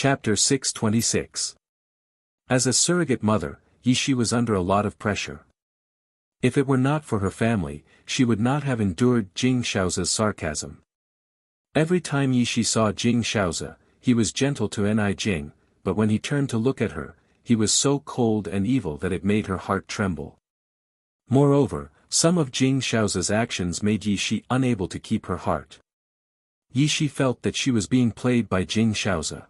Chapter 626. As a surrogate mother, Yishi was under a lot of pressure. If it were not for her family, she would not have endured Jing Shaoza's sarcasm. Every time Yishi saw Jing Shaoza, he was gentle to Ni Jing, but when he turned to look at her, he was so cold and evil that it made her heart tremble. Moreover, some of Jing Shaoza's actions made Yishi unable to keep her heart. Yishi felt that she was being played by Jing Shaoza.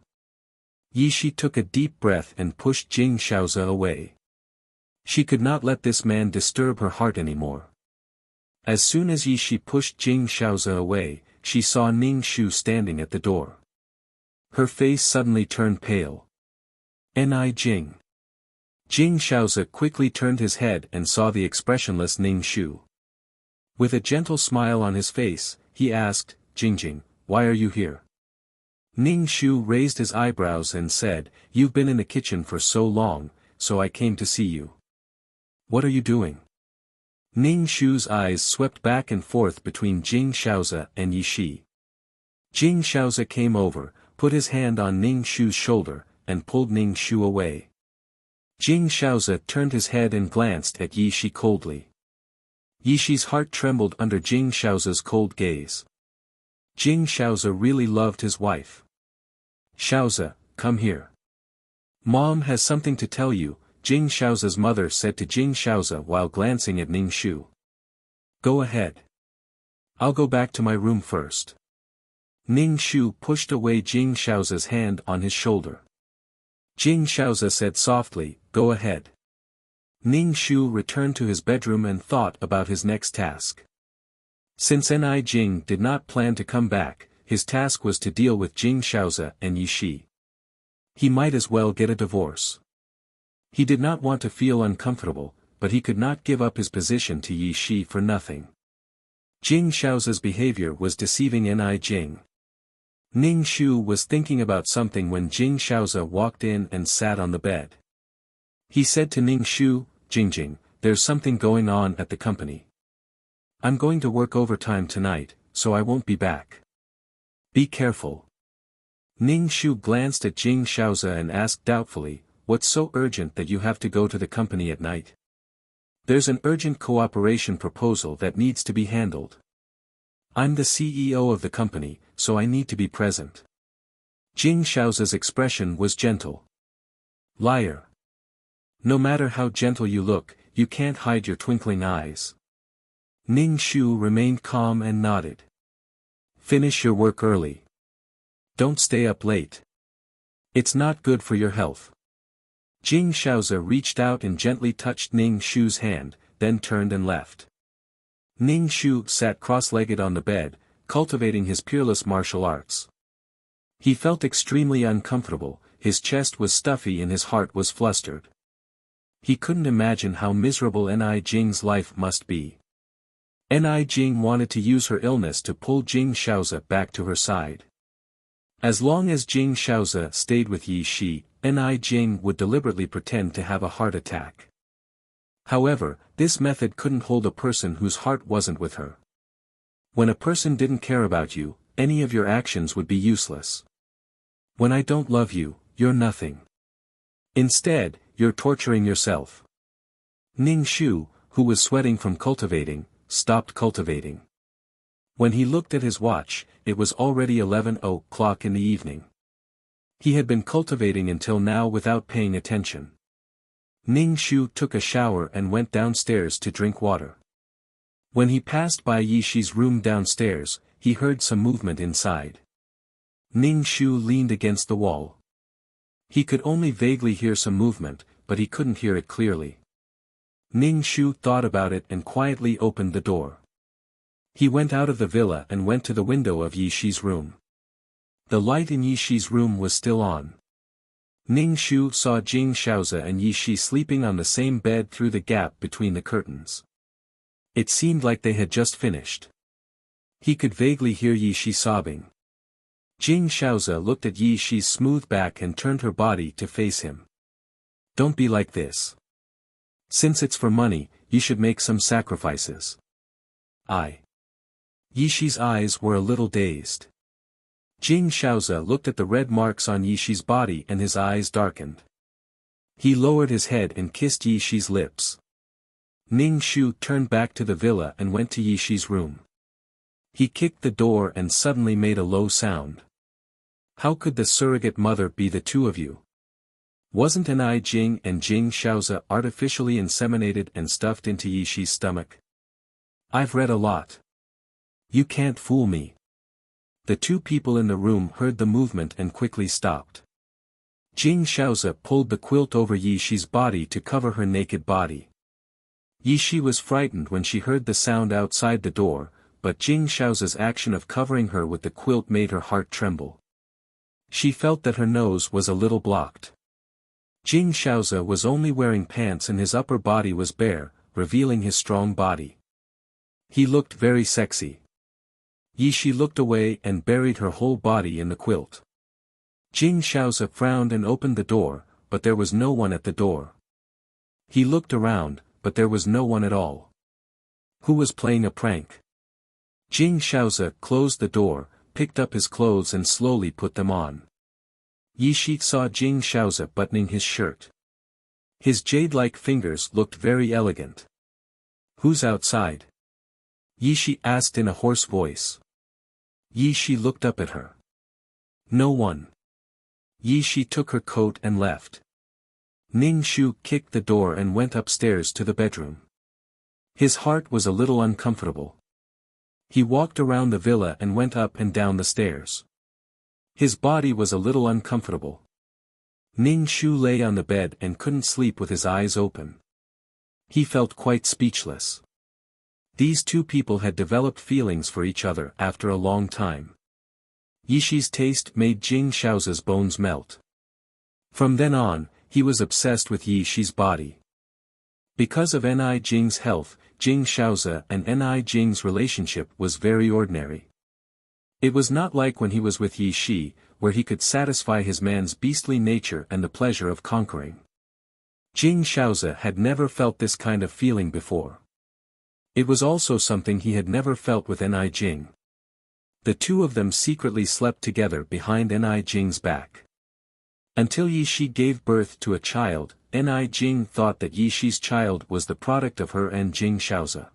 Yishi took a deep breath and pushed Jing Shaoza away. She could not let this man disturb her heart anymore. As soon as Yishi pushed Jing Shaoza away, she saw Ning Shu standing at the door. Her face suddenly turned pale. Ni Jing. Jing Shaoza quickly turned his head and saw the expressionless Ning Shu. With a gentle smile on his face, he asked, Jingjing, why are you here? Ning Shu raised his eyebrows and said, You've been in the kitchen for so long, so I came to see you. What are you doing? Ning Shu's eyes swept back and forth between Jing Shaoza and Yishi. Jing Shaoza came over, put his hand on Ning Shu's shoulder, and pulled Ning Shu away. Jing Shaoza turned his head and glanced at Yishi coldly. Yishi's heart trembled under Jing Shaoza's cold gaze. Jing Shaoza really loved his wife. Shaoza, come here. Mom has something to tell you, Jing Shaoza's mother said to Jing Shaoza while glancing at Ning Shu. Go ahead. I'll go back to my room first. Ning Shu pushed away Jing Shaoza's hand on his shoulder. Jing Shaoza said softly, Go ahead. Ning Shu returned to his bedroom and thought about his next task. Since Ni Jing did not plan to come back, his task was to deal with Jing Shaoza and Yishi. He might as well get a divorce. He did not want to feel uncomfortable, but he could not give up his position to Yishi for nothing. Jing Shaoza's behavior was deceiving Ni Jing. Ning Shu was thinking about something when Jing Shaoza walked in and sat on the bed. He said to Ning Shu, Jingjing, there's something going on at the company. I'm going to work overtime tonight, so I won't be back. Be careful. Ning Shu glanced at Jing Shaoza and asked doubtfully, What's so urgent that you have to go to the company at night? There's an urgent cooperation proposal that needs to be handled. I'm the CEO of the company, so I need to be present. Jing Shaoza's expression was gentle. Liar. No matter how gentle you look, you can't hide your twinkling eyes. Ning Shu remained calm and nodded. Finish your work early. Don't stay up late. It's not good for your health. Jing Shaoza reached out and gently touched Ning Shu's hand, then turned and left. Ning Shu sat cross-legged on the bed, cultivating his peerless martial arts. He felt extremely uncomfortable, his chest was stuffy and his heart was flustered. He couldn't imagine how miserable Ni Jing's life must be. Ni Jing wanted to use her illness to pull Jing Shaoza back to her side. As long as Jing Shaoza stayed with Yishi, Ni Jing would deliberately pretend to have a heart attack. However, this method couldn't hold a person whose heart wasn't with her. When a person didn't care about you, any of your actions would be useless. When I don't love you, you're nothing. Instead, you're torturing yourself. Ning Shu, who was sweating from cultivating, stopped cultivating. When he looked at his watch, it was already 11 o'clock in the evening. He had been cultivating until now without paying attention. Ning Shu took a shower and went downstairs to drink water. When he passed by Yishi's room downstairs, he heard some movement inside. Ning Shu leaned against the wall. He could only vaguely hear some movement, but he couldn't hear it clearly. Ning Shu thought about it and quietly opened the door. He went out of the villa and went to the window of Yishi's room. The light in Yishi's room was still on. Ning Shu saw Jing Shaoza and Yishi sleeping on the same bed through the gap between the curtains. It seemed like they had just finished. He could vaguely hear Yishi sobbing. Jing Shaoza looked at Yishi's smooth back and turned her body to face him. Don't be like this. Since it's for money, you should make some sacrifices. Yishi's eyes were a little dazed. Jing Shaoze looked at the red marks on Yishi's body and his eyes darkened. He lowered his head and kissed Yishi's lips. Ning Shu turned back to the villa and went to Yishi's room. He kicked the door and suddenly made a low sound. How could the surrogate mother be the two of you? Wasn't Enai Jing and Jing Shaoze artificially inseminated and stuffed into Yishi's stomach? I've read a lot. You can't fool me. The two people in the room heard the movement and quickly stopped. Jing Shaoze pulled the quilt over Yishi's body to cover her naked body. Yishi was frightened when she heard the sound outside the door, but Jing Shaoze's action of covering her with the quilt made her heart tremble. She felt that her nose was a little blocked. Jing Shaoze was only wearing pants and his upper body was bare, revealing his strong body. He looked very sexy. Yishi looked away and buried her whole body in the quilt. Jing Shaoze frowned and opened the door, but there was no one at the door. He looked around, but there was no one at all. Who was playing a prank? Jing Shaoze closed the door, picked up his clothes and slowly put them on. Yishi saw Jing Shaoze buttoning his shirt. His jade-like fingers looked very elegant. Who's outside? Yishi asked in a hoarse voice. Yishi looked up at her. No one. Yishi took her coat and left. Ning Shu kicked the door and went upstairs to the bedroom. His heart was a little uncomfortable. He walked around the villa and went up and down the stairs. His body was a little uncomfortable. Ning Shu lay on the bed and couldn't sleep with his eyes open. He felt quite speechless. These two people had developed feelings for each other after a long time. Yishi's taste made Jing Shaoze's bones melt. From then on, he was obsessed with Yishi's body. Because of Enai Jing's health, Jing Shaoze and Enai Jing's relationship was very ordinary. It was not like when he was with Yishi, where he could satisfy his man's beastly nature and the pleasure of conquering. Jing Shaoze had never felt this kind of feeling before. It was also something he had never felt with Enai Jing. The two of them secretly slept together behind Enai Jing's back. Until Yishi gave birth to a child, Enai Jing thought that Yishi's child was the product of her and Jing Shaoze.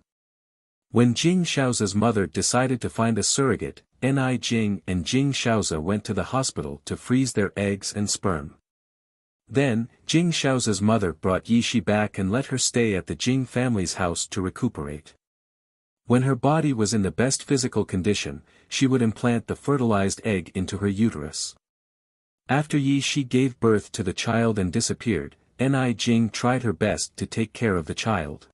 When Jing Shaoze's mother decided to find a surrogate, Enai Jing and Jing Shaoze went to the hospital to freeze their eggs and sperm. Then, Jing Shaoze's mother brought Yishi back and let her stay at the Jing family's house to recuperate. When her body was in the best physical condition, she would implant the fertilized egg into her uterus. After Yishi gave birth to the child and disappeared, Enai Jing tried her best to take care of the child.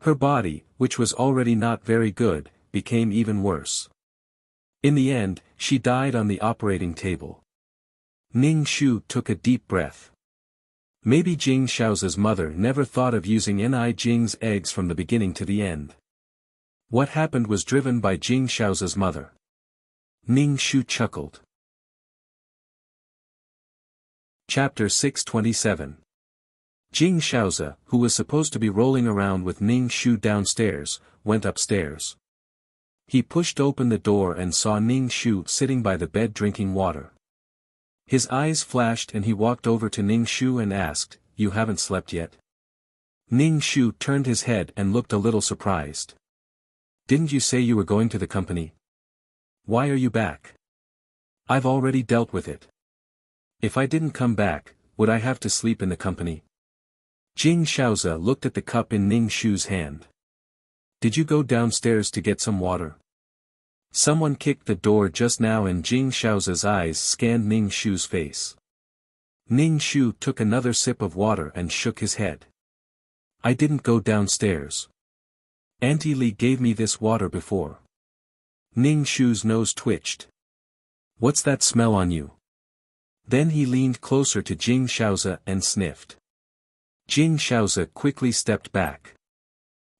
Her body, which was already not very good, became even worse. In the end, she died on the operating table. Ning Shu took a deep breath. Maybe Jing Shaoze's mother never thought of using Enai Jing's eggs from the beginning to the end. What happened was driven by Jing Shaoze's mother. Ning Shu chuckled. Chapter 627. Jing Shaoze, who was supposed to be rolling around with Ning Shu downstairs, went upstairs. He pushed open the door and saw Ning Shu sitting by the bed drinking water. His eyes flashed and he walked over to Ning Shu and asked, "You haven't slept yet?" Ning Shu turned his head and looked a little surprised. "Didn't you say you were going to the company? Why are you back? I've already dealt with it. If I didn't come back, would I have to sleep in the company?" Jing Shaoze looked at the cup in Ning Shu's hand. "Did you go downstairs to get some water?" Someone kicked the door just now and Jing Shaoze's eyes scanned Ning Shu's face. Ning Shu took another sip of water and shook his head. "I didn't go downstairs. Auntie Li gave me this water before." Ning Shu's nose twitched. "What's that smell on you?" Then he leaned closer to Jing Shaoze and sniffed. Jing Shaoze quickly stepped back.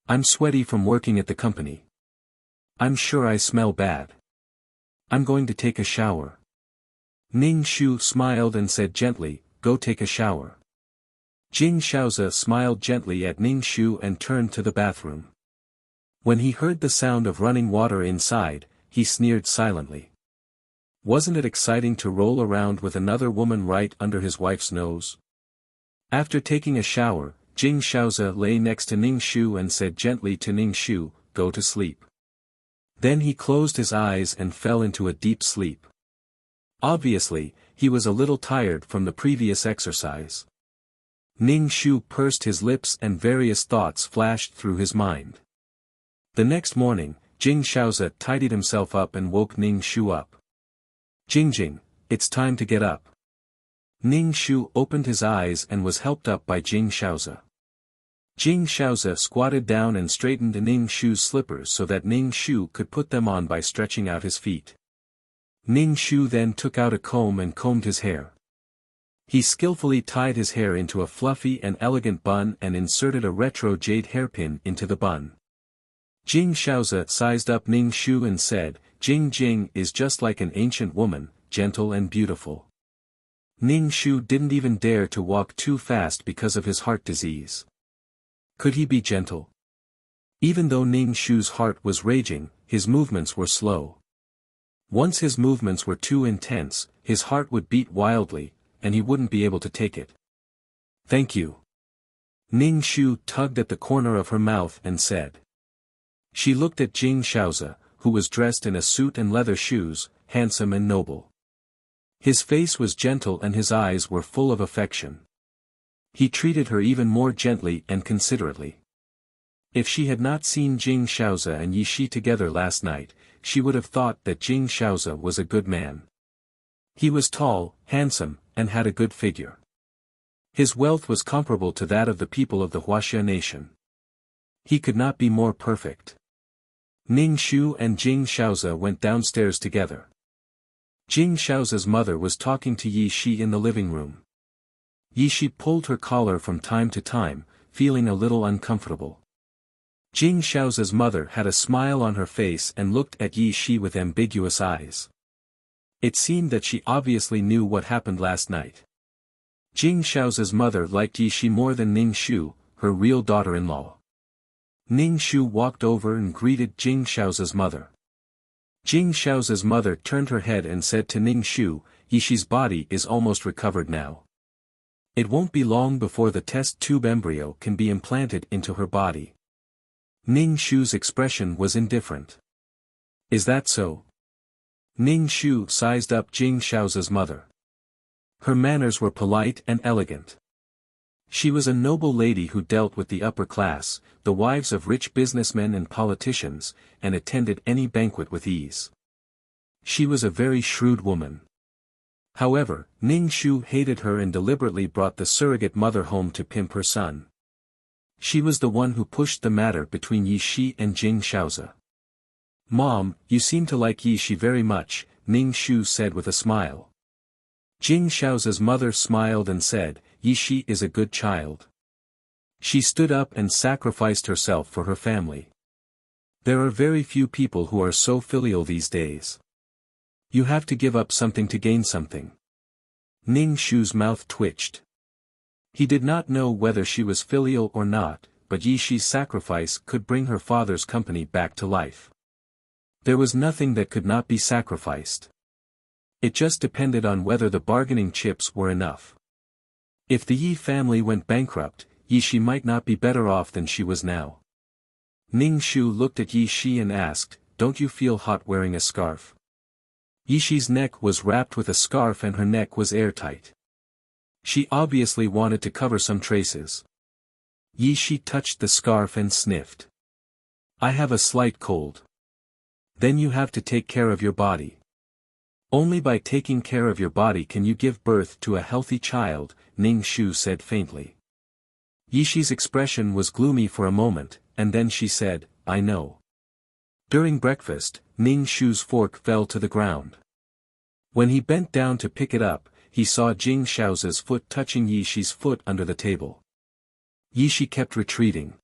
"I'm sweaty from working at the company. I'm sure I smell bad. I'm going to take a shower." Ning Shu smiled and said gently, "Go take a shower." Jing Shaoze smiled gently at Ning Shu and turned to the bathroom. When he heard the sound of running water inside, he sneered silently. Wasn't it exciting to roll around with another woman right under his wife's nose? After taking a shower, Jing Shaoze lay next to Ning Shu and said gently to Ning Shu, "Go to sleep." Then he closed his eyes and fell into a deep sleep. Obviously, he was a little tired from the previous exercise. Ning Shu pursed his lips and various thoughts flashed through his mind. The next morning, Jing Shaoze tidied himself up and woke Ning Shu up. "Jing, it's time to get up." Ning Shu opened his eyes and was helped up by Jing Shaoze. Jing Shaoze squatted down and straightened Ning Shu's slippers so that Ning Shu could put them on by stretching out his feet. Ning Shu then took out a comb and combed his hair. He skillfully tied his hair into a fluffy and elegant bun and inserted a retro jade hairpin into the bun. Jing Shaoze sized up Ning Shu and said, Jing is just like an ancient woman, gentle and beautiful." Ning Shu didn't even dare to walk too fast because of his heart disease. Could he be gentle? Even though Ning Shu's heart was raging, his movements were slow. Once his movements were too intense, his heart would beat wildly, and he wouldn't be able to take it. "Thank you." Ning Shu tugged at the corner of her mouth and said. She looked at Jing Shaoze, who was dressed in a suit and leather shoes, handsome and noble. His face was gentle and his eyes were full of affection. He treated her even more gently and considerately. If she had not seen Jing Shaoze and Yi Shi together last night, she would have thought that Jing Shaoze was a good man. He was tall, handsome, and had a good figure. His wealth was comparable to that of the people of the Wuxia nation. He could not be more perfect. Ning Shu and Jing Shaoze went downstairs together. Jing Shaoze's mother was talking to Yi Shi in the living room. Yi Shi pulled her collar from time to time, feeling a little uncomfortable. Jing Shaoze's mother had a smile on her face and looked at Yi Shi with ambiguous eyes. It seemed that she obviously knew what happened last night. Jing Shaoze's mother liked Yi Shi more than Ning Shu, her real daughter-in-law. Ning Shu walked over and greeted Jing Shaoze's mother. Jing Shaoze's mother turned her head and said to Ning Shu, "Yi Shi's body is almost recovered now. It won't be long before the test tube embryo can be implanted into her body." Ning Shu's expression was indifferent. "Is that so?" Ning Shu sized up Jing Shaoze's mother. Her manners were polite and elegant. She was a noble lady who dealt with the upper class, the wives of rich businessmen and politicians, and attended any banquet with ease. She was a very shrewd woman. However, Ning Shu hated her and deliberately brought the surrogate mother home to pimp her son. She was the one who pushed the matter between Yi Shi and Jing Shaoze. "Mom, you seem to like Yi Shi very much," Ning Shu said with a smile. Jing Shaoze's mother smiled and said, "Yi Shi is a good child. She stood up and sacrificed herself for her family. There are very few people who are so filial these days. You have to give up something to gain something." Ning Shu's mouth twitched. He did not know whether she was filial or not, but Yi Shi's sacrifice could bring her father's company back to life. There was nothing that could not be sacrificed. It just depended on whether the bargaining chips were enough. If the Yi family went bankrupt, Yi Shi might not be better off than she was now. Ning Shu looked at Yi Shi and asked, "Don't you feel hot wearing a scarf?" Yi Shi's neck was wrapped with a scarf and her neck was airtight. She obviously wanted to cover some traces. Yi Shi touched the scarf and sniffed. "I have a slight cold." "Then you have to take care of your body. Only by taking care of your body can you give birth to a healthy child," Ning Shu said faintly. Yi Shi's expression was gloomy for a moment, and then she said, "I know." During breakfast, Ning Shu's fork fell to the ground. When he bent down to pick it up, he saw Jing Shaoze's foot touching Yi Shi's foot under the table. Yi Shi kept retreating.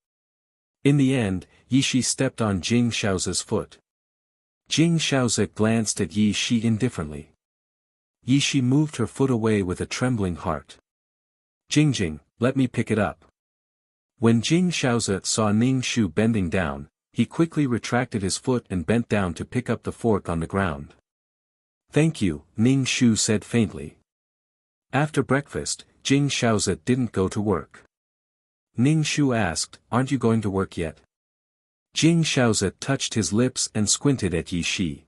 In the end, Yi Shi stepped on Jing Shaoze's foot. Jing Shaoze glanced at Yi Shi indifferently. Yi Shi moved her foot away with a trembling heart. Jing, let me pick it up." When Jing Shaoze saw Ning Shu bending down, he quickly retracted his foot and bent down to pick up the fork on the ground. Thank you, Ning Shu said faintly. After breakfast, Jing Shaozi didn't go to work. Ning Shu asked, aren't you going to work yet? Jing Shaozi touched his lips and squinted at Yi Shi.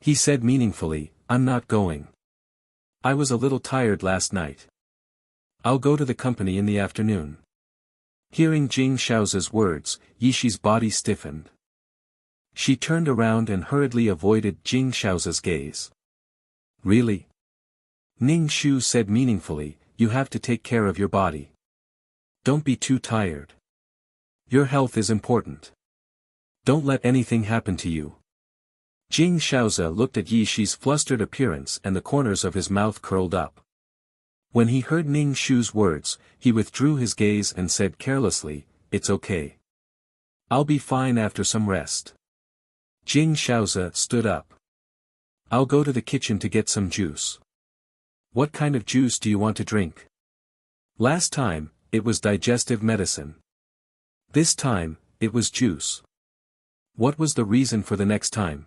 He said meaningfully, I'm not going. I was a little tired last night. I'll go to the company in the afternoon. Hearing Jing Shaozi's words, Yi Shi's body stiffened. She turned around and hurriedly avoided Jing Shaozi's gaze. Really? Ning Shu said meaningfully, you have to take care of your body. Don't be too tired. Your health is important. Don't let anything happen to you. Jing Shaozi looked at Yi Shi's flustered appearance and the corners of his mouth curled up. When he heard Ning Shu's words, he withdrew his gaze and said carelessly, it's okay. I'll be fine after some rest. Jing Shaozi stood up. I'll go to the kitchen to get some juice. What kind of juice do you want to drink? Last time, it was digestive medicine. This time, it was juice. What was the reason for the next time?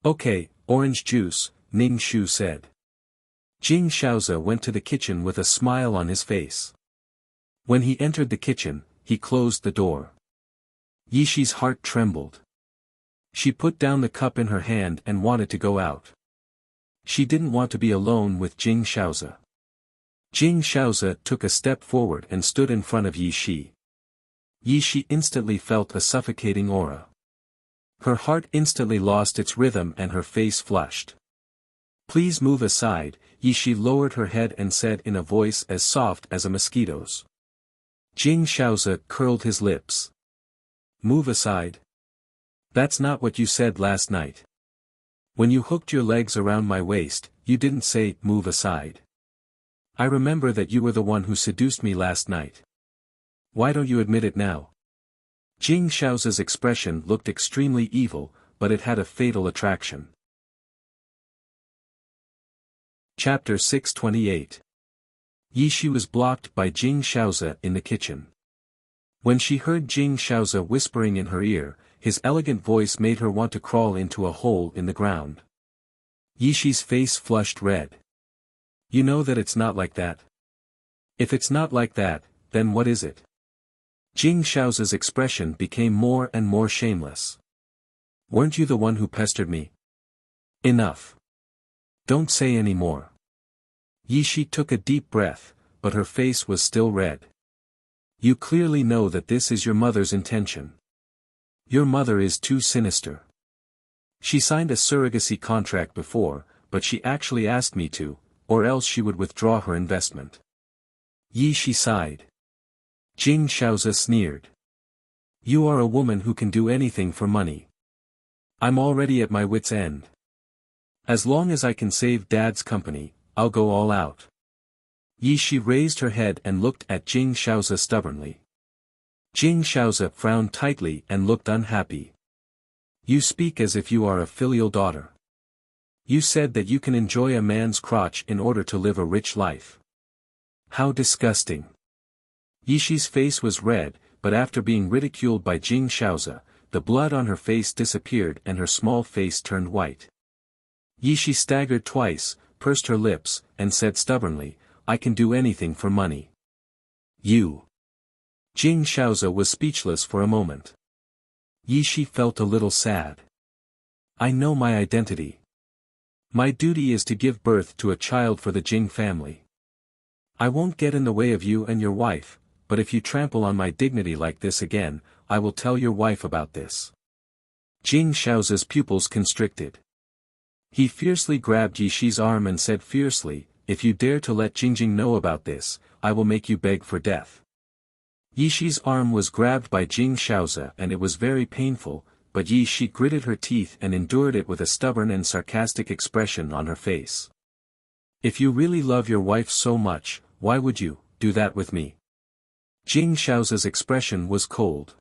Okay, orange juice, Ning Shu said. Jing Shaozi went to the kitchen with a smile on his face. When he entered the kitchen, he closed the door. Yi Shi's heart trembled. She put down the cup in her hand and wanted to go out. She didn't want to be alone with Jing Shaozi. Jing Shaozi took a step forward and stood in front of Yi Shi. Yi Shi instantly felt a suffocating aura. Her heart instantly lost its rhythm and her face flushed. Please move aside, Yi Shi lowered her head and said in a voice as soft as a mosquito's. Jing Shaozi curled his lips. Move aside? That's not what you said last night. When you hooked your legs around my waist, you didn't say, move aside. I remember that you were the one who seduced me last night. Why don't you admit it now? Jing Shaozi's expression looked extremely evil, but it had a fatal attraction. Chapter 628. Yi Shi was blocked by Jing Shaozi in the kitchen. When she heard Jing Shaozi whispering in her ear, his elegant voice made her want to crawl into a hole in the ground. Yi Shi's face flushed red. You know that it's not like that. If it's not like that, then what is it? Jing Shaozi's expression became more and more shameless. Weren't you the one who pestered me? Enough. Don't say any more. Yi Shi took a deep breath, but her face was still red. You clearly know that this is your mother's intention. Your mother is too sinister. She signed a surrogacy contract before, but she actually asked me to, or else she would withdraw her investment. Yi Shi sighed. Jing Shaozi sneered. You are a woman who can do anything for money. I'm already at my wit's end. As long as I can save Dad's company, I'll go all out. Yi Shi raised her head and looked at Jing Shaozi stubbornly. Jing Shaozi frowned tightly and looked unhappy. You speak as if you are a filial daughter. You said that you can enjoy a man's crotch in order to live a rich life. How disgusting. Yi Shi's face was red, but after being ridiculed by Jing Shaozi, the blood on her face disappeared and her small face turned white. Yi Shi staggered twice, pursed her lips, and said stubbornly, I can do anything for money. You. Jing Shaozi was speechless for a moment. Yi Shi felt a little sad. I know my identity. My duty is to give birth to a child for the Jing family. I won't get in the way of you and your wife, but if you trample on my dignity like this again, I will tell your wife about this. Jing Shaozi's pupils constricted. He fiercely grabbed Yi Shi's arm and said fiercely, if you dare to let Jingjing know about this, I will make you beg for death. Yi Shi's arm was grabbed by Jing Shaozi and it was very painful, but Yi Shi gritted her teeth and endured it with a stubborn and sarcastic expression on her face. If you really love your wife so much, why would you do that with me? Jing Shaozi's expression was cold.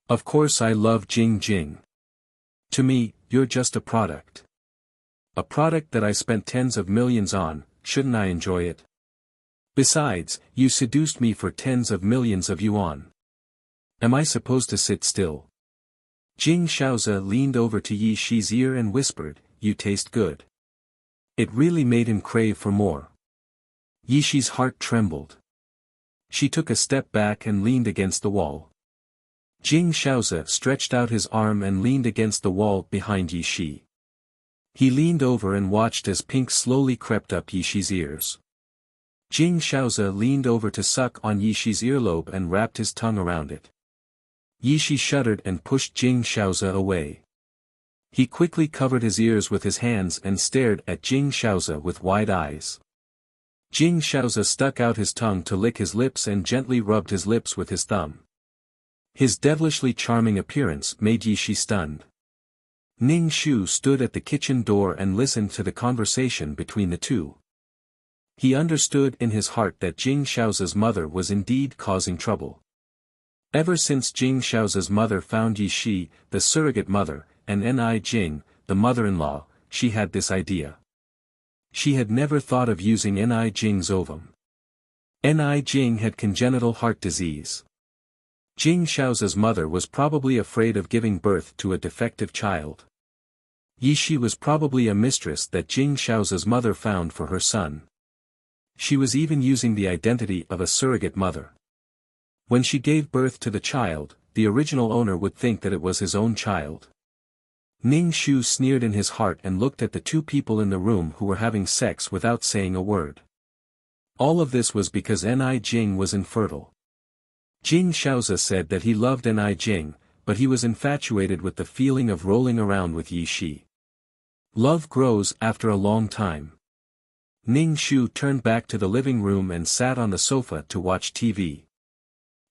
Of course I love Jing. To me, you're just a product. A product that I spent tens of millions on, shouldn't I enjoy it? Besides, you seduced me for tens of millions of yuan. Am I supposed to sit still? Jing Shaozi leaned over to Yi Shi's ear and whispered, you taste good. It really made him crave for more. Yishi's heart trembled. She took a step back and leaned against the wall. Jing Shaoze stretched out his arm and leaned against the wall behind Yishi. He leaned over and watched as pink slowly crept up Yishi's ears. Jing Shaoze leaned over to suck on Yishi's earlobe and wrapped his tongue around it. Yishi shuddered and pushed Jing Shaoze away. He quickly covered his ears with his hands and stared at Jing Shaoze with wide eyes. Jing Shaoze stuck out his tongue to lick his lips and gently rubbed his lips with his thumb. His devilishly charming appearance made Yishi stunned. Ning Shu stood at the kitchen door and listened to the conversation between the two. He understood in his heart that Jing Shaoze's mother was indeed causing trouble. Ever since Jing Shaoze's mother found Yishi, the surrogate mother, and Ni Jing, the mother-in-law, she had this idea. She had never thought of using Ni Jing's ovum. Ni Jing had congenital heart disease. Jing Shaoze's mother was probably afraid of giving birth to a defective child. Yishi was probably a mistress that Jing Shaoze's mother found for her son. She was even using the identity of a surrogate mother. When she gave birth to the child, the original owner would think that it was his own child. Ning Shu sneered in his heart and looked at the two people in the room who were having sex without saying a word. All of this was because Ni Jing was infertile. Jing Shaoze said that he loved Ni Jing, but he was infatuated with the feeling of rolling around with Yishi. Love grows after a long time. Ning Shu turned back to the living room and sat on the sofa to watch TV.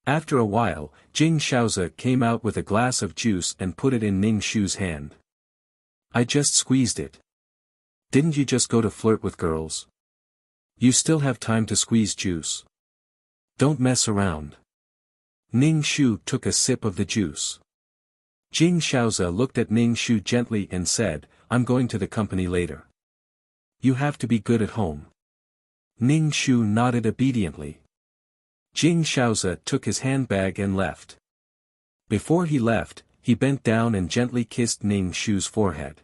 After a while, Jing Shaoze came out with a glass of juice and put it in Ning Shu's hand. I just squeezed it. Didn't you just go to flirt with girls? You still have time to squeeze juice. Don't mess around. Ning Shu took a sip of the juice. Jing Shaoze looked at Ning Shu gently and said, I'm going to the company later. You have to be good at home. Ning Shu nodded obediently. Jing Shaoze took his handbag and left. Before he left, he bent down and gently kissed Ning Shu's forehead.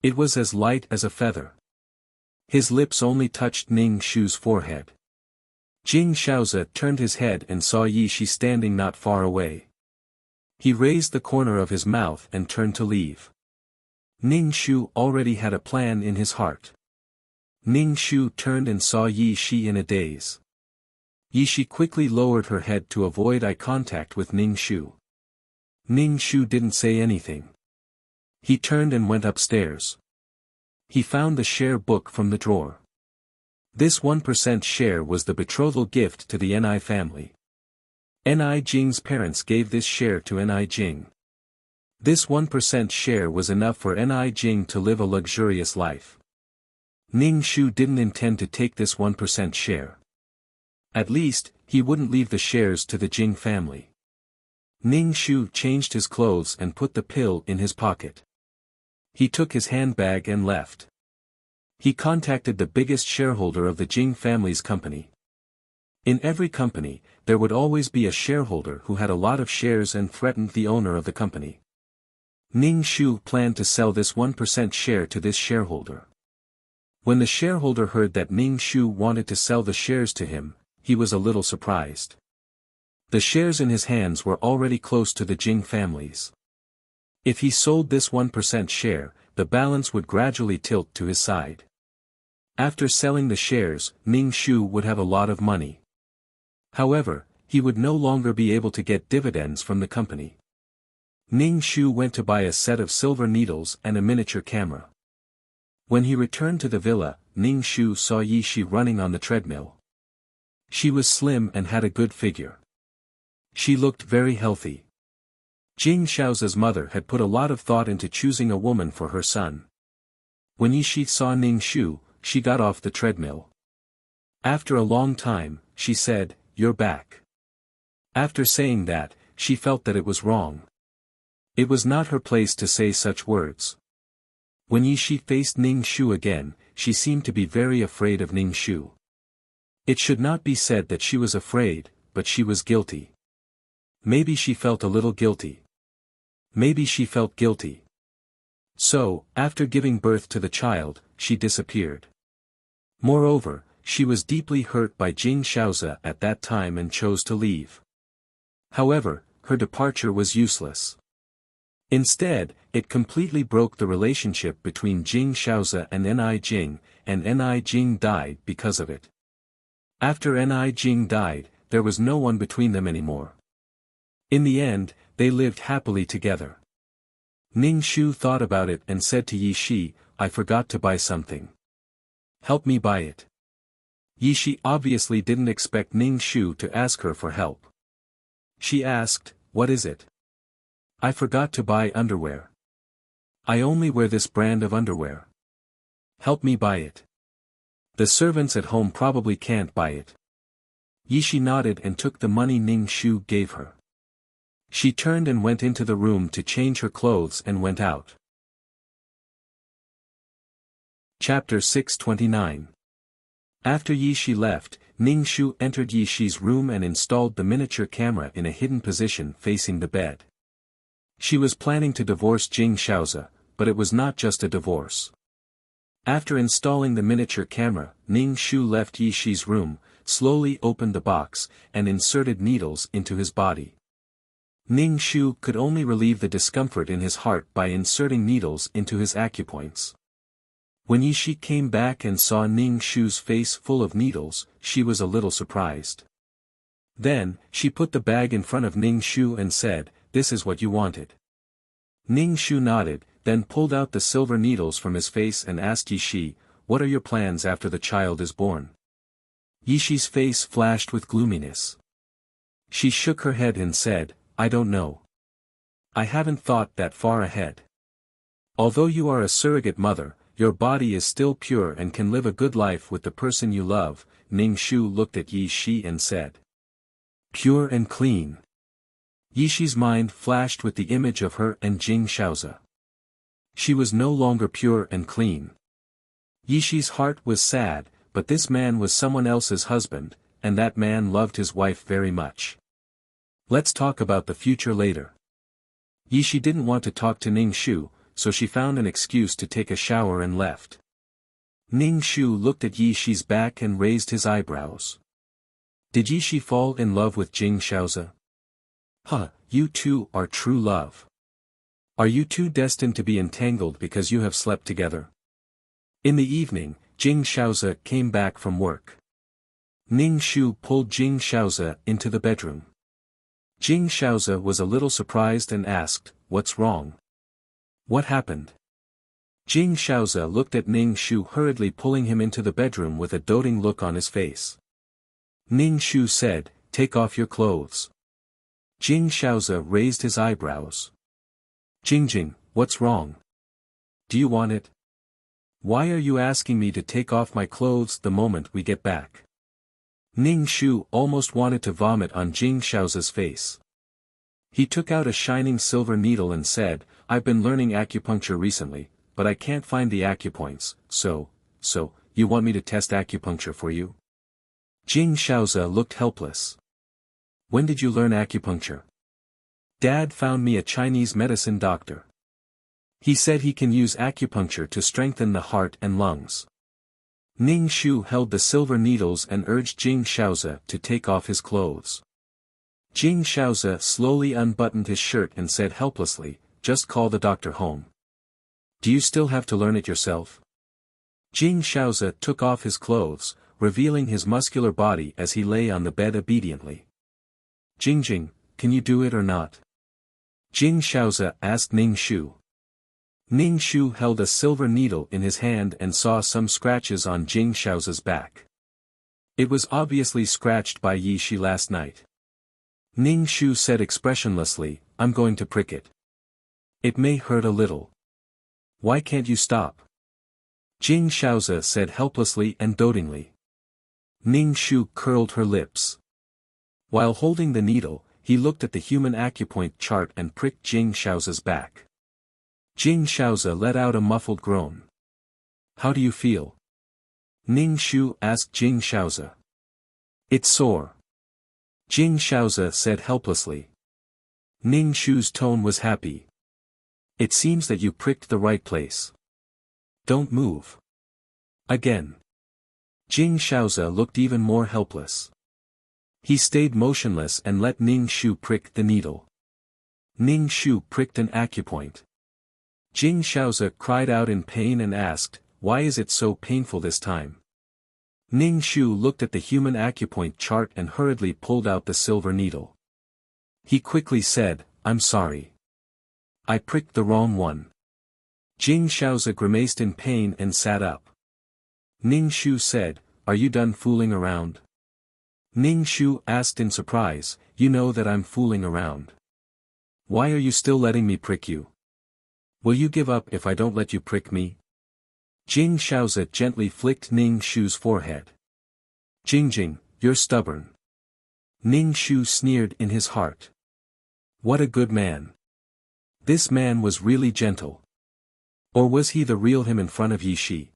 It was as light as a feather. His lips only touched Ning Shu's forehead. Jing Shaoze turned his head and saw Yishi standing not far away. He raised the corner of his mouth and turned to leave. Ning Shu already had a plan in his heart. Ning Shu turned and saw Yishi in a daze. Yishi quickly lowered her head to avoid eye contact with Ning Shu. Ning Shu didn't say anything. He turned and went upstairs. He found the share book from the drawer. This 1% share was the betrothal gift to the Ni family. Ni Jing's parents gave this share to Ni Jing. This 1% share was enough for Ni Jing to live a luxurious life. Ning Shu didn't intend to take this 1% share. At least, he wouldn't leave the shares to the Jing family. Ning Shu changed his clothes and put the pill in his pocket. He took his handbag and left. He contacted the biggest shareholder of the Jing family's company. In every company, there would always be a shareholder who had a lot of shares and threatened the owner of the company. Ning Shu planned to sell this 1% share to this shareholder. When the shareholder heard that Ning Shu wanted to sell the shares to him, he was a little surprised. The shares in his hands were already close to the Jing family's. If he sold this 1% share, the balance would gradually tilt to his side. After selling the shares, Ning Shu would have a lot of money. However, he would no longer be able to get dividends from the company. Ning Shu went to buy a set of silver needles and a miniature camera. When he returned to the villa, Ning Shu saw Yishi running on the treadmill. She was slim and had a good figure. She looked very healthy. Jing Shaoze's mother had put a lot of thought into choosing a woman for her son. When Yishi saw Ning Shu, she got off the treadmill. After a long time, she said, "You're back." After saying that, she felt that it was wrong. It was not her place to say such words. When Yishi faced Ning Shu again, she seemed to be very afraid of Ning Shu. It should not be said that she was afraid, but she was guilty. Maybe she felt a little guilty. Maybe she felt guilty. So, after giving birth to the child, she disappeared. Moreover, she was deeply hurt by Jing Shaoze at that time and chose to leave. However, her departure was useless. Instead, it completely broke the relationship between Jing Shaoze and Ni Jing, and Ni Jing died because of it. After Ni Jing died, there was no one between them anymore. In the end, they lived happily together. Ning Shu thought about it and said to Yi Shi, "I forgot to buy something. Help me buy it." Yi Shi obviously didn't expect Ning Shu to ask her for help. She asked, "What is it?" "I forgot to buy underwear. I only wear this brand of underwear. Help me buy it. The servants at home probably can't buy it." Yi Shi nodded and took the money Ning Shu gave her. She turned and went into the room to change her clothes and went out. Chapter 629. After Yi Shi left, Ning Shu entered Yi Shi's room and installed the miniature camera in a hidden position facing the bed. She was planning to divorce Jing Shaoze, but it was not just a divorce. After installing the miniature camera, Ning Shu left Yi Shi's room, slowly opened the box, and inserted needles into his body. Ning Shu could only relieve the discomfort in his heart by inserting needles into his acupoints. When Yi Shi came back and saw Ning Shu's face full of needles, she was a little surprised. Then, she put the bag in front of Ning Shu and said, "This is what you wanted." Ning Shu nodded, then pulled out the silver needles from his face and asked Yi Shi, "What are your plans after the child is born?" Yi Shi's face flashed with gloominess. She shook her head and said, "I don't know. I haven't thought that far ahead. Although you are a surrogate mother, your body is still pure and can live a good life with the person you love." Ning Shu looked at Yi Shi and said, "Pure and clean." Yi Shi's mind flashed with the image of her and Jing Shaoze. She was no longer pure and clean. Yi Shi's heart was sad, but this man was someone else's husband, and that man loved his wife very much. "Let's talk about the future later." Yi Shi didn't want to talk to Ning Shu, so she found an excuse to take a shower and left. Ning Shu looked at Yi Shi's back and raised his eyebrows. Did Yi Shi fall in love with Jing Shaoze? Huh, you two are true love. Are you two destined to be entangled because you have slept together? In the evening, Jing Shaoze came back from work. Ning Shu pulled Jing Shaoze into the bedroom. Jing Shaoze was a little surprised and asked, "What's wrong? What happened?" Jing Shaoze looked at Ning Shu hurriedly pulling him into the bedroom with a doting look on his face. Ning Shu said, "Take off your clothes." Jing Shaoze raised his eyebrows. "Jing, what's wrong? Do you want it? Why are you asking me to take off my clothes the moment we get back?" Ning Shu almost wanted to vomit on Jing Shaoze's face. He took out a shining silver needle and said, "I've been learning acupuncture recently, but I can't find the acupoints, so, you want me to test acupuncture for you?" Jing Shaoze looked helpless. "When did you learn acupuncture?" "Dad found me a Chinese medicine doctor. He said he can use acupuncture to strengthen the heart and lungs." Ning Shu held the silver needles and urged Jing Shaoze to take off his clothes. Jing Shaoze slowly unbuttoned his shirt and said helplessly, "Just call the doctor home. Do you still have to learn it yourself?" Jing Shaoze took off his clothes, revealing his muscular body as he lay on the bed obediently. Jing, can you do it or not?" Jing Shaoze asked Ning Shu. Ning Shu held a silver needle in his hand and saw some scratches on Jing Shaoze's back. It was obviously scratched by Yi Shi last night. Ning Shu said expressionlessly, "I'm going to prick it. It may hurt a little. Why can't you stop?" Jing Shaoze said helplessly and dotingly. Ning Shu curled her lips. While holding the needle, he looked at the human acupoint chart and pricked Jing Shaoze's back. Jing Shaoze let out a muffled groan. "How do you feel?" Ning Shu asked Jing Shaoze. "It's sore." Jing Shaoze said helplessly. Ning Shu's tone was happy. "It seems that you pricked the right place. Don't move. Again. Jing Shaoze looked even more helpless. He stayed motionless and let Ning Shu prick the needle. Ning Shu pricked an acupoint. Jing Shaoze cried out in pain and asked, "Why is it so painful this time?" Ning Shu looked at the human acupoint chart and hurriedly pulled out the silver needle. He quickly said, "I'm sorry. I pricked the wrong one." Jing Shaoze grimaced in pain and sat up. Ning Shu said, "Are you done fooling around?" Ning Shu asked in surprise, "You know that I'm fooling around. Why are you still letting me prick you? Will you give up if I don't let you prick me?" Jing Shaoze gently flicked Ning Shu's forehead. "Jing, you're stubborn." Ning Shu sneered in his heart. What a good man. This man was really gentle. Or was he the real him in front of Yi Shi?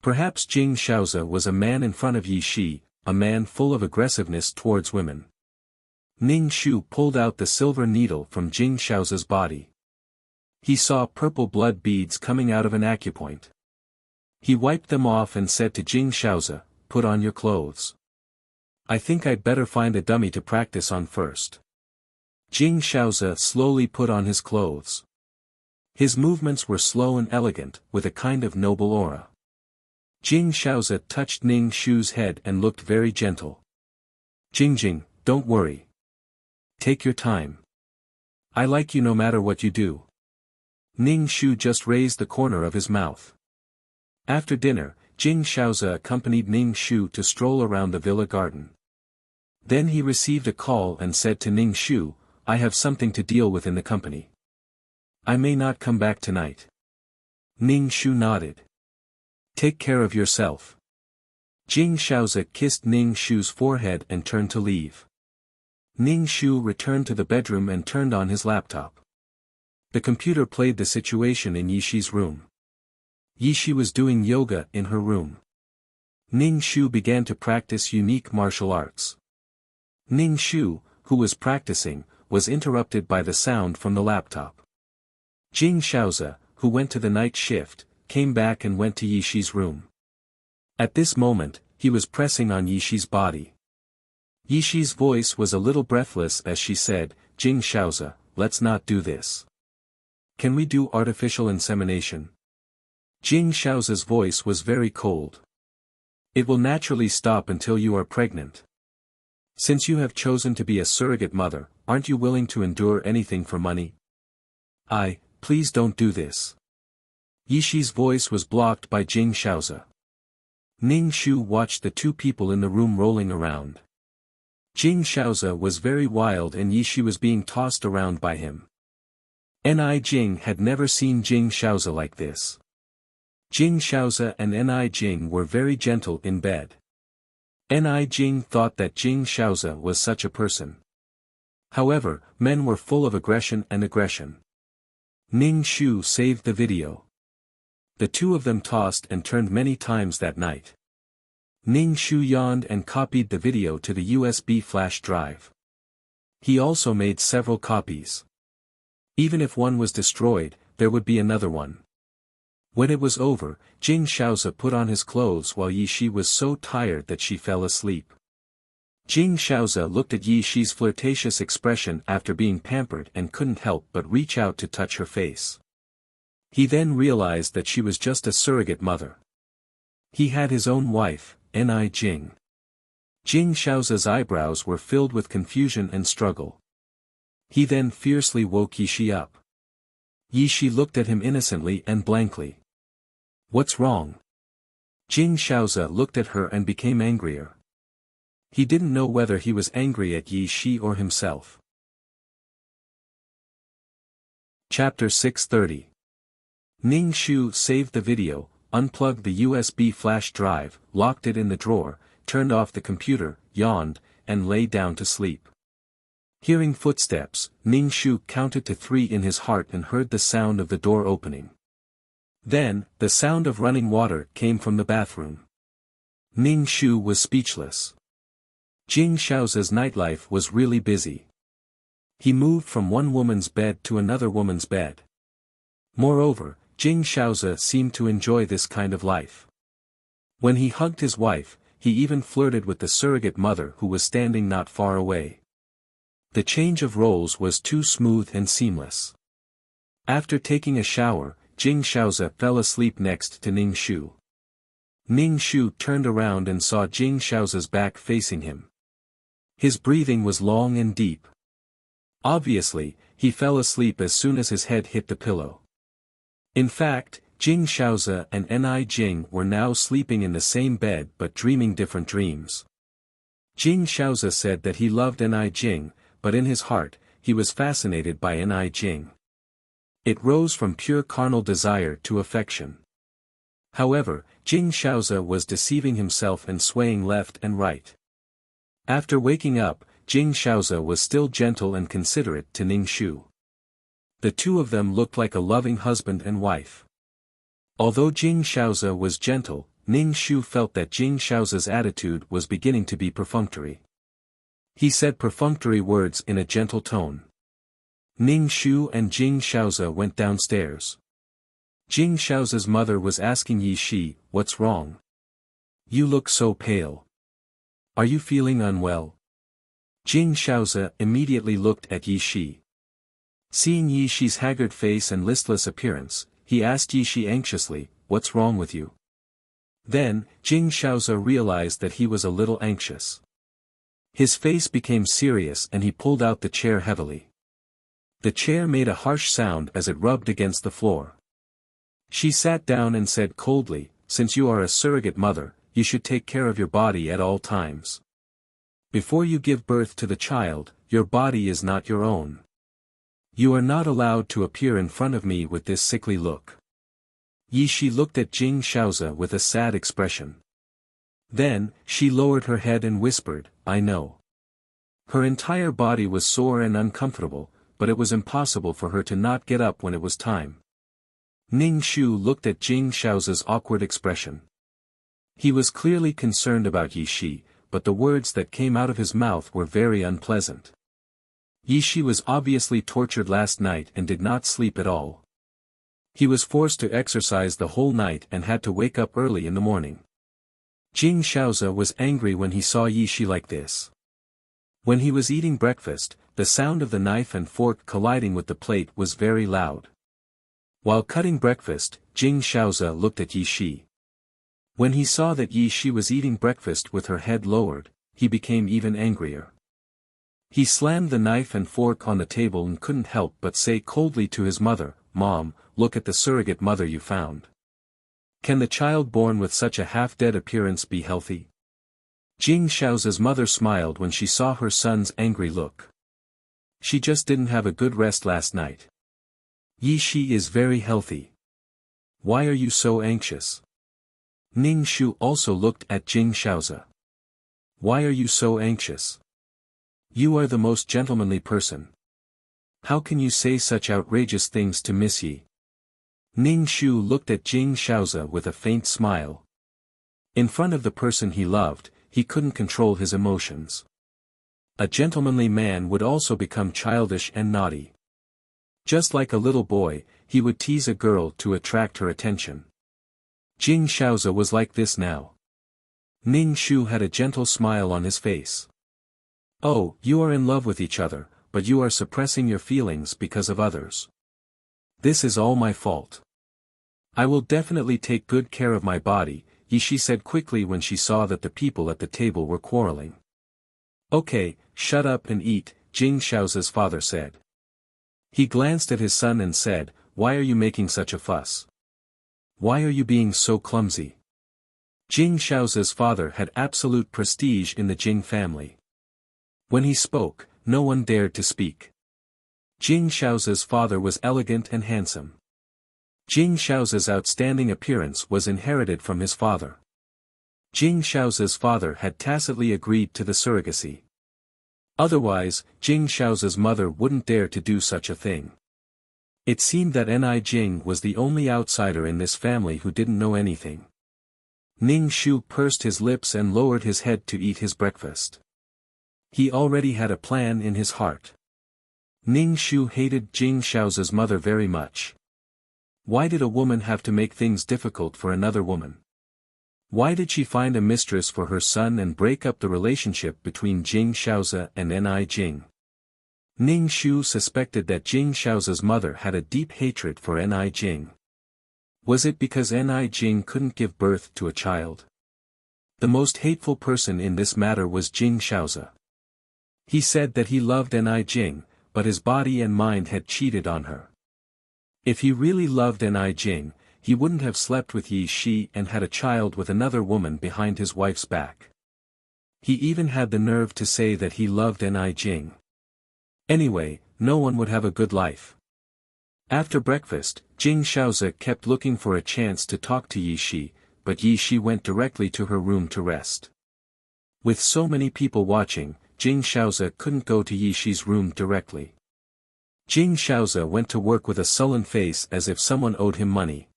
Perhaps Jing Shaoze was a man in front of Yi Shi, a man full of aggressiveness towards women. Ning Shu pulled out the silver needle from Jing Shaoze's body. He saw purple blood beads coming out of an acupoint. He wiped them off and said to Jing Shaoze, "Put on your clothes. I think I'd better find a dummy to practice on first." Jing Shaoze slowly put on his clothes. His movements were slow and elegant, with a kind of noble aura. Jing Shaoze touched Ning Shu's head and looked very gentle. Jing, don't worry. Take your time. I like you no matter what you do." Ning Shu just raised the corner of his mouth. After dinner, Jing Shaoze accompanied Ning Shu to stroll around the villa garden. Then he received a call and said to Ning Shu, "I have something to deal with in the company. I may not come back tonight." Ning Shu nodded. "Take care of yourself." Jing Shaoze kissed Ning Shu's forehead and turned to leave. Ning Shu returned to the bedroom and turned on his laptop. The computer played the situation in Yi Shi's room. Yi Shi was doing yoga in her room. Ning Shu began to practice unique martial arts. Ning Shu, who was practicing, was interrupted by the sound from the laptop. Jing Shaoze, who went to the night shift, came back and went to Yi Shi's room. At this moment, he was pressing on Yi Shi's body. Yi Shi's voice was a little breathless as she said, "Jing Shaoze, let's not do this. Can we do artificial insemination?" Jing Shaoze's voice was very cold. "It will naturally stop until you are pregnant. Since you have chosen to be a surrogate mother, aren't you willing to endure anything for money?" Please don't do this." Yi Shi's voice was blocked by Jing Shaoze. Ning Shu watched the two people in the room rolling around. Jing Shaoze was very wild and Yi Shi was being tossed around by him. Ni Jing had never seen Jing Shaoze like this. Jing Shaoze and Ni Jing were very gentle in bed. Ni Jing thought that Jing Shaoze was such a person. However, men were full of aggression. Ning Shu saved the video. The two of them tossed and turned many times that night. Ning Shu yawned and copied the video to the USB flash drive. He also made several copies. Even if one was destroyed, there would be another one. When it was over, Jing Shaoze put on his clothes while Yi Shi was so tired that she fell asleep. Jing Shaoze looked at Yi Shi's flirtatious expression after being pampered and couldn't help but reach out to touch her face. He then realized that she was just a surrogate mother. He had his own wife, Ni Jing. Jing Shaoze's eyebrows were filled with confusion and struggle. He then fiercely woke Yi Shi up. Yi Shi looked at him innocently and blankly. "What's wrong?" Jing Shaoze looked at her and became angrier. He didn't know whether he was angry at Yi Shi or himself. Chapter 630. Ning Shu saved the video, unplugged the USB flash drive, locked it in the drawer, turned off the computer, yawned, and lay down to sleep. Hearing footsteps, Ning Shu counted to 3 in his heart and heard the sound of the door opening. Then, the sound of running water came from the bathroom. Ning Shu was speechless. Jing Shaoze's nightlife was really busy. He moved from one woman's bed to another woman's bed. Moreover, Jing Shaoze seemed to enjoy this kind of life. When he hugged his wife, he even flirted with the surrogate mother who was standing not far away. The change of roles was too smooth and seamless. After taking a shower, Jing Shaozi fell asleep next to Ning Shu. Ning Shu turned around and saw Jing Shaozi's back facing him. His breathing was long and deep. Obviously, he fell asleep as soon as his head hit the pillow. In fact, Jing Shaozi and Ni Jing were now sleeping in the same bed but dreaming different dreams. Jing Shaozi said that he loved Ni Jing, but in his heart, he was fascinated by Ni Jing. It rose from pure carnal desire to affection. However, Jing Shaozi was deceiving himself and swaying left and right. After waking up, Jing Shaozi was still gentle and considerate to Ning Shu. The two of them looked like a loving husband and wife. Although Jing Shaozi was gentle, Ning Shu felt that Jing Shaozi's attitude was beginning to be perfunctory. He said perfunctory words in a gentle tone. Ning Shu and Jing Shaozi went downstairs. Jing Shaozi's mother was asking Yi Shi, "What's wrong? You look so pale. Are you feeling unwell?" Jing Shaozi immediately looked at Yi Shi. Seeing Yi Shi's haggard face and listless appearance, he asked Yi Shi anxiously, "What's wrong with you?" Then, Jing Shaozi realized that he was a little anxious. His face became serious and he pulled out the chair heavily. The chair made a harsh sound as it rubbed against the floor. She sat down and said coldly, "Since you are a surrogate mother, you should take care of your body at all times. Before you give birth to the child, your body is not your own. You are not allowed to appear in front of me with this sickly look." Yi Shi looked at Jing Shaozi with a sad expression. Then, she lowered her head and whispered, "I know." Her entire body was sore and uncomfortable, but it was impossible for her to not get up when it was time. Ning Shu looked at Jing Shaozi's awkward expression. He was clearly concerned about Yi Shi, but the words that came out of his mouth were very unpleasant. Yi Shi was obviously tortured last night and did not sleep at all. He was forced to exercise the whole night and had to wake up early in the morning. Jing Shaozi was angry when he saw Yi Shi like this. When he was eating breakfast, the sound of the knife and fork colliding with the plate was very loud. While cutting breakfast, Jing Shaozi looked at Yi Shi. When he saw that Yi Shi was eating breakfast with her head lowered, he became even angrier. He slammed the knife and fork on the table and couldn't help but say coldly to his mother, "Mom, look at the surrogate mother you found. Can the child born with such a half-dead appearance be healthy?" Jing Shaozi's mother smiled when she saw her son's angry look. "She just didn't have a good rest last night. Yi Shi is very healthy. Why are you so anxious?" Ning Shu also looked at Jing Shaozi. "Why are you so anxious? You are the most gentlemanly person. How can you say such outrageous things to Miss Yi?" Ning Shu looked at Jing Shaozi with a faint smile. In front of the person he loved, he couldn't control his emotions. A gentlemanly man would also become childish and naughty. Just like a little boy, he would tease a girl to attract her attention. Jing Shaozi was like this now. Ning Shu had a gentle smile on his face. "Oh, you are in love with each other, but you are suppressing your feelings because of others. This is all my fault. I will definitely take good care of my body," Yi Shi said quickly when she saw that the people at the table were quarreling. "Okay, shut up and eat," Jing Shaozi's father said. He glanced at his son and said, "Why are you making such a fuss? Why are you being so clumsy?" Jing Shaozi's father had absolute prestige in the Jing family. When he spoke, no one dared to speak. Jing Shaozi's father was elegant and handsome. Jing Shaozi's outstanding appearance was inherited from his father. Jing Shaozi's father had tacitly agreed to the surrogacy. Otherwise, Jing Shaozi's mother wouldn't dare to do such a thing. It seemed that Ni Jing was the only outsider in this family who didn't know anything. Ning Shu pursed his lips and lowered his head to eat his breakfast. He already had a plan in his heart. Ning Shu hated Jing Shaozi's mother very much. Why did a woman have to make things difficult for another woman? Why did she find a mistress for her son and break up the relationship between Jing Shaozi and Ni Jing? Ning Shu suspected that Jing Shaozi's mother had a deep hatred for Ni Jing. Was it because Ni Jing couldn't give birth to a child? The most hateful person in this matter was Jing Shaozi. He said that he loved Ni Jing, but his body and mind had cheated on her. If he really loved Ni Jing, he wouldn't have slept with Yi Shi and had a child with another woman behind his wife's back. He even had the nerve to say that he loved Ni Jing. Anyway, no one would have a good life. After breakfast, Jing Shaozi kept looking for a chance to talk to Yi Shi, but Yi Shi went directly to her room to rest. With so many people watching, Jing Shaozi couldn't go to Yi Shi's room directly. Jing Shaozi went to work with a sullen face as if someone owed him money.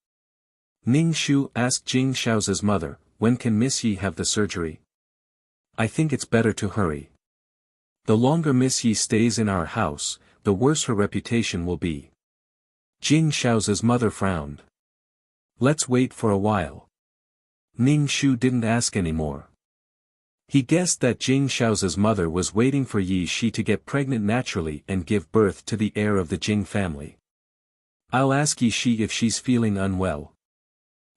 Ning Shu asked Jing Shaozi's mother, "When can Miss Yi have the surgery?" "I think it's better to hurry. The longer Miss Yi stays in our house, the worse her reputation will be." Jing Shaozi's mother frowned. "Let's wait for a while." Ning Shu didn't ask anymore. He guessed that Jing Shaozi's mother was waiting for Yi Shi to get pregnant naturally and give birth to the heir of the Jing family. "I'll ask Yi Shi if she's feeling unwell.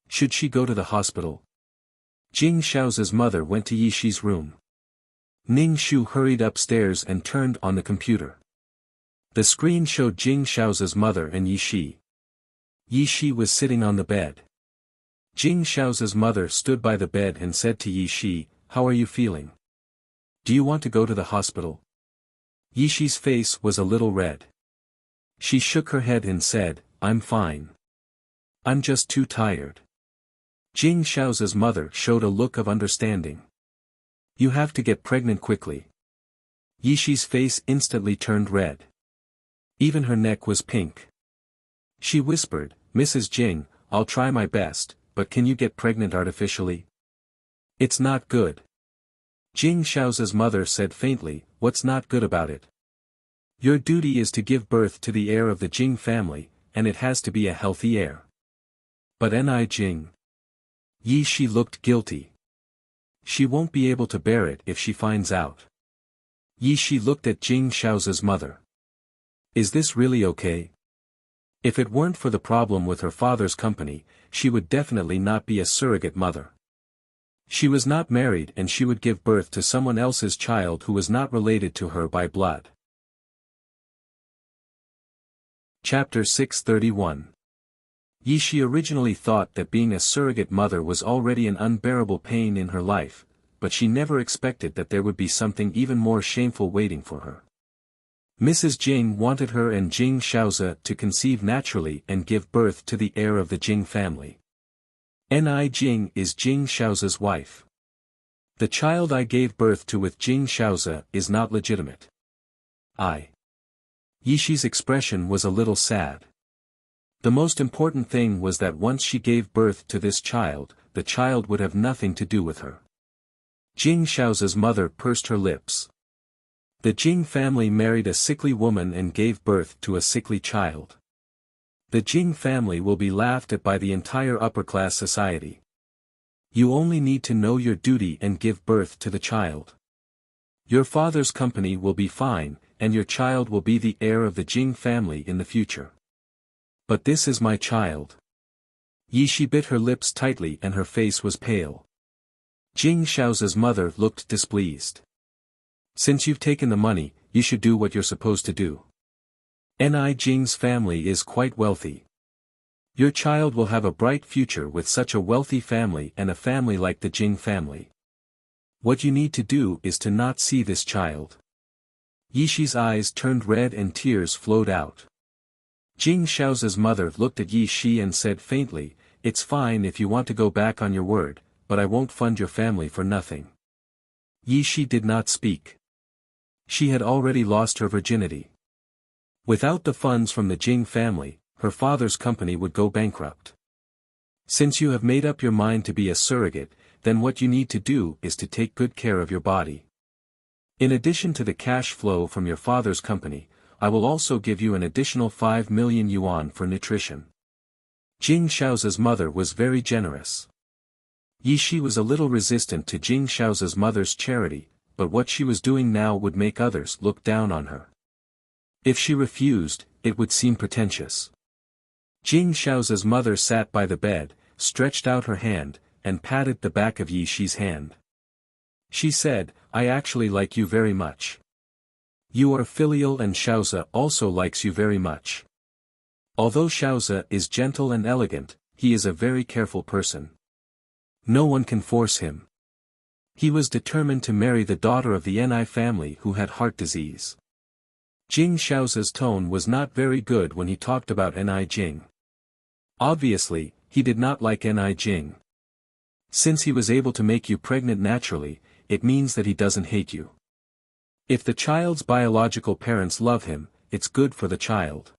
Should she go to the hospital?" Jing Shaozi's mother went to Yi Shi's room. Ning Shu hurried upstairs and turned on the computer. The screen showed Jing Shaozi's mother and Yi Shi. Yi Shi was sitting on the bed. Jing Shaozi's mother stood by the bed and said to Yi Shi, "How are you feeling? Do you want to go to the hospital?" Yi Shi's face was a little red. She shook her head and said, "I'm fine. I'm just too tired." Jing Shaozi's mother showed a look of understanding. "You have to get pregnant quickly." Yi Shi's face instantly turned red. Even her neck was pink. She whispered, "Mrs. Jing, I'll try my best, but can you get pregnant artificially? It's not good." Jing Shaozi's mother said faintly, "What's not good about it? Your duty is to give birth to the heir of the Jing family, and it has to be a healthy heir." "But Ni Jing?" Yi Shi looked guilty. "She won't be able to bear it if she finds out." Yi Shi looked at Jing Shaozi's mother. "Is this really okay? If it weren't for the problem with her father's company, she would definitely not be a surrogate mother. She was not married and she would give birth to someone else's child who was not related to her by blood." Chapter 631. Yi Shi originally thought that being a surrogate mother was already an unbearable pain in her life, but she never expected that there would be something even more shameful waiting for her. Mrs. Jing wanted her and Jing Shaozi to conceive naturally and give birth to the heir of the Jing family. Ni Jing is Jing Shaozi's wife. "The child I gave birth to with Jing Shaozi is not legitimate. Yi Shi's expression was a little sad. The most important thing was that once she gave birth to this child, the child would have nothing to do with her. Jing Shaozi's mother pursed her lips. The Jing family married a sickly woman and gave birth to a sickly child. The Jing family will be laughed at by the entire upper-class society. You only need to know your duty and give birth to the child. Your father's company will be fine, and your child will be the heir of the Jing family in the future. But this is my child." Yi Shi bit her lips tightly and her face was pale. Jing Shaozi's mother looked displeased. "Since you've taken the money, you should do what you're supposed to do. Ni Jing's family is quite wealthy. Your child will have a bright future with such a wealthy family and a family like the Jing family. What you need to do is to not see this child." Yi Shi's eyes turned red and tears flowed out. Jing Shaozi's mother looked at Yi Shi and said faintly, "It's fine if you want to go back on your word, but I won't fund your family for nothing." Yi Shi did not speak. She had already lost her virginity. Without the funds from the Jing family, her father's company would go bankrupt. Since you have made up your mind to be a surrogate, then what you need to do is to take good care of your body. In addition to the cash flow from your father's company, I will also give you an additional 5 million yuan for nutrition. Jing Shaozi's mother was very generous. Yi Shi was a little resistant to Jing Shao's mother's charity, but what she was doing now would make others look down on her. If she refused, it would seem pretentious. Jing Shao's mother sat by the bed, stretched out her hand, and patted the back of Yi Shi's hand. She said, "I actually like you very much. You are filial and Shaoze also likes you very much. Although Shaoze is gentle and elegant, he is a very careful person. No one can force him. He was determined to marry the daughter of the Ni family who had heart disease." Jing Shao's tone was not very good when he talked about Ni Jing. Obviously, he did not like Ni Jing. Since he was able to make you pregnant naturally, it means that he doesn't hate you. If the child's biological parents love him, it's good for the child.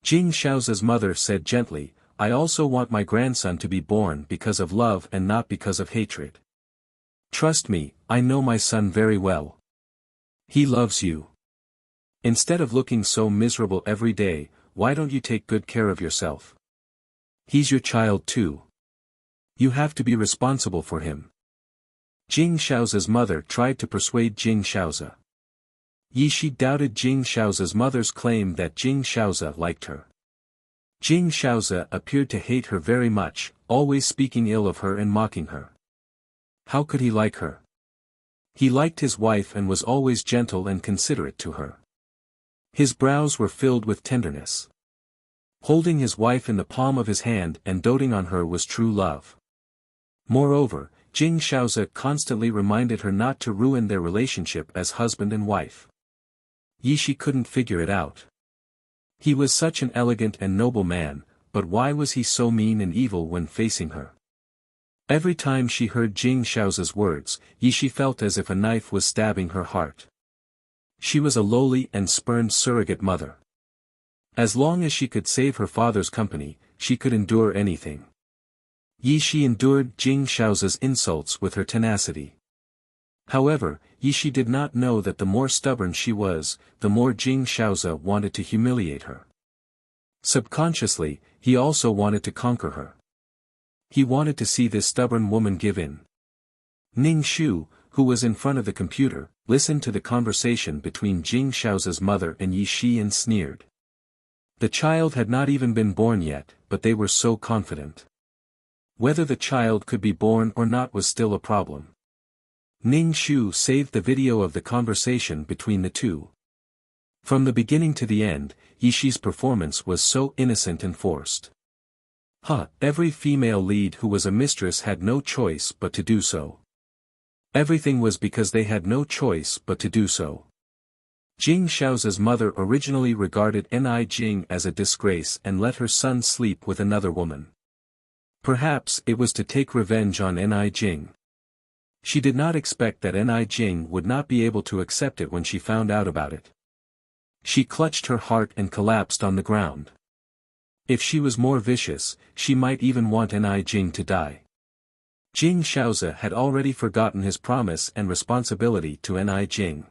Jing Shao's mother said gently, "I also want my grandson to be born because of love and not because of hatred. Trust me, I know my son very well. He loves you. Instead of looking so miserable every day, why don't you take good care of yourself? He's your child too. You have to be responsible for him." Jing Shao's mother tried to persuade Jing Shaoze. Yi Shi doubted Jing Shao's mother's claim that Jing Shaoze liked her. Jing Shaoze appeared to hate her very much, always speaking ill of her and mocking her. How could he like her? He liked his wife and was always gentle and considerate to her. His brows were filled with tenderness. Holding his wife in the palm of his hand and doting on her was true love. Moreover, Jing Shaoze constantly reminded her not to ruin their relationship as husband and wife. Yi Shi couldn't figure it out. He was such an elegant and noble man, but why was he so mean and evil when facing her? Every time she heard Jing Shao's words, Yi Shi felt as if a knife was stabbing her heart. She was a lowly and spurned surrogate mother. As long as she could save her father's company, she could endure anything. Yi Shi endured Jing Shao's insults with her tenacity. However, Yi Shi did not know that the more stubborn she was, the more Jing Shaoze wanted to humiliate her. Subconsciously, he also wanted to conquer her. He wanted to see this stubborn woman give in. Ning Shu, who was in front of the computer, listened to the conversation between Jing Shao's mother and Yi Shi and sneered. The child had not even been born yet, but they were so confident. Whether the child could be born or not was still a problem. Ning Shu saved the video of the conversation between the two. From the beginning to the end, Yi Shi's performance was so innocent and forced. Every female lead who was a mistress had no choice but to do so. Everything was because they had no choice but to do so. Jing Shao's mother originally regarded Ni Jing as a disgrace and let her son sleep with another woman. Perhaps it was to take revenge on Ni Jing. She did not expect that Ni Jing would not be able to accept it when she found out about it. She clutched her heart and collapsed on the ground. If she was more vicious, she might even want Ni Jing to die. Jing Shaoze had already forgotten his promise and responsibility to Ni Jing.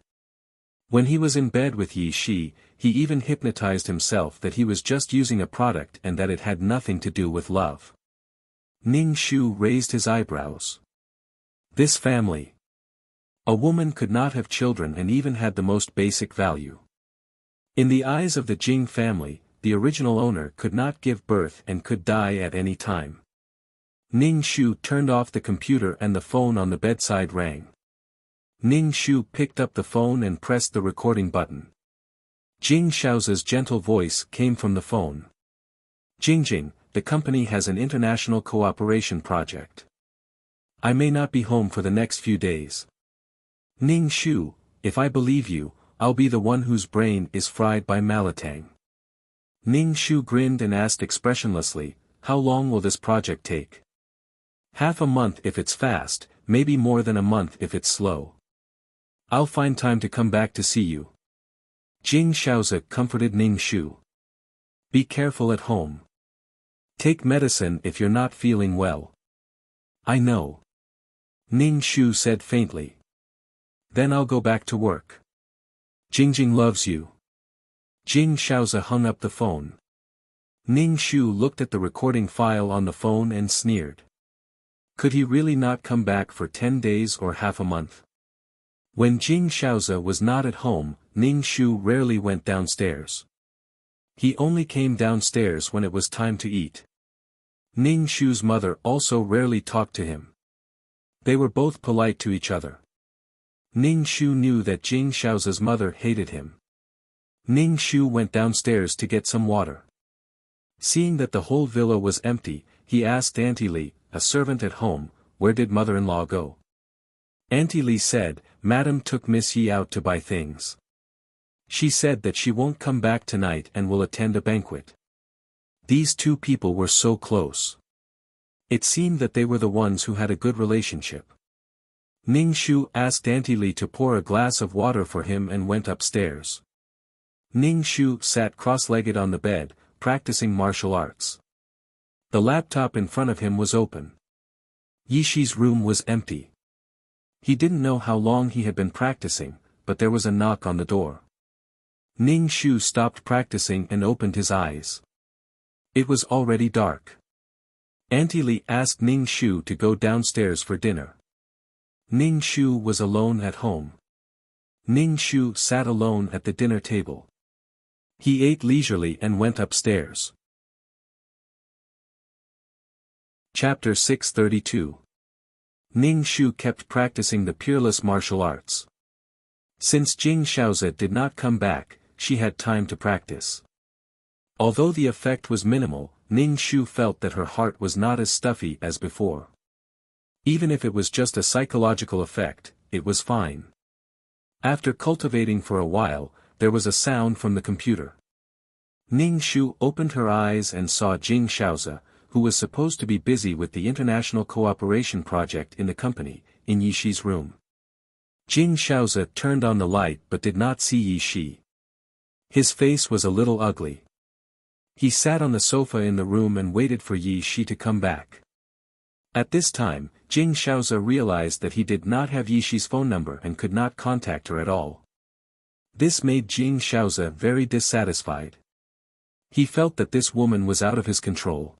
When he was in bed with Yi Shi, he even hypnotized himself that he was just using a product and that it had nothing to do with love. Ning Shu raised his eyebrows. This family. A woman could not have children and even had the most basic value. In the eyes of the Jing family, the original owner could not give birth and could die at any time. Ning Shu turned off the computer and the phone on the bedside rang. Ning Shu picked up the phone and pressed the recording button. Jing Shao's gentle voice came from the phone. Jing, the company has an international cooperation project. I may not be home for the next few days. Ning Shu, if I believe you, I'll be the one whose brain is fried by Malatang. Ning Shu grinned and asked expressionlessly, how long will this project take? Half a month if it's fast, maybe more than a month if it's slow. I'll find time to come back to see you. Jing Shaoze comforted Ning Shu. Be careful at home. Take medicine if you're not feeling well. I know. Ning Shu said faintly. Then I'll go back to work. Jing loves you. Jing Shaoze hung up the phone. Ning Shu looked at the recording file on the phone and sneered. Could he really not come back for 10 days or half a month? When Jing Shaoze was not at home, Ning Shu rarely went downstairs. He only came downstairs when it was time to eat. Ning Shu's mother also rarely talked to him. They were both polite to each other. Ning Shu knew that Jing Shaoze's mother hated him. Ning Shu went downstairs to get some water. Seeing that the whole villa was empty, he asked Auntie Li, a servant at home, where did mother-in-law go? Auntie Li said, Madam took Miss Yi out to buy things. She said that she won't come back tonight and will attend a banquet. These two people were so close. It seemed that they were the ones who had a good relationship. Ning Shu asked Auntie Li to pour a glass of water for him and went upstairs. Ning Shu sat cross-legged on the bed, practicing martial arts. The laptop in front of him was open. Yishi's room was empty. He didn't know how long he had been practicing, but there was a knock on the door. Ning Shu stopped practicing and opened his eyes. It was already dark. Auntie Li asked Ning Shu to go downstairs for dinner. Ning Shu was alone at home. Ning Shu sat alone at the dinner table. He ate leisurely and went upstairs. Chapter 632. Ning Shu kept practicing the peerless martial arts. Since Jing Shaoze did not come back, she had time to practice. Although the effect was minimal, Ning Shu felt that her heart was not as stuffy as before. Even if it was just a psychological effect, it was fine. After cultivating for a while, there was a sound from the computer. Ning Shu opened her eyes and saw Jing Shaoze, who was supposed to be busy with the international cooperation project in the company, in Yishi's room. Jing Shaoze turned on the light but did not see Yishi. His face was a little ugly. He sat on the sofa in the room and waited for Yishi to come back. At this time, Jing Shaoze realized that he did not have Yishi's phone number and could not contact her at all. This made Jing Shaoze very dissatisfied. He felt that this woman was out of his control.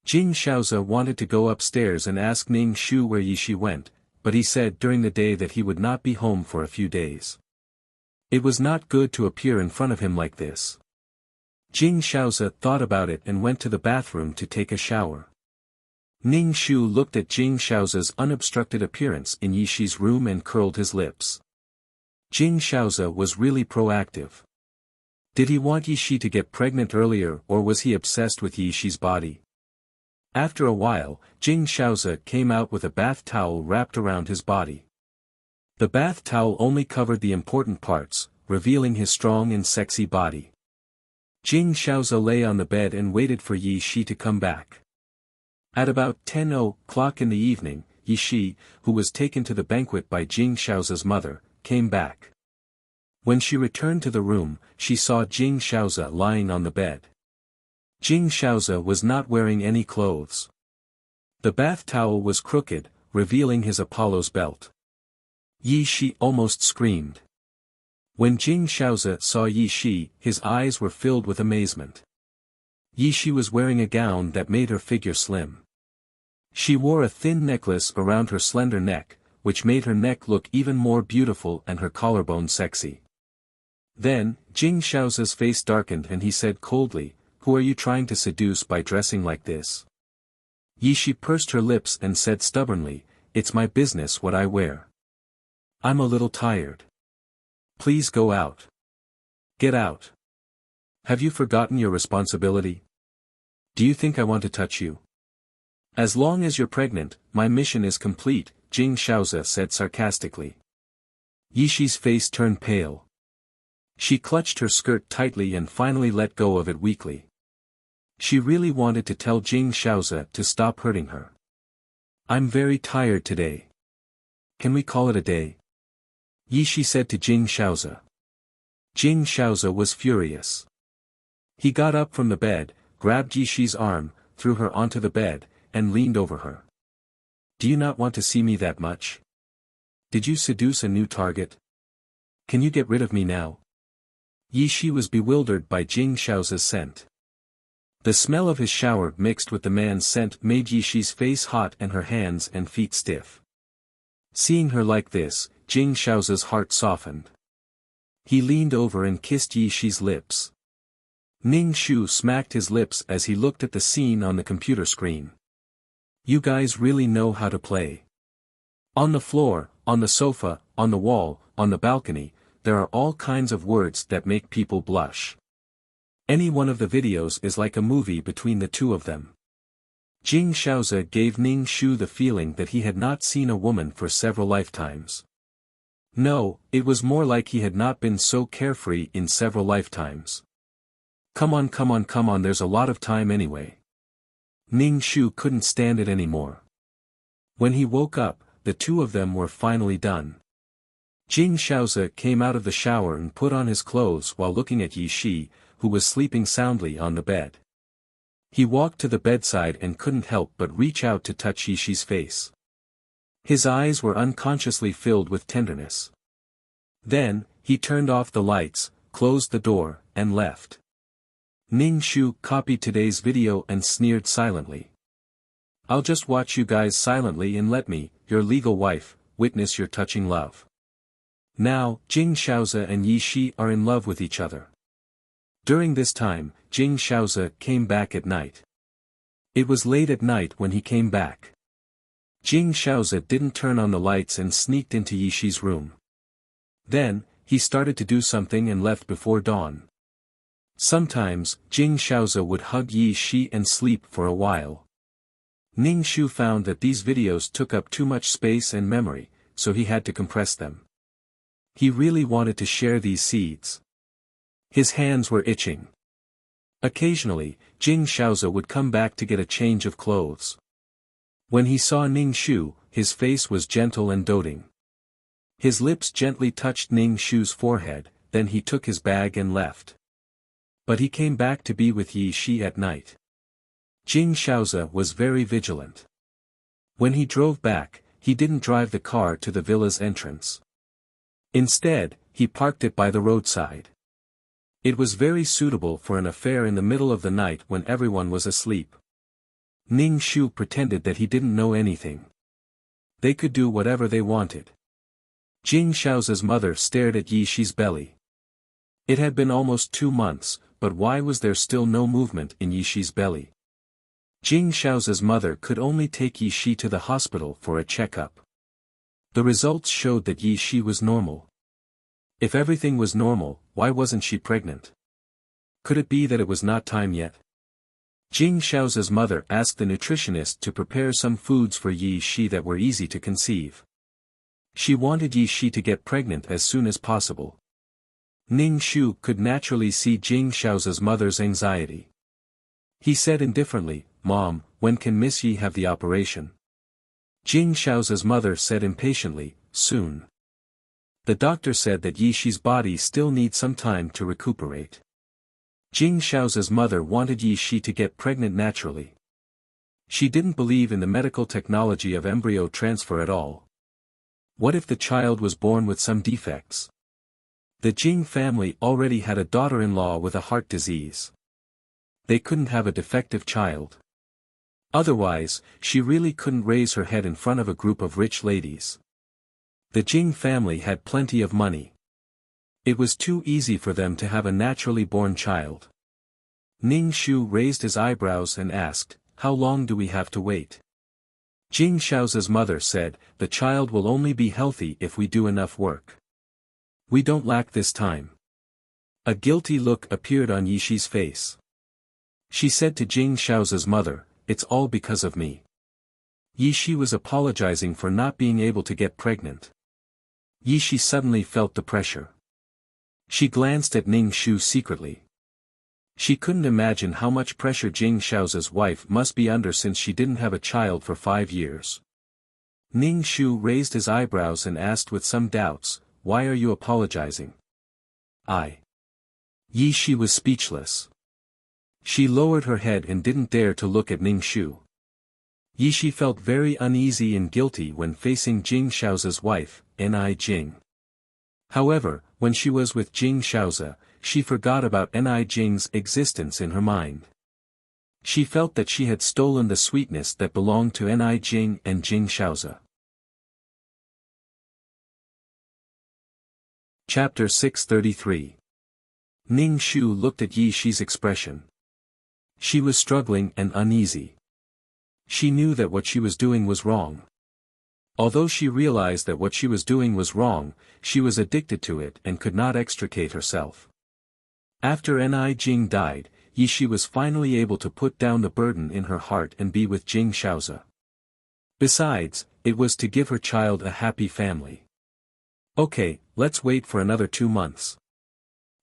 Jing Shaoze wanted to go upstairs and ask Ning Shu where Yishi went, but he said during the day that he would not be home for a few days. It was not good to appear in front of him like this. Jing Shaoze thought about it and went to the bathroom to take a shower. Ning Shu looked at Jing Shaoze's unobstructed appearance in Yishi's room and curled his lips. Jing Shaoze was really proactive. Did he want Yishi to get pregnant earlier or was he obsessed with Yishi's body? After a while, Jing Shaoze came out with a bath towel wrapped around his body. The bath towel only covered the important parts, revealing his strong and sexy body. Jing Shaoze lay on the bed and waited for Yishi to come back. At about 10 o'clock in the evening, Yishi, who was taken to the banquet by Jing Shaoze's mother, came back. When she returned to the room, she saw Jing Shaoze lying on the bed. Jing Shaoze was not wearing any clothes. The bath towel was crooked, revealing his Apollo's belt. Yishi almost screamed. When Jing Shaoze saw Yishi, his eyes were filled with amazement. Yishi was wearing a gown that made her figure slim. She wore a thin necklace around her slender neck, which made her neck look even more beautiful and her collarbone sexy. Then, Jing Shaoze's face darkened and he said coldly, "Who are you trying to seduce by dressing like this?" Yishi pursed her lips and said stubbornly, "It's my business what I wear. I'm a little tired. Please go out. Get out. Have you forgotten your responsibility? Do you think I want to touch you? As long as you're pregnant, my mission is complete," Jing Shaoze said sarcastically. Yishi's face turned pale. She clutched her skirt tightly and finally let go of it weakly. She really wanted to tell Jing Shaoze to stop hurting her. "I'm very tired today. Can we call it a day?" Yishi said to Jing Shaoze. Jing Shaoze was furious. He got up from the bed, grabbed Yishi's arm, threw her onto the bed, and leaned over her. "Do you not want to see me that much? Did you seduce a new target? Can you get rid of me now?" Yishi was bewildered by Jing Shaoze's scent. The smell of his shower mixed with the man's scent made Yishi's face hot and her hands and feet stiff. Seeing her like this, Jing Shaoza's heart softened. He leaned over and kissed Yishi's lips. Ning Shu smacked his lips as he looked at the scene on the computer screen. You guys really know how to play. On the floor, on the sofa, on the wall, on the balcony, there are all kinds of words that make people blush. Any one of the videos is like a movie between the two of them. Jing Shaoza gave Ning Shu the feeling that he had not seen a woman for several lifetimes. No, it was more like he had not been so carefree in several lifetimes. Come on, there's a lot of time anyway. Ning Shu couldn't stand it anymore. When he woke up, the two of them were finally done. Jing Shaoza came out of the shower and put on his clothes while looking at Yishi, who was sleeping soundly on the bed. He walked to the bedside and couldn't help but reach out to touch Yishi's face. His eyes were unconsciously filled with tenderness. Then, he turned off the lights, closed the door, and left. Ning Shu copied today's video and sneered silently. I'll just watch you guys silently and let me, your legal wife, witness your touching love. Now, Jing Shaoza and Yishi are in love with each other. During this time, Jing Shaoza came back at night. It was late at night when he came back. Jing Shaoza didn't turn on the lights and sneaked into Yishi's room. Then, he started to do something and left before dawn. Sometimes, Jing Shaoza would hug Yishi and sleep for a while. Ning Shu found that these videos took up too much space and memory, so he had to compress them. He really wanted to share these seeds. His hands were itching. Occasionally, Jing Shaoza would come back to get a change of clothes. When he saw Ning Shu, his face was gentle and doting. His lips gently touched Ning Shu's forehead, then he took his bag and left. But he came back to be with Yishi at night. Jing Shaoza was very vigilant. When he drove back, he didn't drive the car to the villa's entrance. Instead, he parked it by the roadside. It was very suitable for an affair in the middle of the night when everyone was asleep. Ning Shu pretended that he didn't know anything. They could do whatever they wanted. Jing Shaoza's mother stared at Yishi's belly. It had been almost 2 months, but why was there still no movement in Yishi's belly? Jing Shaoza's mother could only take Yishi to the hospital for a checkup. The results showed that Yishi was normal. If everything was normal, why wasn't she pregnant? Could it be that it was not time yet? Jing Shaoza's mother asked the nutritionist to prepare some foods for Yishi that were easy to conceive. She wanted Yishi to get pregnant as soon as possible. Ning Shu could naturally see Jing Shaoza's mother's anxiety. He said indifferently, "Mom, when can Miss Yi have the operation?" Jing Shaoza's mother said impatiently, "Soon." The doctor said that Yishi's body still needs some time to recuperate. Jing Shaoza's mother wanted Yishi to get pregnant naturally. She didn't believe in the medical technology of embryo transfer at all. What if the child was born with some defects? The Jing family already had a daughter-in-law with a heart disease. They couldn't have a defective child. Otherwise, she really couldn't raise her head in front of a group of rich ladies. The Jing family had plenty of money. It was too easy for them to have a naturally born child. Ning Shu raised his eyebrows and asked, "How long do we have to wait?" Jing Shaoza's mother said, "The child will only be healthy if we do enough work. We don't lack this time." A guilty look appeared on Yishi's face. She said to Jing Shaoza's mother, "It's all because of me." Yishi was apologizing for not being able to get pregnant. Yishi suddenly felt the pressure. She glanced at Ning Shu secretly. She couldn't imagine how much pressure Jing Shaoza's wife must be under since she didn't have a child for 5 years. Ning Shu raised his eyebrows and asked with some doubts, "Why are you apologizing?" Yishi was speechless. She lowered her head and didn't dare to look at Ning Shu. Yishi felt very uneasy and guilty when facing Jing Shaoza's wife, Ni Jing. However, when she was with Jing Shaoza, she forgot about Ni Jing's existence in her mind. She felt that she had stolen the sweetness that belonged to Ni Jing and Jing Shaozi. Chapter 633. Ning Shu looked at Yi Shi's expression. She was struggling and uneasy. She knew that what she was doing was wrong. Although she realized that what she was doing was wrong, she was addicted to it and could not extricate herself. After Ni Jing died, Yi Shi was finally able to put down the burden in her heart and be with Jing Shaozi. Besides, it was to give her child a happy family. Okay, let's wait for another 2 months.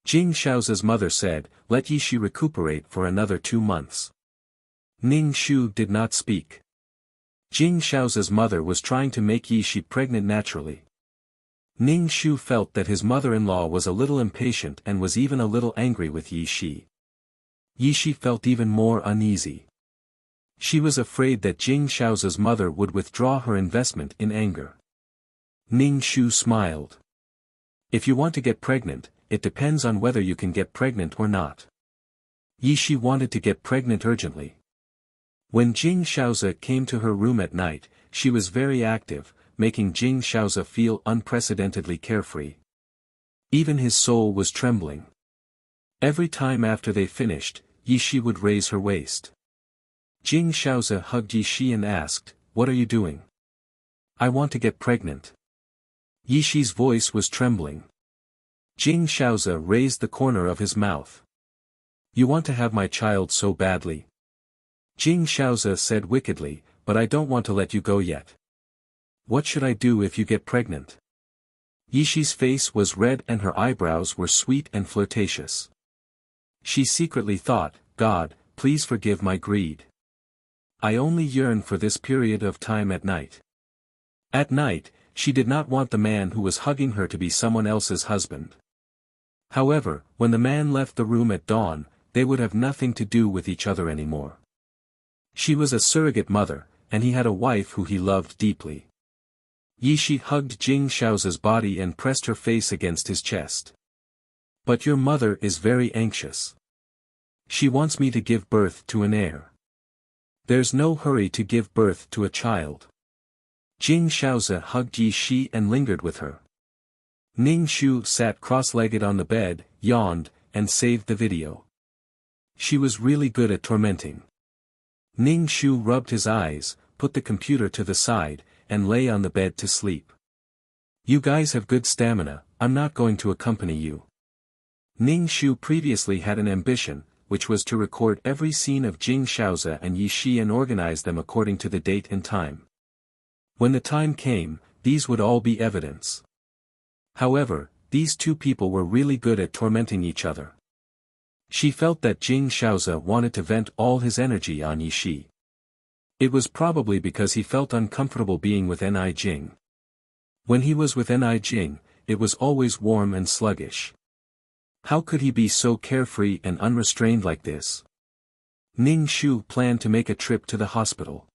Jing Shaozi's mother said, let Yi Shi recuperate for another 2 months. Ning Shu did not speak. Jing Shaozi's mother was trying to make Yi Shi pregnant naturally. Ning Shu felt that his mother-in-law was a little impatient and was even a little angry with Yi Shi. Yi Shi felt even more uneasy. She was afraid that Jing Shaozi's mother would withdraw her investment in anger. Ning Shu smiled. If you want to get pregnant, it depends on whether you can get pregnant or not. Yi Shi wanted to get pregnant urgently. When Jing Shaozi came to her room at night, she was very active, making Jing Shaozi feel unprecedentedly carefree. Even his soul was trembling. Every time after they finished, Yi Shi would raise her waist. Jing Shaozi hugged Yi Shi and asked, "What are you doing?" "I want to get pregnant." Yi Shi's voice was trembling. Jing Shaozi raised the corner of his mouth. "You want to have my child so badly?" Jing Shaozi said wickedly, "But I don't want to let you go yet." "What should I do if you get pregnant?" Yi Shi's face was red and her eyebrows were sweet and flirtatious. She secretly thought, "God, please forgive my greed. I only yearn for this period of time at night." At night, she did not want the man who was hugging her to be someone else's husband. However, when the man left the room at dawn, they would have nothing to do with each other anymore. She was a surrogate mother, and he had a wife who he loved deeply. Yi Shi hugged Jing Shaozi's body and pressed her face against his chest. "But your mother is very anxious. She wants me to give birth to an heir. There's no hurry to give birth to a child." Jing Shaozi hugged Yi Shi and lingered with her. Ning Shu sat cross-legged on the bed, yawned, and saved the video. She was really good at tormenting. Ning Shu rubbed his eyes, put the computer to the side, and lay on the bed to sleep. "You guys have good stamina, I'm not going to accompany you." Ning Shu previously had an ambition, which was to record every scene of Jing Shaozi and Yi Shi and organize them according to the date and time. When the time came, these would all be evidence. However, these two people were really good at tormenting each other. She felt that Jing Shaozi wanted to vent all his energy on Yi Shi. It was probably because he felt uncomfortable being with Ni Jing. When he was with Ni Jing, it was always warm and sluggish. How could he be so carefree and unrestrained like this? Ning Shu planned to make a trip to the hospital.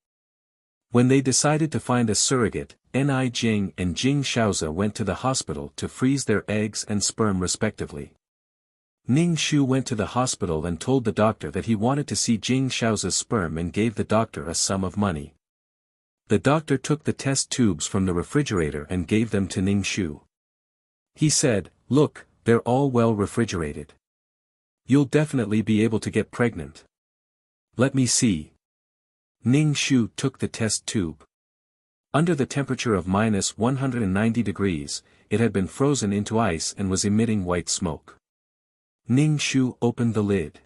When they decided to find a surrogate, Ni Jing and Jing Shaozi went to the hospital to freeze their eggs and sperm respectively. Ning Shu went to the hospital and told the doctor that he wanted to see Jing Shaozi's sperm and gave the doctor a sum of money. The doctor took the test tubes from the refrigerator and gave them to Ning Shu. He said, "Look, they're all well refrigerated. You'll definitely be able to get pregnant. Let me see." Ning Shu took the test tube. Under the temperature of -190 degrees, it had been frozen into ice and was emitting white smoke. Ning Shu opened the lid.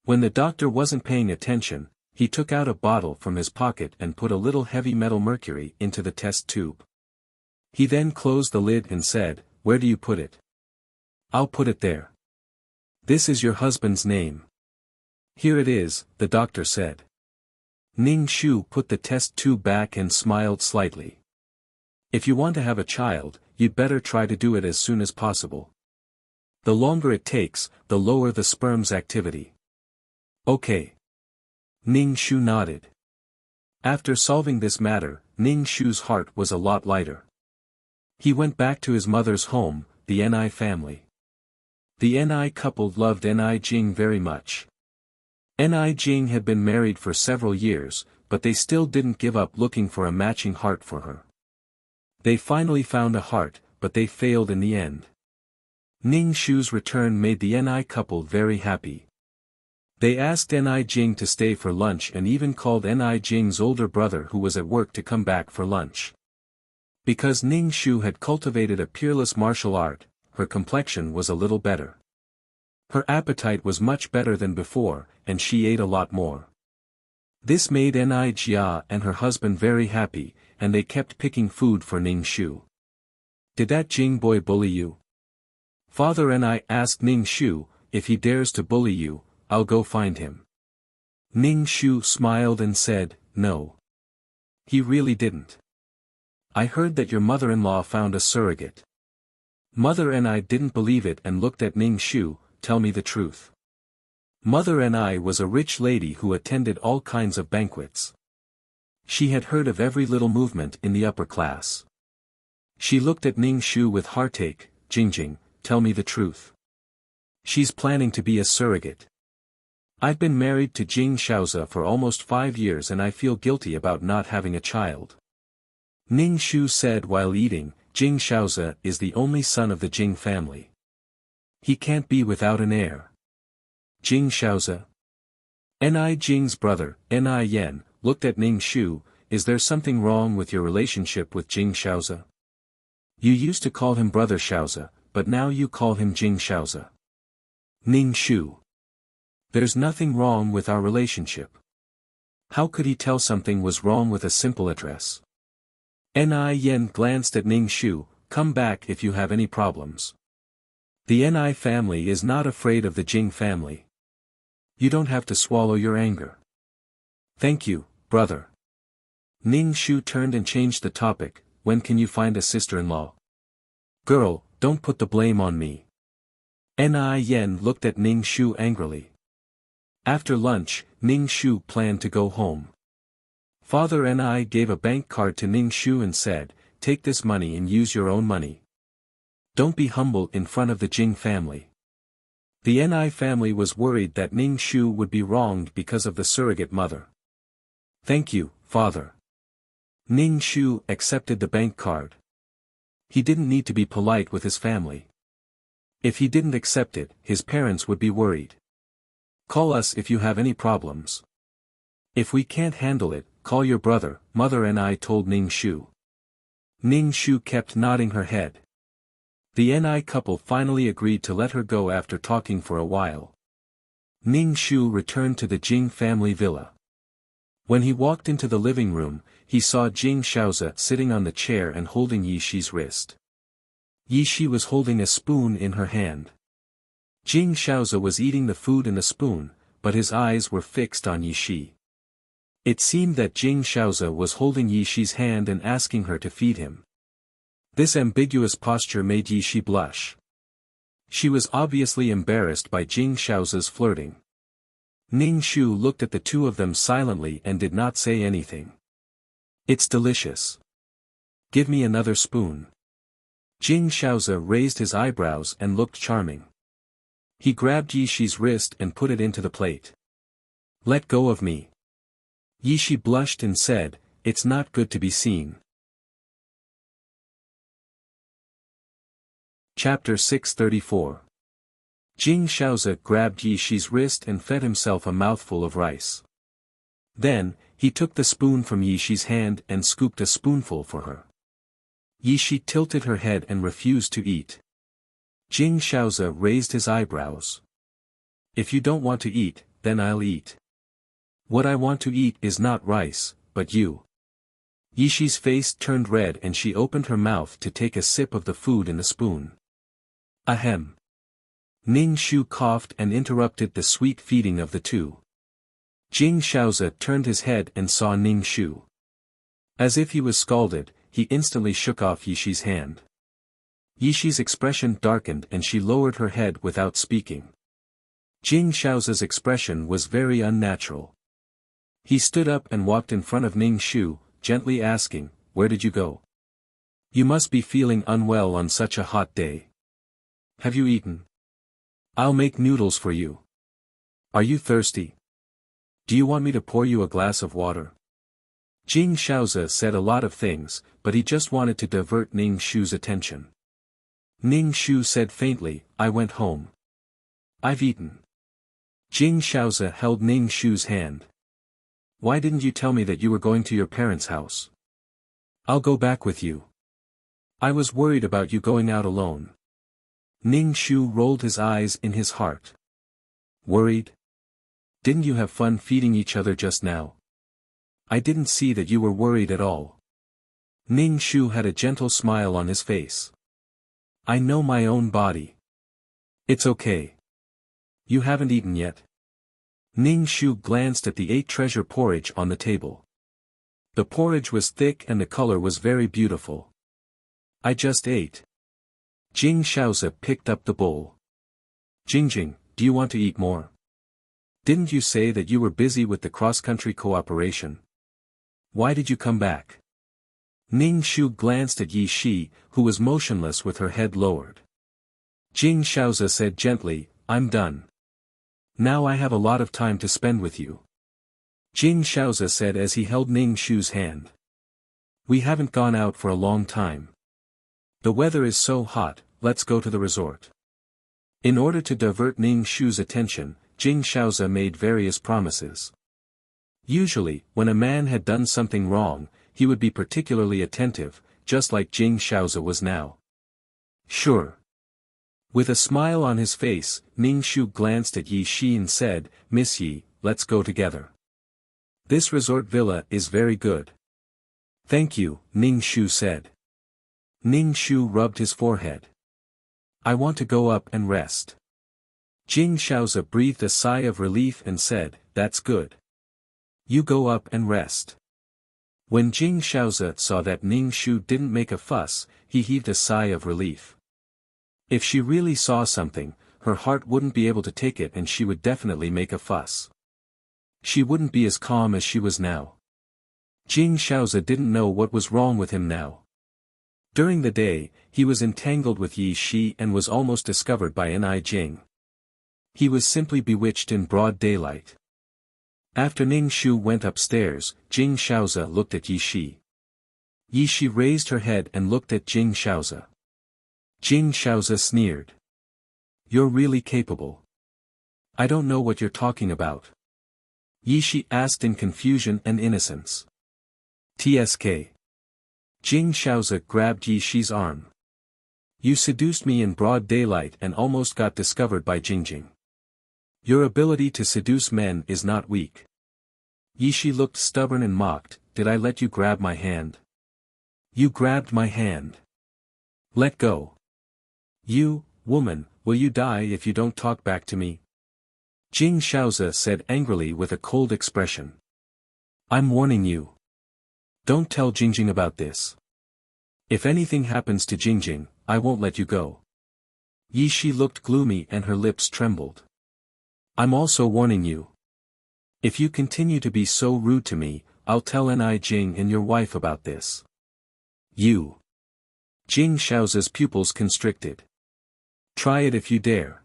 When the doctor wasn't paying attention, he took out a bottle from his pocket and put a little heavy metal mercury into the test tube. He then closed the lid and said, "Where do you put it?" "I'll put it there." "This is your husband's name." "Here it is," the doctor said. Ning Shu put the test tube back and smiled slightly. "If you want to have a child, you'd better try to do it as soon as possible. The longer it takes, the lower the sperm's activity." "Okay." Ning Shu nodded. After solving this matter, Ning Shu's heart was a lot lighter. He went back to his mother's home, the Ni family. The Ni couple loved Ni Jing very much. Ni Jing had been married for several years, but they still didn't give up looking for a matching heart for her. They finally found a heart, but they failed in the end. Ning Shu's return made the Ni couple very happy. They asked Ni Jing to stay for lunch and even called Ni Jing's older brother who was at work to come back for lunch. Because Ning Shu had cultivated a peerless martial art, her complexion was a little better. Her appetite was much better than before, and she ate a lot more. This made Ni Jia and her husband very happy, and they kept picking food for Ning Shu. "Did that Jing boy bully you?" Father Ni asked Ning Shu, "If he dares to bully you, I'll go find him." Ning Shu smiled and said, "No. He really didn't. I heard that your mother-in-law found a surrogate." Mother Ni didn't believe it and looked at Ning Shu, "Tell me the truth." Mother Ni was a rich lady who attended all kinds of banquets. She had heard of every little movement in the upper class. She looked at Ning Shu with heartache. "Jingjing, tell me the truth. She's planning to be a surrogate. I've been married to Jing Shaozi for almost 5 years and I feel guilty about not having a child." Ning Shu said while eating, "Jing Shaozi is the only son of the Jing family. He can't be without an heir." Jing Shaozi? Ni Jing's brother, Ni Yan, looked at Ning Shu. "Is there something wrong with your relationship with Jing Shaozi? You used to call him Brother Shaozi, but now you call him Jing Shaozi." Ning Shu: "There's nothing wrong with our relationship. How could he tell something was wrong with a simple address?" Ni Yan glanced at Ning Shu. "Come back if you have any problems. The Ni family is not afraid of the Jing family. You don't have to swallow your anger." "Thank you, brother." Ning Shu turned and changed the topic. "When can you find a sister-in-law?" "Girl, don't put the blame on me." Ni Yan looked at Ning Shu angrily. After lunch, Ning Shu planned to go home. Father Ni gave a bank card to Ning Shu and said, "Take this money and use your own money. Don't be humble in front of the Jing family." The Ni family was worried that Ning Shu would be wronged because of the surrogate mother. "Thank you, father." Ning Shu accepted the bank card. He didn't need to be polite with his family. If he didn't accept it, his parents would be worried. "Call us if you have any problems. If we can't handle it, call your brother," Mother Ni told Ning Shu. Ning Shu kept nodding her head. The Ni couple finally agreed to let her go after talking for a while. Ning Shu returned to the Jing family villa. When he walked into the living room, he saw Jing Shaozi sitting on the chair and holding Yishi's wrist. Yishi was holding a spoon in her hand. Jing Shaozi was eating the food in the spoon, but his eyes were fixed on Yishi. It seemed that Jing Shaozi was holding Yishi's hand and asking her to feed him. This ambiguous posture made Yishi blush. She was obviously embarrassed by Jing Shaozi's flirting. Ning Shu looked at the two of them silently and did not say anything. "It's delicious. Give me another spoon." Jing Shaozi raised his eyebrows and looked charming. He grabbed Yishi's wrist and put it into the plate. "Let go of me." Yishi blushed and said, "It's not good to be seen." Chapter 634. Jing Shaozi grabbed Yishi's wrist and fed himself a mouthful of rice. Then, he took the spoon from Yishi's hand and scooped a spoonful for her. Yishi tilted her head and refused to eat. Jing Shaozi raised his eyebrows. "If you don't want to eat, then I'll eat. What I want to eat is not rice, but you." Yishi's face turned red and she opened her mouth to take a sip of the food in the spoon. Ahem. Ning Shu coughed and interrupted the sweet feeding of the two. Jing Shaozi turned his head and saw Ning Shu. As if he was scalded, he instantly shook off Yishi's hand. Yishi's expression darkened and she lowered her head without speaking. Jing Shaozi's expression was very unnatural. He stood up and walked in front of Ning Shu, gently asking, "Where did you go? You must be feeling unwell on such a hot day. Have you eaten? I'll make noodles for you. Are you thirsty?" Do you want me to pour you a glass of water? Jing Shaoze said a lot of things, but he just wanted to divert Ning Shu's attention. Ning Shu said faintly, I went home. I've eaten. Jing Shaoze held Ning Shu's hand. Why didn't you tell me that you were going to your parents' house? I'll go back with you. I was worried about you going out alone. Ning Shu rolled his eyes in his heart. Worried? Didn't you have fun feeding each other just now? I didn't see that you were worried at all. Ning Shu had a gentle smile on his face. I know my own body. It's okay. You haven't eaten yet. Ning Shu glanced at the 8 treasure porridge on the table. The porridge was thick and the color was very beautiful. I just ate. Jing Shaoze picked up the bowl. Jingjing, do you want to eat more? Didn't you say that you were busy with the cross-country cooperation? Why did you come back? Ning Shu glanced at Yi Shi, who was motionless with her head lowered. Jing Shaoze said gently, I'm done. Now I have a lot of time to spend with you. Jing Shaoze said as he held Ning Shu's hand. We haven't gone out for a long time. The weather is so hot, let's go to the resort. In order to divert Ning Shu's attention, Jing Shaoze made various promises. Usually, when a man had done something wrong, he would be particularly attentive, just like Jing Shaoze was now. Sure. With a smile on his face, Ning Shu glanced at Yi Shi and said, Miss Yi, let's go together. This resort villa is very good. Thank you, Ning Shu said. Ning Shu rubbed his forehead. I want to go up and rest. Jing Shaoze breathed a sigh of relief and said, That's good. You go up and rest. When Jing Shaoze saw that Ning Shu didn't make a fuss, he heaved a sigh of relief. If she really saw something, her heart wouldn't be able to take it and she would definitely make a fuss. She wouldn't be as calm as she was now. Jing Shaoze didn't know what was wrong with him now. During the day, he was entangled with Yi Shi and was almost discovered by Ni Jing. He was simply bewitched in broad daylight. After Ning Shu went upstairs, Jing Shaoze looked at Yi Shi. Yi Shi raised her head and looked at Jing Shaoze. Jing Shaoze sneered. You're really capable. I don't know what you're talking about. Yi Shi asked in confusion and innocence. TSK. Jing Shaoze grabbed Yi Shi's arm. You seduced me in broad daylight and almost got discovered by Jingjing. Your ability to seduce men is not weak. Yi Shi looked stubborn and mocked, Did I let you grab my hand? You grabbed my hand. Let go. You, woman, will you die if you don't talk back to me? Jing Shaoze said angrily with a cold expression. I'm warning you. Don't tell Jingjing about this. If anything happens to Jingjing, I won't let you go. Yi Shi looked gloomy and her lips trembled. I'm also warning you. If you continue to be so rude to me, I'll tell Ni Jing and your wife about this. You. Jing Shaoze's pupils constricted. Try it if you dare.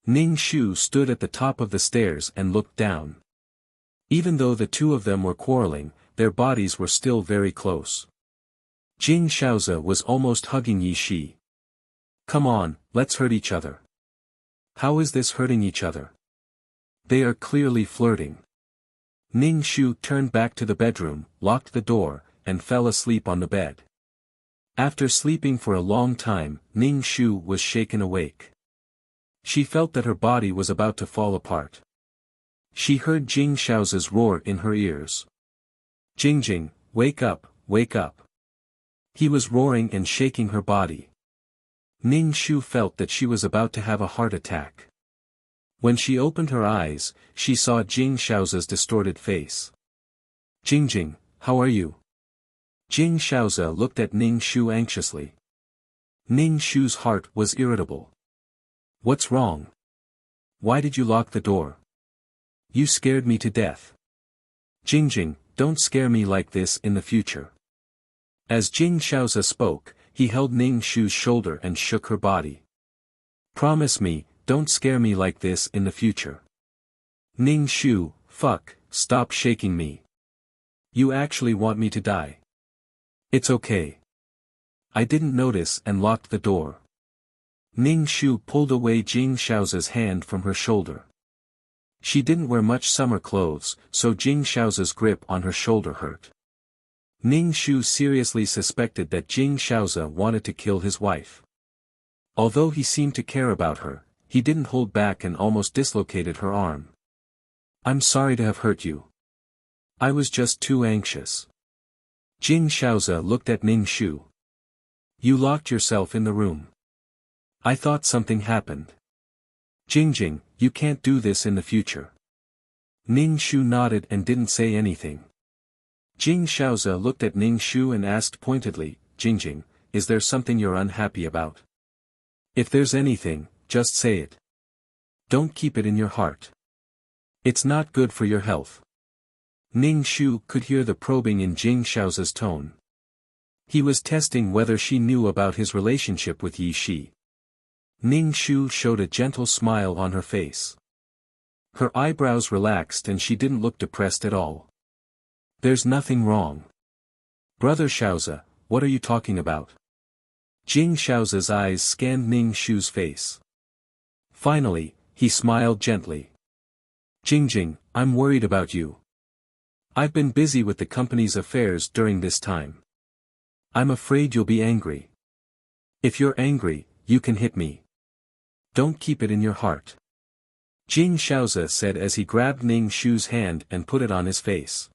Ning Shu stood at the top of the stairs and looked down. Even though the two of them were quarreling, their bodies were still very close. Jing Shaoze was almost hugging Yi Shi. Come on, let's hurt each other. How is this hurting each other? They are clearly flirting. Ning Shu turned back to the bedroom, locked the door, and fell asleep on the bed. After sleeping for a long time, Ning Shu was shaken awake. She felt that her body was about to fall apart. She heard Jing Shaoze's roar in her ears. Jingjing, wake up, wake up. He was roaring and shaking her body. Ning Shu felt that she was about to have a heart attack. When she opened her eyes, she saw Jing Shaoze's distorted face. Jingjing, how are you? Jing Shaoze looked at Ning Shu anxiously. Ning Shu's heart was irritable. What's wrong? Why did you lock the door? You scared me to death. Jingjing, don't scare me like this in the future. As Jing Shaoze spoke, he held Ning Shu's shoulder and shook her body. Promise me, don't scare me like this in the future. Ning Shu, Fuck, stop shaking me. You actually want me to die? It's okay. I didn't notice and locked the door. Ning Shu pulled away Jing Shaoza's hand from her shoulder. She didn't wear much summer clothes, so Jing Shaoza's grip on her shoulder hurt. Ning Shu seriously suspected that Jing Shaoza wanted to kill his wife. Although he seemed to care about her, he didn't hold back and almost dislocated her arm. I'm sorry to have hurt you. I was just too anxious. Jing Shaoza looked at Ning Shu. You locked yourself in the room. I thought something happened. Jingjing, you can't do this in the future. Ning Shu nodded and didn't say anything. Jing Shaoza looked at Ning Shu and asked pointedly, Jingjing, is there something you're unhappy about? If there's anything, just say it. Don't keep it in your heart. It's not good for your health. Ning Shu could hear the probing in Jing Shaoza's tone. He was testing whether she knew about his relationship with Yi Shi. Ning Shu showed a gentle smile on her face. Her eyebrows relaxed and she didn't look depressed at all. There's nothing wrong. Brother Shaoza, what are you talking about? Jing Shaoza's eyes scanned Ning Shu's face. Finally, he smiled gently. Jingjing, I'm worried about you. I've been busy with the company's affairs during this time. I'm afraid you'll be angry. If you're angry, you can hit me. Don't keep it in your heart. Jing Shaoza said as he grabbed Ning Shu's hand and put it on his face.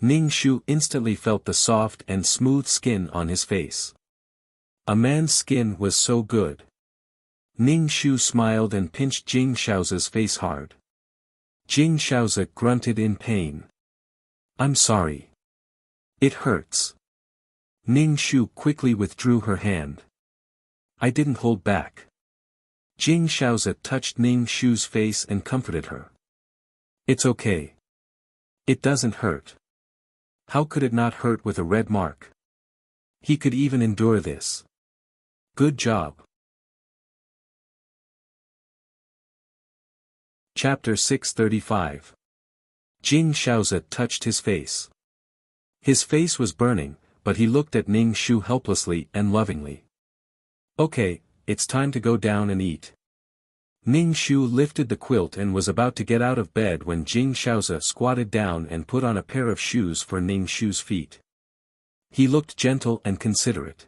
Ning Shu instantly felt the soft and smooth skin on his face. A man's skin was so good. Ning Shu smiled and pinched Jing Shaoza's face hard. Jing Shaoza grunted in pain. I'm sorry. It hurts. Ning Shu quickly withdrew her hand. I didn't hold back. Jing Shaoza touched Ning Shu's face and comforted her. It's okay. It doesn't hurt. How could it not hurt with a red mark? He could even endure this. Good job. Chapter 635. Jing Shaoza touched his face. His face was burning, but he looked at Ning Shu helplessly and lovingly. Okay, it's time to go down and eat. Ning Shu lifted the quilt and was about to get out of bed when Jing Shaoza squatted down and put on a pair of shoes for Ning Shu's feet. He looked gentle and considerate.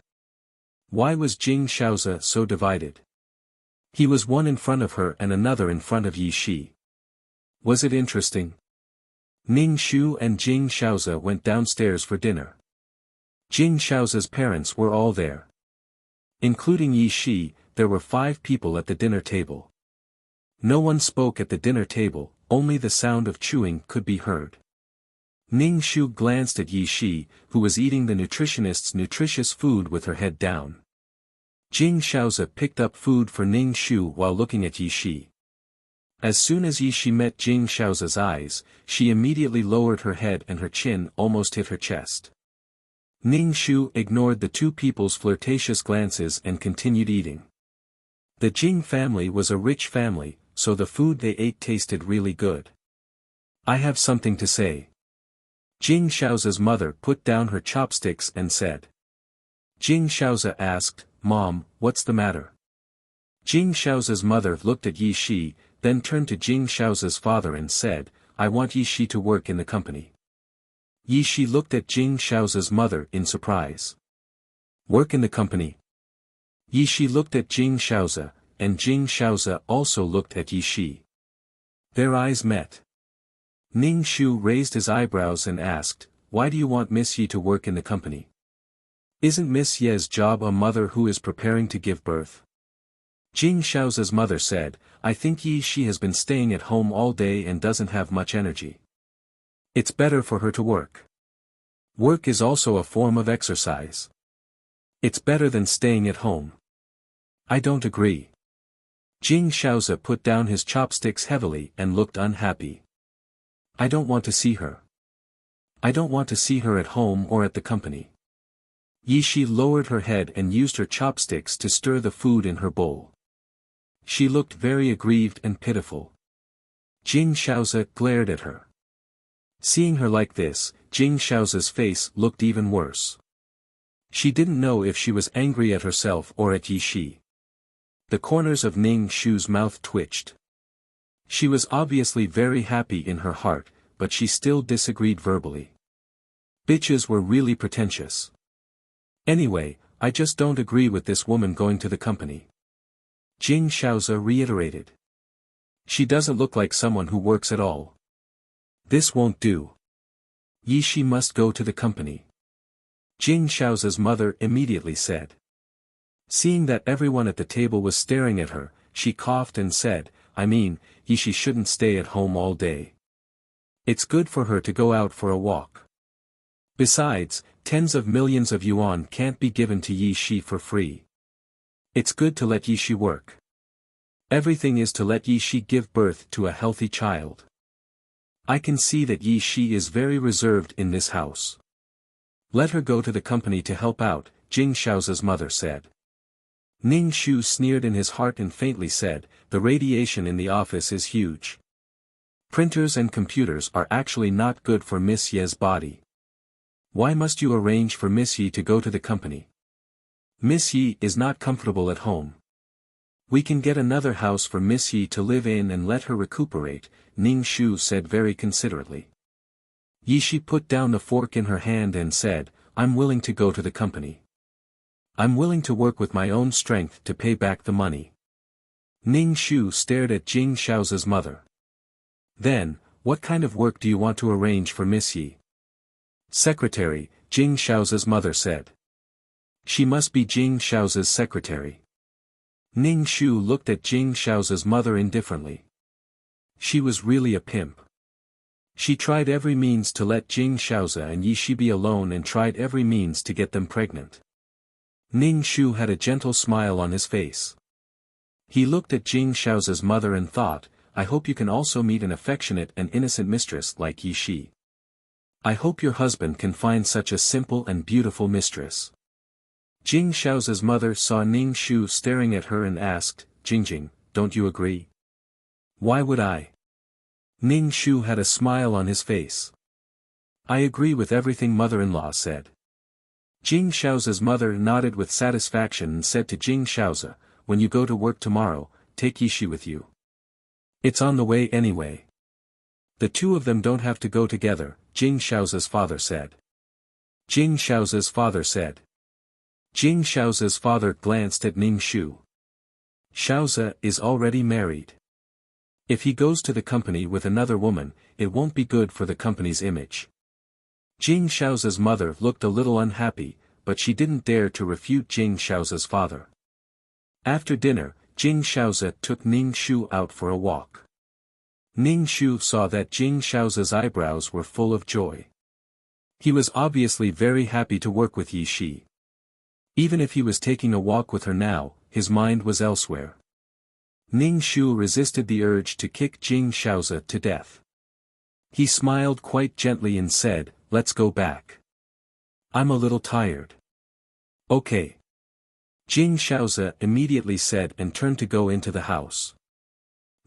Why was Jing Shaoza so divided? He was one in front of her and another in front of Yi Shi. Was it interesting? Ning Shu and Jing Shaoza went downstairs for dinner. Jing Shaoza's parents were all there. Including Yi Shi, there were 5 people at the dinner table. No one spoke at the dinner table, only the sound of chewing could be heard. Ning Shu glanced at Yi Shi, who was eating the nutritionist's nutritious food with her head down. Jing Shaoza picked up food for Ning Shu while looking at Yi Shi. As soon as Yi Shi met Jing Shaoza's eyes, she immediately lowered her head and her chin almost hit her chest. Ning Shu ignored the 2 people's flirtatious glances and continued eating. The Jing family was a rich family, so the food they ate tasted really good. I have something to say. Jing Shaoza's mother put down her chopsticks and said. Jing Shaoza asked, Mom, what's the matter? Jing Shaoza's mother looked at Yi Shi, then turned to Jing Shaoza's father and said, I want Yi Shi to work in the company. Yi Shi looked at Jing Shaoza's mother in surprise. Work in the company? Yi Shi looked at Jing Shaoza, and Jing Shaoza also looked at Yi Shi. Their eyes met. Ning Shu raised his eyebrows and asked, Why do you want Miss Yi to work in the company? Isn't Miss Ye's job a mother who is preparing to give birth? Jing Shaoza's mother said, I think Yi Shi has been staying at home all day and doesn't have much energy. It's better for her to work. Work is also a form of exercise. It's better than staying at home. I don't agree. Jing Shaoza put down his chopsticks heavily and looked unhappy. I don't want to see her. I don't want to see her at home or at the company. Yi Shi lowered her head and used her chopsticks to stir the food in her bowl. She looked very aggrieved and pitiful. Jing Shaoze glared at her. Seeing her like this, Jing Shaoze's face looked even worse. She didn't know if she was angry at herself or at Yi Shi. The corners of Ning Shu's mouth twitched. She was obviously very happy in her heart, but she still disagreed verbally. Bitches were really pretentious. Anyway, I just don't agree with this woman going to the company. Jing Shaoze reiterated. She doesn't look like someone who works at all. This won't do. Yi Shi must go to the company. Jing Shaoze's mother immediately said. Seeing that everyone at the table was staring at her, she coughed and said, I mean, Yi Shi shouldn't stay at home all day. It's good for her to go out for a walk. Besides, tens of millions of yuan can't be given to Yi Shi for free. It's good to let Yi Shi work. Everything is to let Yi Shi give birth to a healthy child. I can see that Yi Shi is very reserved in this house. Let her go to the company to help out, Jing Shaoze's mother said. Ning Shu sneered in his heart and faintly said, the radiation in the office is huge. Printers and computers are actually not good for Miss Ye's body. Why must you arrange for Miss Ye to go to the company? Miss Ye is not comfortable at home. We can get another house for Miss Ye to live in and let her recuperate, Ning Shu said very considerately. Yi Shi put down the fork in her hand and said, I'm willing to go to the company. I'm willing to work with my own strength to pay back the money. Ning Shu stared at Jing Shaoze's mother. Then, what kind of work do you want to arrange for Miss Yi? Secretary, Jing Shaoze's mother said. She must be Jing Shaoze's secretary. Ning Shu looked at Jing Shaoze's mother indifferently. She was really a pimp. She tried every means to let Jing Shaoze and Yi Shi be alone and tried every means to get them pregnant. Ning Shu had a gentle smile on his face. He looked at Jing Shaoze's mother and thought, I hope you can also meet an affectionate and innocent mistress like Yi Shi. I hope your husband can find such a simple and beautiful mistress. Jing Shaoze's mother saw Ning Shu staring at her and asked, Jingjing, don't you agree? Why would I? Ning Shu had a smile on his face. I agree with everything mother-in-law said. Jing Shaoze's mother nodded with satisfaction and said to Jing Shaoze, when you go to work tomorrow, take Yi Shi with you. It's on the way anyway. The two of them don't have to go together, Jing Shaoze's father said. Jing Shaoze's father said. Jing Shaoze's father glanced at Ning Shu. Shaoze is already married. If he goes to the company with another woman, it won't be good for the company's image. Jing Shaoze's mother looked a little unhappy, but she didn't dare to refute Jing Shaoze's father. After dinner, Jing Shaoze took Ning Shu out for a walk. Ning Shu saw that Jing Shaoze's eyebrows were full of joy. He was obviously very happy to work with Yi Shi. Even if he was taking a walk with her now, his mind was elsewhere. Ning Shu resisted the urge to kick Jing Shaoze to death. He smiled quite gently and said, let's go back. I'm a little tired. Okay. Jing Shaoze immediately said and turned to go into the house.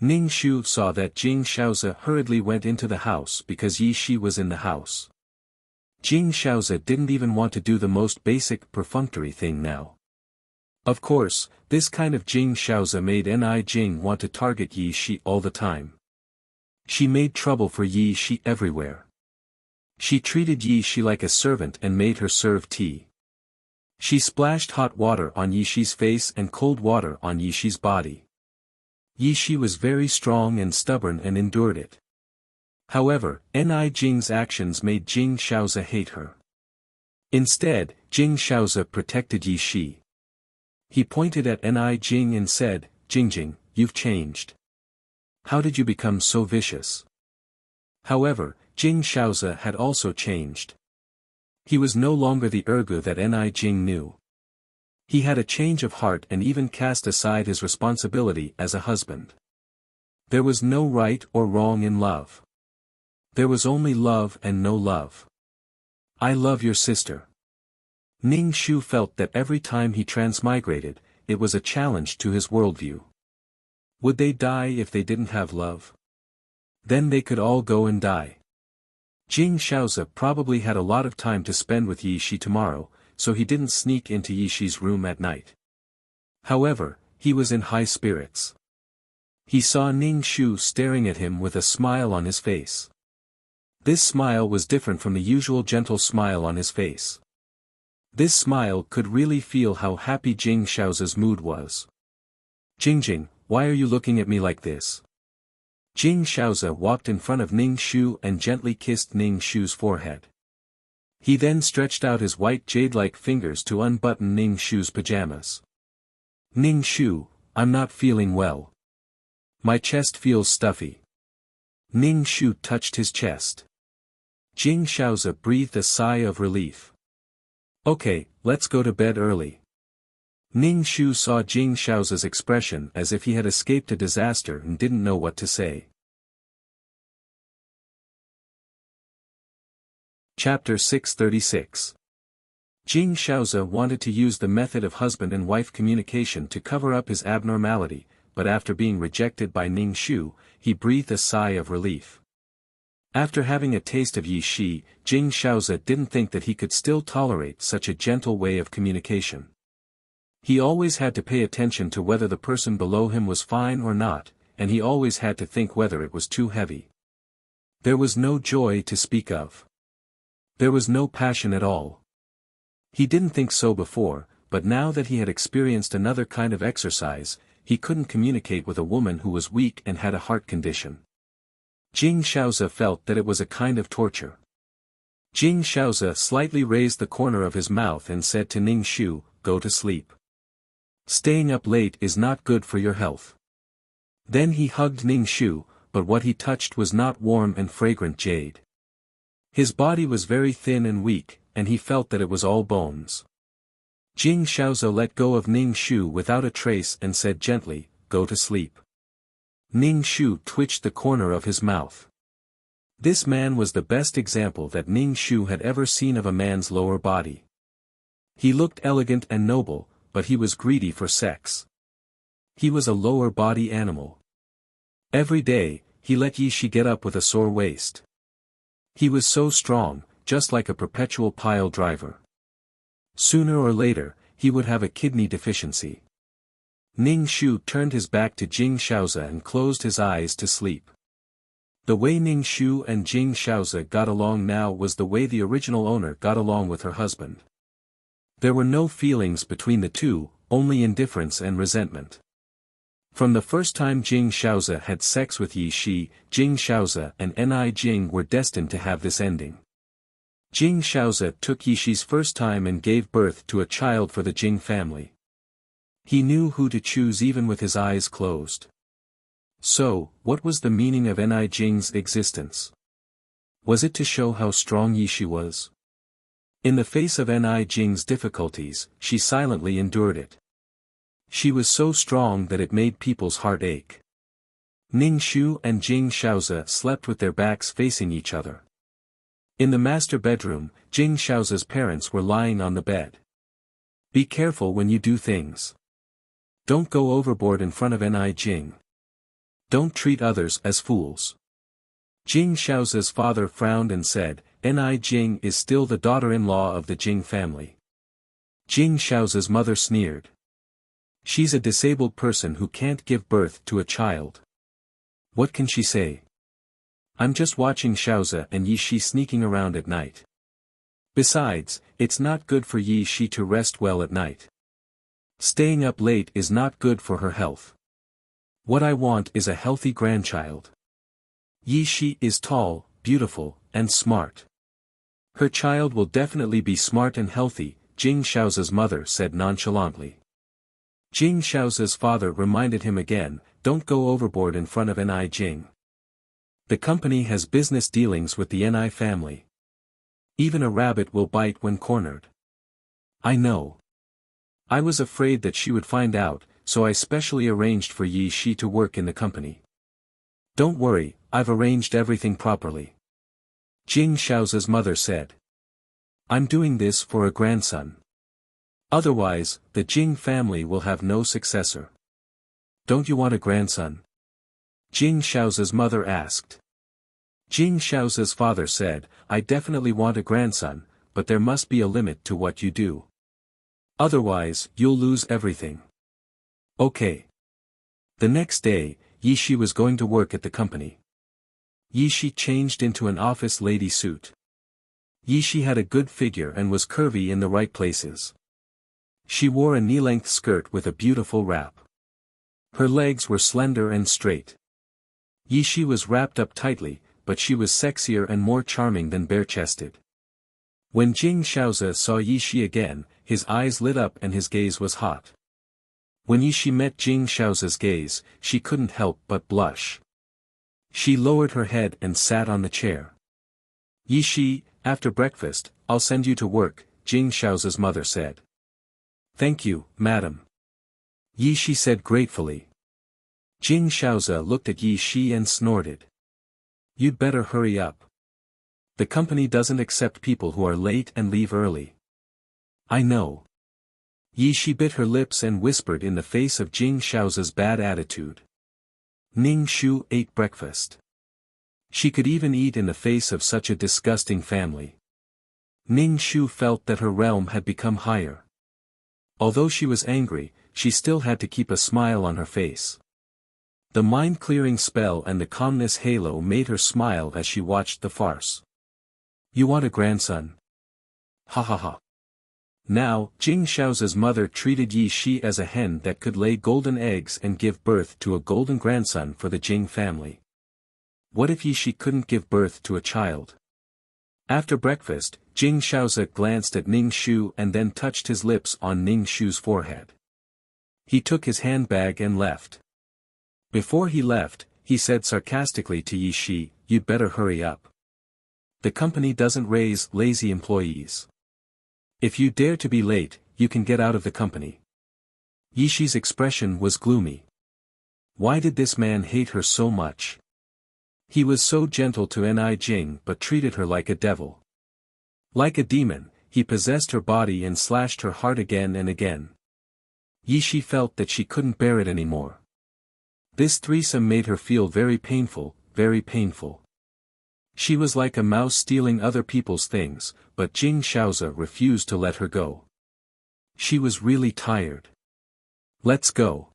Ning Shu saw that Jing Shaoze hurriedly went into the house because Yi Shi was in the house. Jing Shaoze didn't even want to do the most basic perfunctory thing now. Of course, this kind of Jing Shaoze made Ni Jing want to target Yi Shi all the time. She made trouble for Yi Shi everywhere. She treated Yi Shi like a servant and made her serve tea. She splashed hot water on Yi Shi's face and cold water on Yi Shi's body. Yi Shi was very strong and stubborn and endured it. However, Ni Jing's actions made Jing Shaoze hate her. Instead, Jing Shaoze protected Yi Shi. He pointed at Ni Jing and said, Jingjing, you've changed. How did you become so vicious? However, Jing Shaoze had also changed. He was no longer the Ergu that Ni Jing knew. He had a change of heart and even cast aside his responsibility as a husband. There was no right or wrong in love. There was only love and no love. I love your sister. Ning Shu felt that every time he transmigrated, it was a challenge to his worldview. Would they die if they didn't have love? Then they could all go and die. Jing Shaoze probably had a lot of time to spend with Yi Shi tomorrow, so he didn't sneak into Yi Shi's room at night. However, he was in high spirits. He saw Ning Shu staring at him with a smile on his face. This smile was different from the usual gentle smile on his face. This smile could really feel how happy Jing Shaoze's mood was. Jing, why are you looking at me like this? Jing Shaoze walked in front of Ning Shu and gently kissed Ning Shu's forehead. He then stretched out his white jade-like fingers to unbutton Ning Shu's pajamas. Ning Shu, I'm not feeling well. My chest feels stuffy. Ning Shu touched his chest. Jing Shaoze breathed a sigh of relief. Okay, let's go to bed early. Ning Shu saw Jing Shaoze's expression as if he had escaped a disaster and didn't know what to say. Chapter 636. Jing Shaoze wanted to use the method of husband and wife communication to cover up his abnormality, but after being rejected by Ning Shu, he breathed a sigh of relief. After having a taste of Yi Shi, Jing Shaoze didn't think that he could still tolerate such a gentle way of communication. He always had to pay attention to whether the person below him was fine or not, and he always had to think whether it was too heavy. There was no joy to speak of. There was no passion at all. He didn't think so before, but now that he had experienced another kind of exercise, he couldn't communicate with a woman who was weak and had a heart condition. Jing Shaoze felt that it was a kind of torture. Jing Shaoze slightly raised the corner of his mouth and said to Ning Shu, "Go to sleep. Staying up late is not good for your health." Then he hugged Ning Shu, but what he touched was not warm and fragrant jade. His body was very thin and weak, and he felt that it was all bones. Jing Shaoze let go of Ning Shu without a trace and said gently, "Go to sleep." Ning Shu twitched the corner of his mouth. This man was the best example that Ning Shu had ever seen of a man's lower body. He looked elegant and noble, but he was greedy for sex. He was a lower body animal. Every day, he let Yi Shi get up with a sore waist. He was so strong, just like a perpetual pile driver. Sooner or later, he would have a kidney deficiency. Ning Shu turned his back to Jing Shaoze and closed his eyes to sleep. The way Ning Shu and Jing Shaoze got along now was the way the original owner got along with her husband. There were no feelings between the two, only indifference and resentment. From the first time Jing Shaoze had sex with Yi Shi, Jing Shaoze and Ni Jing were destined to have this ending. Jing Shaoze took Yi Shi's first time and gave birth to a child for the Jing family. He knew who to choose even with his eyes closed. So, what was the meaning of Ni Jing's existence? Was it to show how strong Yi Shi was? In the face of Ni Jing's difficulties, she silently endured it. She was so strong that it made people's heart ache. Ning Shu and Jing Shaoze slept with their backs facing each other. In the master bedroom, Jing Shaoze's parents were lying on the bed. "Be careful when you do things. Don't go overboard in front of Ni Jing. Don't treat others as fools." Jing Shaoze's father frowned and said, "Ni Jing is still the daughter-in-law of the Jing family." Jing Shaoze's mother sneered. "She's a disabled person who can't give birth to a child. What can she say? I'm just watching Shaoze and Yi Shi sneaking around at night. Besides, it's not good for Yi Shi to rest well at night. Staying up late is not good for her health. What I want is a healthy grandchild. Yi Shi is tall, beautiful, and smart. Her child will definitely be smart and healthy," Jing Shaoze's mother said nonchalantly. Jing Shaoze's father reminded him again, "Don't go overboard in front of Ni Jing. The company has business dealings with the Ni family. Even a rabbit will bite when cornered." "I know. I was afraid that she would find out, so I specially arranged for Yi Shi to work in the company. Don't worry, I've arranged everything properly," Jing Shaoze's mother said. "I'm doing this for a grandson. Otherwise, the Jing family will have no successor." "Don't you want a grandson?" Jing Shaoze's mother asked. Jing Shaoza's father said, I definitely want a grandson, but there must be a limit to what you do. Otherwise, you'll lose everything. Okay. The next day, Yi Shi was going to work at the company. Yi Shi changed into an office lady suit. Yi Shi had a good figure and was curvy in the right places. She wore a knee-length skirt with a beautiful wrap. Her legs were slender and straight. Yi Shi was wrapped up tightly, but she was sexier and more charming than bare-chested. When Jing Shaoza saw Yi Shi again, his eyes lit up and his gaze was hot. When Yi Shi met Jing Shaoza's gaze, she couldn't help but blush. She lowered her head and sat on the chair. Yi Shi, after breakfast, I'll send you to work, Jing Shaoza's mother said. Thank you, madam. Yi Shi said gratefully. Jing Shaoza looked at Yi Shi and snorted. You'd better hurry up. The company doesn't accept people who are late and leave early. I know. Yi Shi bit her lips and whispered in the face of Jing Shaoza's bad attitude. Ning Shu ate breakfast. She could even eat in the face of such a disgusting family. Ning Shu felt that her realm had become higher. Although she was angry, she still had to keep a smile on her face. The mind-clearing spell and the calmness halo made her smile as she watched the farce. You want a grandson? Ha ha ha. Now, Jing Shaoza's mother treated Yi Shi as a hen that could lay golden eggs and give birth to a golden grandson for the Jing family. What if Yi Shi couldn't give birth to a child? After breakfast, Jing Shaoza glanced at Ning Shu and then touched his lips on Ning Shu's forehead. He took his handbag and left. Before he left, he said sarcastically to Yi Shi, you'd better hurry up. The company doesn't raise lazy employees. If you dare to be late, you can get out of the company. Yi Shi's expression was gloomy. Why did this man hate her so much? He was so gentle to Ni Jing but treated her like a devil. Like a demon, he possessed her body and slashed her heart again and again. Yi Shi felt that she couldn't bear it anymore. This threesome made her feel very painful, very painful. She was like a mouse stealing other people's things, but Jing Shaoza refused to let her go. She was really tired. Let's go.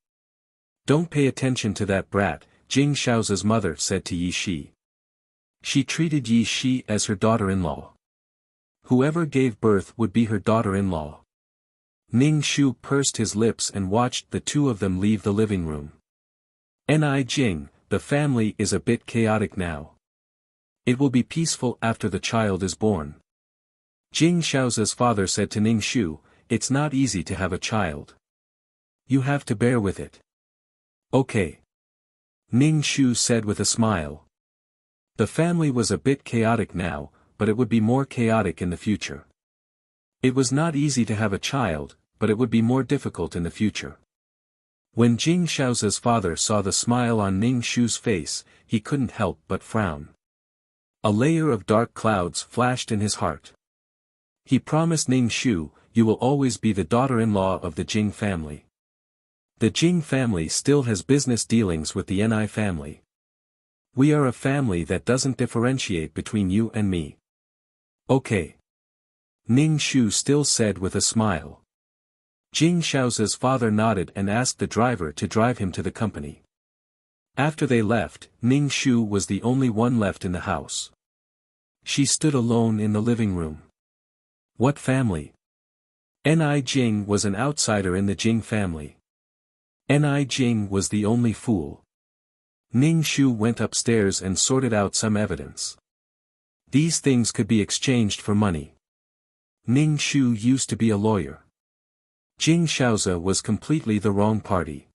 Don't pay attention to that brat, Jing Shaoza's mother said to Yi Shi. She treated Yi Shi as her daughter-in-law. Whoever gave birth would be her daughter-in-law. Ning Shu pursed his lips and watched the two of them leave the living room. Ni Jing, the family is a bit chaotic now. It will be peaceful after the child is born. Jing Shaoza's father said to Ning Shu, it's not easy to have a child. You have to bear with it. Okay. Ning Shu said with a smile. The family was a bit chaotic now, but it would be more chaotic in the future. It was not easy to have a child, but it would be more difficult in the future. When Jing Shaoza's father saw the smile on Ning Shu's face, he couldn't help but frown. A layer of dark clouds flashed in his heart. He promised Ning Shu, you will always be the daughter-in-law of the Jing family. The Jing family still has business dealings with the Ni family. We are a family that doesn't differentiate between you and me. Okay. Ning Shu still said with a smile. Jing Shaoza's father nodded and asked the driver to drive him to the company. After they left, Ning Shu was the only one left in the house. She stood alone in the living room. What family? Ni Jing was an outsider in the Jing family. Ni Jing was the only fool. Ning Shu went upstairs and sorted out some evidence. These things could be exchanged for money. Ning Shu used to be a lawyer. Jing Shaoza was completely the wrong party.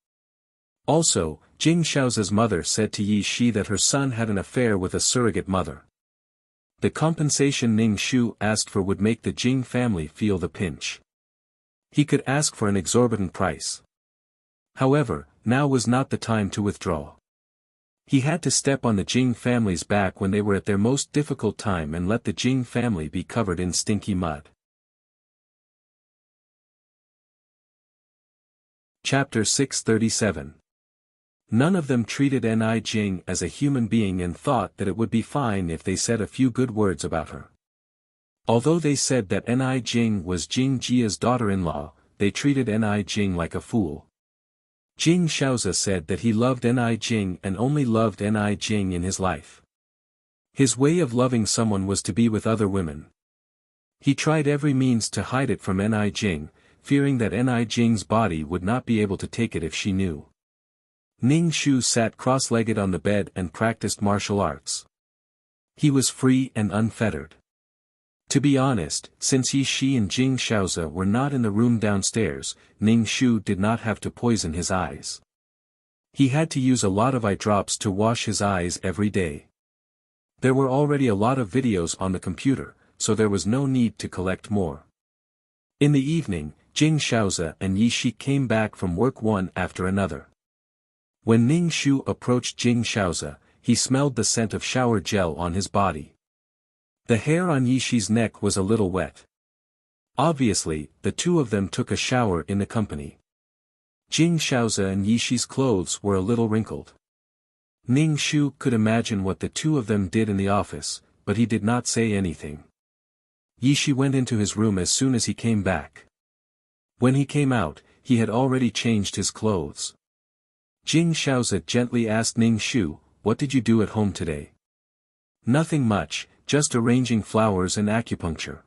Also, Jing Shaoza's mother said to Yi Shi that her son had an affair with a surrogate mother. The compensation Ning Shu asked for would make the Jing family feel the pinch. He could ask for an exorbitant price. However, now was not the time to withdraw. He had to step on the Jing family's back when they were at their most difficult time and let the Jing family be covered in stinky mud. Chapter 637. None of them treated Ni Jing as a human being and thought that it would be fine if they said a few good words about her. Although they said that Ni Jing was Jing Jia's daughter-in-law, they treated Ni Jing like a fool. Jing Shaozi said that he loved Ni Jing and only loved Ni Jing in his life. His way of loving someone was to be with other women. He tried every means to hide it from Ni Jing, fearing that Ni Jing's body would not be able to take it if she knew. Ning Shu sat cross-legged on the bed and practiced martial arts. He was free and unfettered. To be honest, since Yi Shi and Jing Shaozi were not in the room downstairs, Ning Shu did not have to poison his eyes. He had to use a lot of eye drops to wash his eyes every day. There were already a lot of videos on the computer, so there was no need to collect more. In the evening, Jing Shaozi and Yi Shi came back from work one after another. When Ning Shu approached Jing Shaozi, he smelled the scent of shower gel on his body. The hair on Yi Shi's neck was a little wet. Obviously, the two of them took a shower in the company. Jing Shaozi and Yi Shi's clothes were a little wrinkled. Ning Shu could imagine what the two of them did in the office, but he did not say anything. Yi Shi went into his room as soon as he came back. When he came out, he had already changed his clothes. Jing Shaozi gently asked Ning Shu, "What did you do at home today?" "Nothing much, just arranging flowers and acupuncture."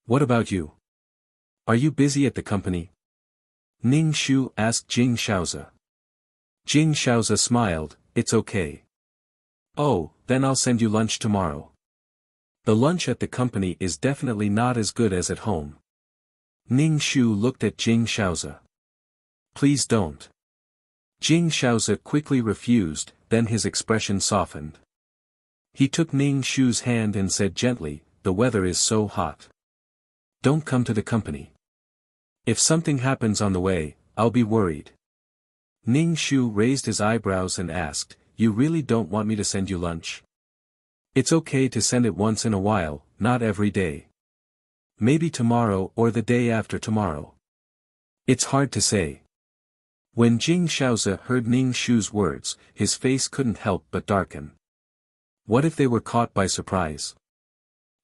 "What about you? Are you busy at the company?" Ning Shu asked Jing Shaozi. Jing Shaozi smiled, "It's okay." "Oh, then I'll send you lunch tomorrow." The lunch at the company is definitely not as good as at home. Ning Shu looked at Jing Shaozi. "Please don't." Jing Shaozi quickly refused, then his expression softened. He took Ning Shu's hand and said gently, "The weather is so hot. Don't come to the company. If something happens on the way, I'll be worried." Ning Shu raised his eyebrows and asked, "You really don't want me to send you lunch?" "It's okay to send it once in a while, not every day. Maybe tomorrow or the day after tomorrow. It's hard to say." When Jing Shaozi heard Ning Shu's words, his face couldn't help but darken. What if they were caught by surprise?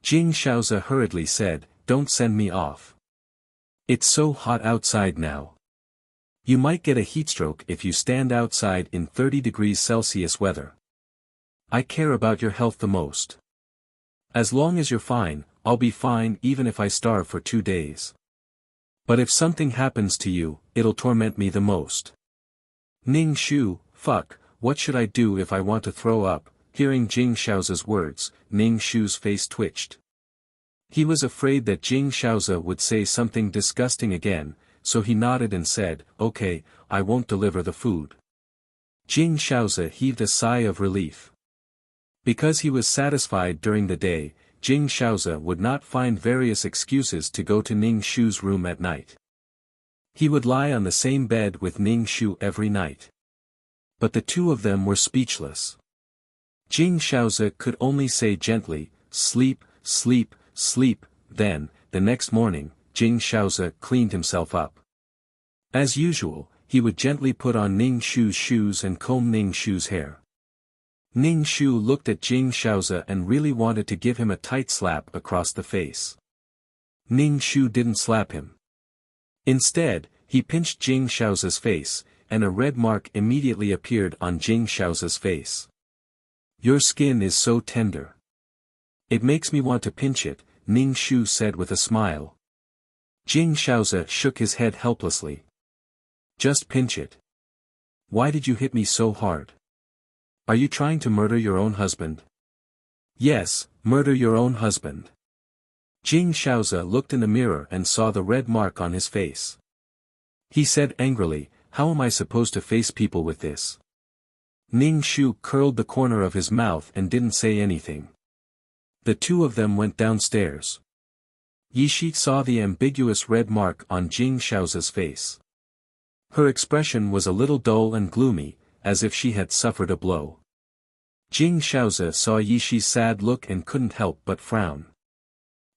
Jing Shaozi hurriedly said, "Don't send me off. It's so hot outside now. You might get a heatstroke if you stand outside in 30 degrees Celsius weather. I care about your health the most. As long as you're fine, I'll be fine even if I starve for 2 days. But if something happens to you, it'll torment me the most." Ning Shu, "Fuck, what should I do if I want to throw up?" Hearing Jing Shaozi's words, Ning Shu's face twitched. He was afraid that Jing Shaozi would say something disgusting again, so he nodded and said, "Okay, I won't deliver the food." Jing Shaozi heaved a sigh of relief. Because he was satisfied during the day, Jing Shaozi would not find various excuses to go to Ning Shu's room at night. He would lie on the same bed with Ning Shu every night. But the two of them were speechless. Jing Shaozi could only say gently, "Sleep, sleep, sleep." Then, the next morning, Jing Shaozi cleaned himself up. As usual, he would gently put on Ning Shu's shoes and comb Ning Shu's hair. Ning Shu looked at Jing Shaozi and really wanted to give him a tight slap across the face. Ning Shu didn't slap him. Instead, he pinched Jing Shaozi's face, and a red mark immediately appeared on Jing Shaozi's face. "Your skin is so tender. It makes me want to pinch it," Ning Shu said with a smile. Jing Shaozi shook his head helplessly. "Just pinch it. Why did you hit me so hard? Are you trying to murder your own husband?" "Yes, murder your own husband." Jing Shaozi looked in the mirror and saw the red mark on his face. He said angrily, "How am I supposed to face people with this?" Ning Shu curled the corner of his mouth and didn't say anything. The two of them went downstairs. Yi Shi saw the ambiguous red mark on Jing Shaozi's face. Her expression was a little dull and gloomy, as if she had suffered a blow. Jing Shaozi saw Yi Shi's sad look and couldn't help but frown.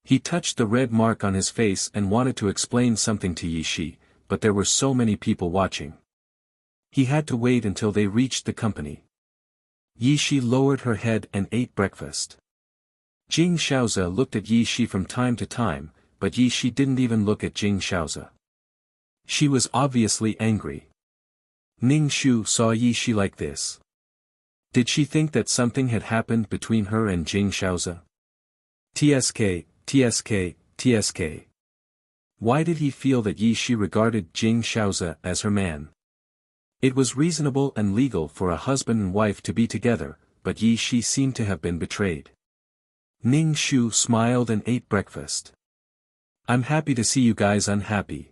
He touched the red mark on his face and wanted to explain something to Yi Shi, but there were so many people watching. He had to wait until they reached the company. Yi Shi lowered her head and ate breakfast. Jing Shaoze looked at Yi Shi from time to time, but Yi Shi didn't even look at Jing Shaoze. She was obviously angry. Ning Shu saw Yi Shi like this. Did she think that something had happened between her and Jing Shaoze? TSK, TSK, TSK. Why did he feel that Yi Shi regarded Jing Shaoze as her man? It was reasonable and legal for a husband and wife to be together, but Yi Shi seemed to have been betrayed. Ning Shu smiled and ate breakfast. I'm happy to see you guys unhappy.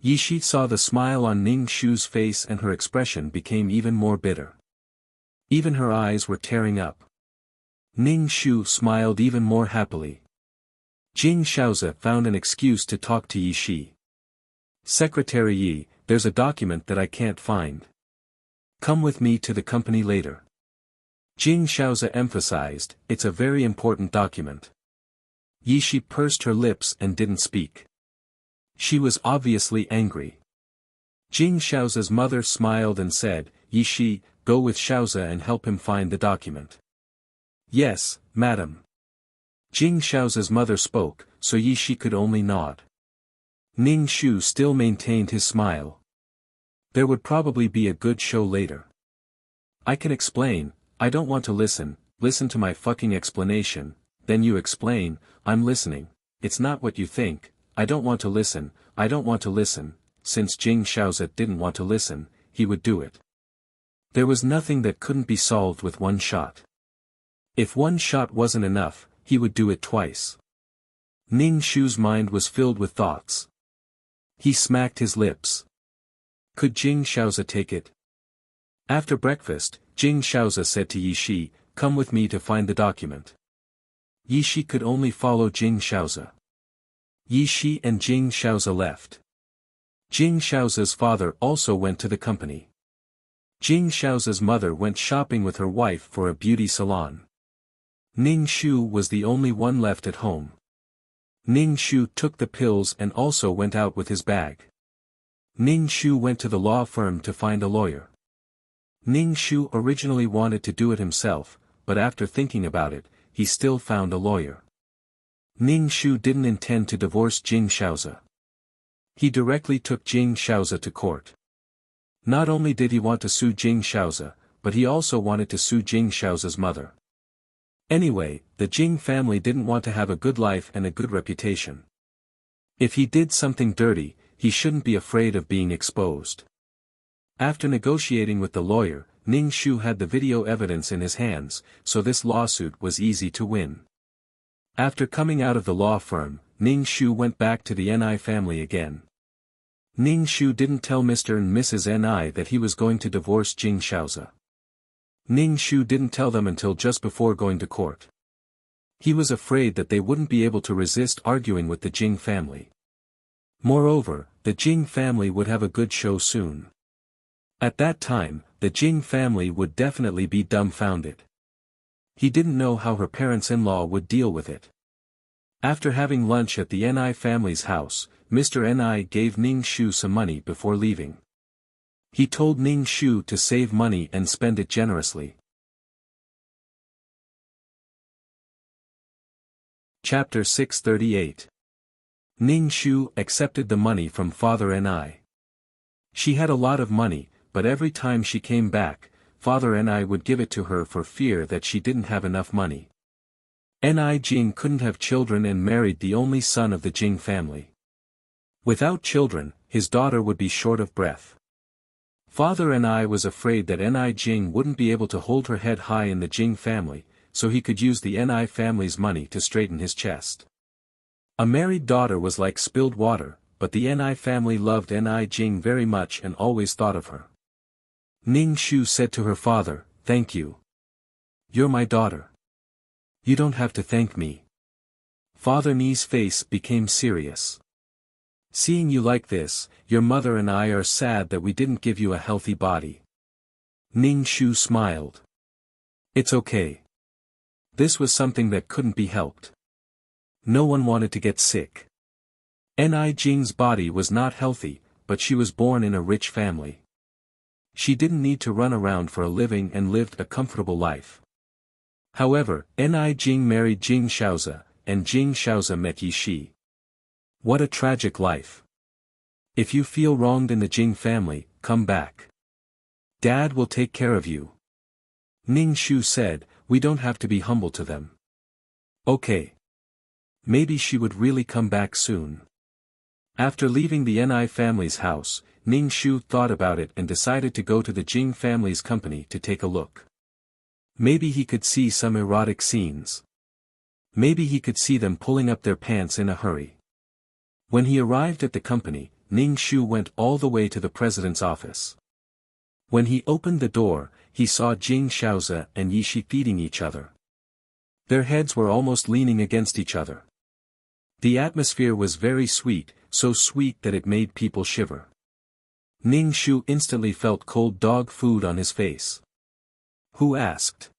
Yi Shi saw the smile on Ning Shu's face and her expression became even more bitter. Even her eyes were tearing up. Ning Shu smiled even more happily. Jing Shaoze found an excuse to talk to Yi Shi. Secretary Yi, there's a document that I can't find. Come with me to the company later. Jing Shaoze emphasized, it's a very important document. Yi Shi pursed her lips and didn't speak. She was obviously angry. Jing Shaoze's mother smiled and said, Yi Shi, go with Shaoze and help him find the document. Yes, madam. Jing Shaoze's mother spoke, so Yi Shi could only nod. Ning Shu still maintained his smile. There would probably be a good show later. I can explain, I don't want to listen to my fucking explanation, then you explain, I'm listening, it's not what you think, I don't want to listen, since Jing Shaoze didn't want to listen, he would do it. There was nothing that couldn't be solved with one shot. If one shot wasn't enough, he would do it twice. Ning Shu's mind was filled with thoughts. He smacked his lips. Could Jing Shaoze take it? After breakfast, Jing Shaoze said to Yi Shi, come with me to find the document. Yi Shi could only follow Jing Shaoze. Yi Shi and Jing Shaoze left. Jing Shaoze's father also went to the company. Jing Shaoze's mother went shopping with her wife for a beauty salon. Ning Shu was the only one left at home. Ning Shu took the pills and also went out with his bag. Ning Shu went to the law firm to find a lawyer. Ning Shu originally wanted to do it himself, but after thinking about it, he still found a lawyer. Ning Shu didn't intend to divorce Jing Shaoze. He directly took Jing Shaoze to court. Not only did he want to sue Jing Shaoze, but he also wanted to sue Jing Shaoze's mother. Anyway, the Jing family didn't want to have a good life and a good reputation. If he did something dirty, he shouldn't be afraid of being exposed. After negotiating with the lawyer, Ning Shu had the video evidence in his hands, so this lawsuit was easy to win. After coming out of the law firm, Ning Shu went back to the Ni family again. Ning Shu didn't tell Mr. and Mrs. Ni that he was going to divorce Jing Shaoze. Ning Shu didn't tell them until just before going to court. He was afraid that they wouldn't be able to resist arguing with the Jing family. Moreover, the Jing family would have a good show soon. At that time, the Jing family would definitely be dumbfounded. He didn't know how her parents-in-law would deal with it. After having lunch at the Ni family's house, Mr. Ni gave Ning Shu some money before leaving. He told Ning Shu to save money and spend it generously. Chapter 638. Ning Shu accepted the money from Father Ni. She had a lot of money, but every time she came back, Father Ni would give it to her for fear that she didn't have enough money. Ni Jing couldn't have children and married the only son of the Jing family. Without children, his daughter would be short of breath. Father Ni was afraid that Ni Jing wouldn't be able to hold her head high in the Jing family, so he could use the Ni family's money to straighten his chest. A married daughter was like spilled water, but the Ni family loved Ni Jing very much and always thought of her. Ning Shu said to her father, "Thank you. You're my daughter. You don't have to thank me." Father Ni's face became serious. "Seeing you like this, your mother and I are sad that we didn't give you a healthy body." Ning Shu smiled. "It's okay. This was something that couldn't be helped. No one wanted to get sick. Ni Jing's body was not healthy, but she was born in a rich family. She didn't need to run around for a living and lived a comfortable life. However, Ni Jing married Jing Shaozi, and Jing Shaozi met Yi Shi. What a tragic life. If you feel wronged in the Jing family, come back. Dad will take care of you. Ning Shu said, we don't have to be humble to them. Okay. Maybe she would really come back soon. After leaving the Ni family's house, Ning Shu thought about it and decided to go to the Jing family's company to take a look. Maybe he could see some erotic scenes. Maybe he could see them pulling up their pants in a hurry. When he arrived at the company, Ning Shu went all the way to the president's office. When he opened the door, he saw Jing Shaozi and Yi Shi feeding each other. Their heads were almost leaning against each other. The atmosphere was very sweet, so sweet that it made people shiver. Ning Shu instantly felt cold dog food on his face. Who asked?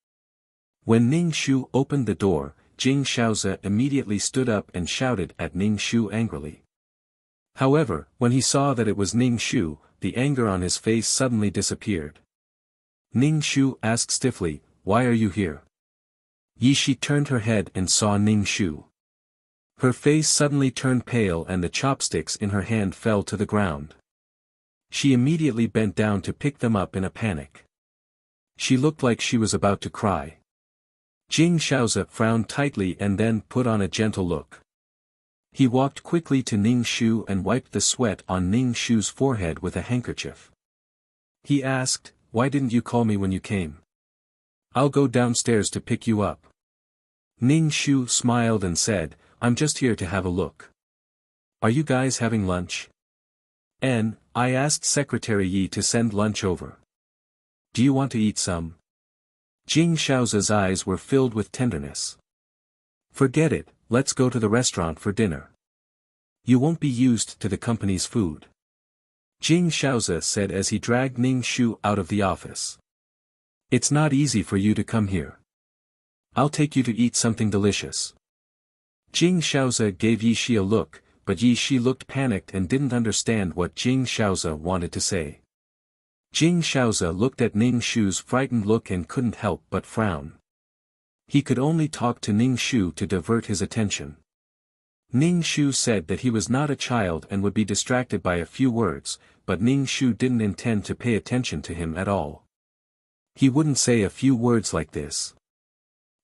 When Ning Shu opened the door, Jing Shaozi immediately stood up and shouted at Ning Shu angrily. However, when he saw that it was Ning Shu, the anger on his face suddenly disappeared. Ning Shu asked stiffly, why are you here? Yi Shi turned her head and saw Ning Shu. Her face suddenly turned pale and the chopsticks in her hand fell to the ground. She immediately bent down to pick them up in a panic. She looked like she was about to cry. Jing Shaozi frowned tightly and then put on a gentle look. He walked quickly to Ning Shu and wiped the sweat on Ning Shu's forehead with a handkerchief. He asked, why didn't you call me when you came? I'll go downstairs to pick you up. Ning Shu smiled and said, I'm just here to have a look. Are you guys having lunch? I asked Secretary Yi to send lunch over. Do you want to eat some? Jing Shaozi's eyes were filled with tenderness. Forget it, let's go to the restaurant for dinner. You won't be used to the company's food. Jing Shaozi said as he dragged Ning Shu out of the office. It's not easy for you to come here. I'll take you to eat something delicious. Jing Shaozi gave Yi Shi a look, but Yi Shi looked panicked and didn't understand what Jing Shaozi wanted to say. Jing Shaozi looked at Ning Shu's frightened look and couldn't help but frown. He could only talk to Ning Shu to divert his attention. Ning Shu said that he was not a child and would be distracted by a few words, but Ning Shu didn't intend to pay attention to him at all. He wouldn't say a few words like this.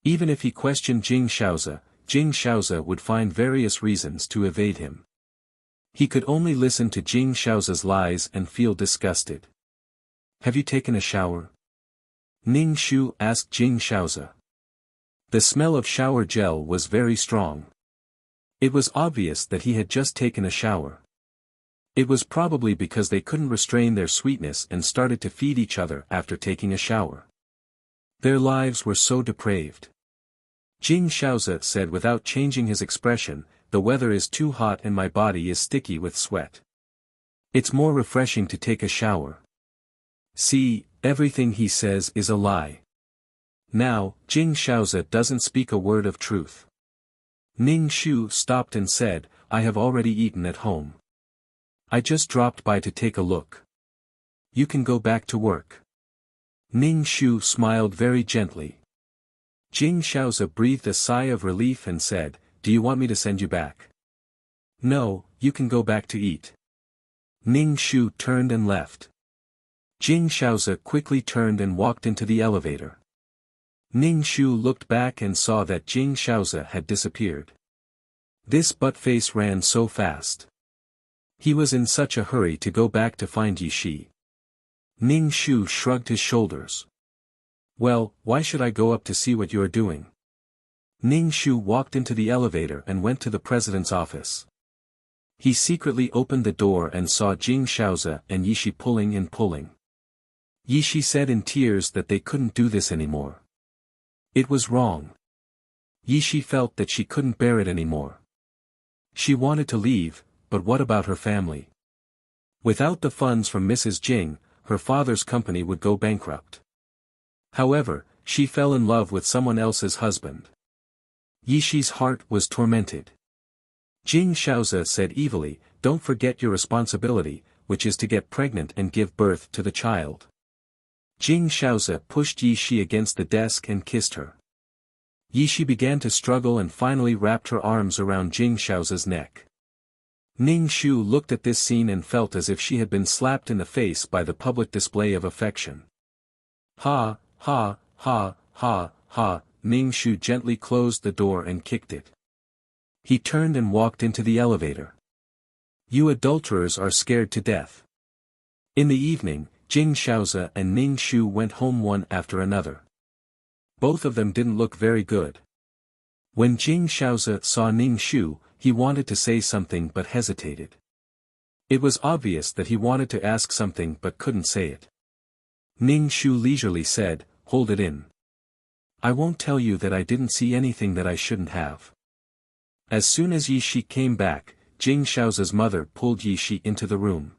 Even if he questioned Jing Shaozi would find various reasons to evade him. He could only listen to Jing Shaozi's lies and feel disgusted. Have you taken a shower? Ning Shu asked Jing Shaozi. The smell of shower gel was very strong. It was obvious that he had just taken a shower. It was probably because they couldn't restrain their sweetness and started to feed each other after taking a shower. Their lives were so depraved. Jing Shaozi said without changing his expression, the weather is too hot and my body is sticky with sweat. It's more refreshing to take a shower. See, everything he says is a lie. Now, Jing Shaozi doesn't speak a word of truth. Ning Shu stopped and said, I have already eaten at home. I just dropped by to take a look. You can go back to work. Ning Shu smiled very gently. Jing Shaozi breathed a sigh of relief and said, do you want me to send you back? No, you can go back to eat. Ning Shu turned and left. Jing Shaozi quickly turned and walked into the elevator. Ning Shu looked back and saw that Jing Shaozi had disappeared. This butt-face ran so fast. He was in such a hurry to go back to find Yi Shi. Ning Shu shrugged his shoulders. Well, why should I go up to see what you are doing? Ning Shu walked into the elevator and went to the president's office. He secretly opened the door and saw Jing Shaozi and Yi Shi pulling and pulling. Yi Shi said in tears that they couldn't do this anymore. It was wrong. Yi Shi felt that she couldn't bear it anymore. She wanted to leave, but what about her family? Without the funds from Mrs. Jing, her father's company would go bankrupt. However, she fell in love with someone else's husband. Yi Shi's heart was tormented. Jing Shaozi said evilly, don't forget your responsibility, which is to get pregnant and give birth to the child. Jing Shaozi pushed Yi Shi against the desk and kissed her. Yi Shi began to struggle and finally wrapped her arms around Jing Shaozi's neck. Ning Shu looked at this scene and felt as if she had been slapped in the face by the public display of affection. Ha, ha, ha, ha, ha, Ning Shu gently closed the door and kicked it. He turned and walked into the elevator. You adulterers are scared to death. In the evening, Jing Shaozi and Ning Shu went home one after another. Both of them didn't look very good. When Jing Shaozi saw Ning Shu, he wanted to say something but hesitated. It was obvious that he wanted to ask something but couldn't say it. Ning Shu leisurely said, "Hold it in. I won't tell you that I didn't see anything that I shouldn't have." As soon as Yi Shi came back, Jing Shaozi's mother pulled Yi Shi into the room.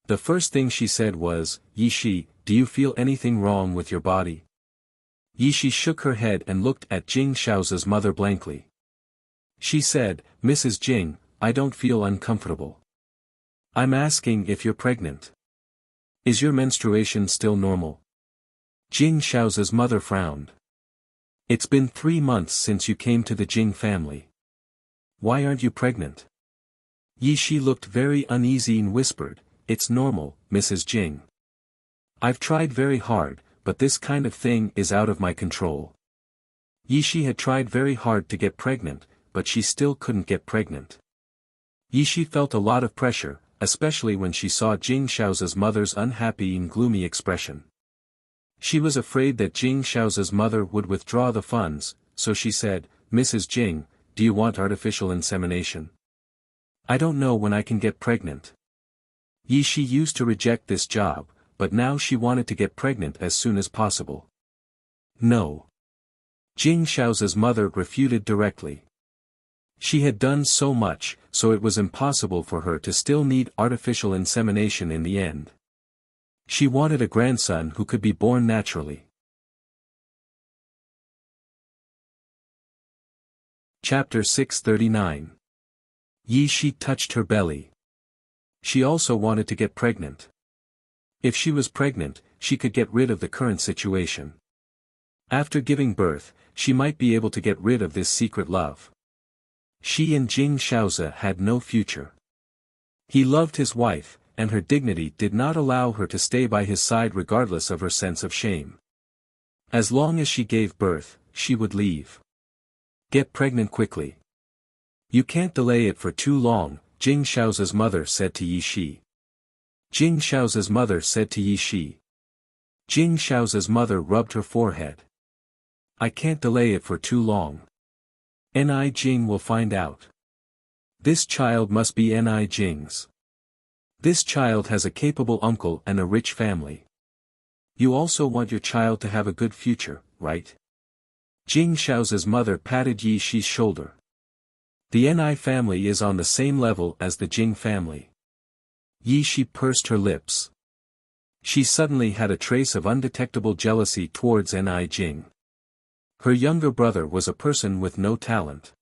The first thing she said was, "Yi Shi, do you feel anything wrong with your body?" Yi Shi shook her head and looked at Jing Shaozi's mother blankly. She said, "Mrs. Jing, I don't feel uncomfortable. I'm asking if you're pregnant. Is your menstruation still normal?" Jing Shaozi's mother frowned. "It's been 3 months since you came to the Jing family. Why aren't you pregnant?" Yi Shi looked very uneasy and whispered, "It's normal, Mrs. Jing. I've tried very hard, but this kind of thing is out of my control." Yi Shi had tried very hard to get pregnant, but she still couldn't get pregnant. Yi Shi felt a lot of pressure, especially when she saw Jing Shaozi's mother's unhappy and gloomy expression. She was afraid that Jing Shaozi's mother would withdraw the funds, so she said, "Mrs. Jing, do you want artificial insemination? I don't know when I can get pregnant." Yi Shi used to reject this job, but now she wanted to get pregnant as soon as possible. No. Jing Shaozi's mother refuted directly. She had done so much, so it was impossible for her to still need artificial insemination in the end. She wanted a grandson who could be born naturally. Chapter 639. Yi Shi touched her belly. She also wanted to get pregnant. If she was pregnant, she could get rid of the current situation. After giving birth, she might be able to get rid of this secret love. She and Jing Shaozi had no future. He loved his wife, and her dignity did not allow her to stay by his side regardless of her sense of shame. As long as she gave birth, she would leave. Get pregnant quickly. You can't delay it for too long, Jing Shaozi's mother said to Yi Shi. Jing Shaozi's mother said to Yi Shi. Jing Shaozi's mother rubbed her forehead. I can't delay it for too long. Ni Jing will find out. This child must be Ni Jing's. This child has a capable uncle and a rich family. You also want your child to have a good future, right? Jing Shaozi's mother patted Yi Shi's shoulder. The Ni family is on the same level as the Jing family. Yi Shi pursed her lips. She suddenly had a trace of undetectable jealousy towards Ni Jing. Her younger brother was a person with no talent.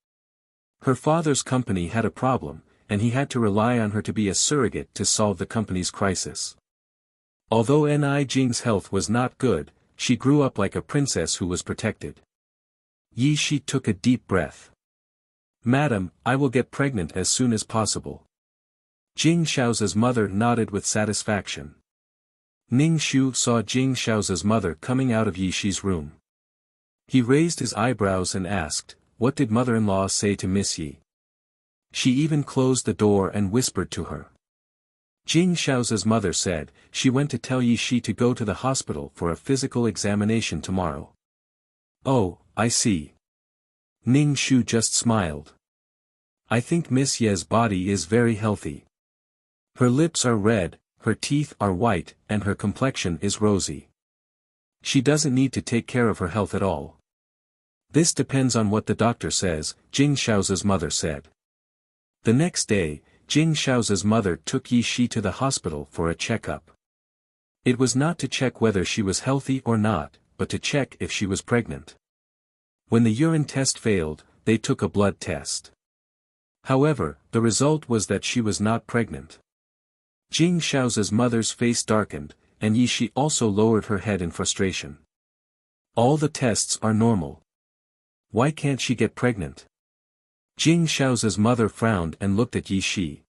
Her father's company had a problem, and he had to rely on her to be a surrogate to solve the company's crisis. Although Ni Jing's health was not good, she grew up like a princess who was protected. Yi Shi took a deep breath. Madam, I will get pregnant as soon as possible. Jing Shaozi's mother nodded with satisfaction. Ning Shu saw Jing Shaozi's mother coming out of Yi Shi's room. He raised his eyebrows and asked, "What did mother-in-law say to Miss Yi?" She even closed the door and whispered to her. Jing Shaozi's mother said, she went to tell Yi Shi to go to the hospital for a physical examination tomorrow. Oh, I see. Ning Shu just smiled. I think Miss Ye's body is very healthy. Her lips are red, her teeth are white, and her complexion is rosy. She doesn't need to take care of her health at all. This depends on what the doctor says, Jing Shaozi's mother said. The next day, Jing Shaozi's mother took Yi Shi to the hospital for a checkup. It was not to check whether she was healthy or not, but to check if she was pregnant. When the urine test failed, they took a blood test. However, the result was that she was not pregnant. Jing Shaozi's mother's face darkened, and Yishi also lowered her head in frustration. All the tests are normal. Why can't she get pregnant? Jing Shao's mother frowned and looked at Yishi.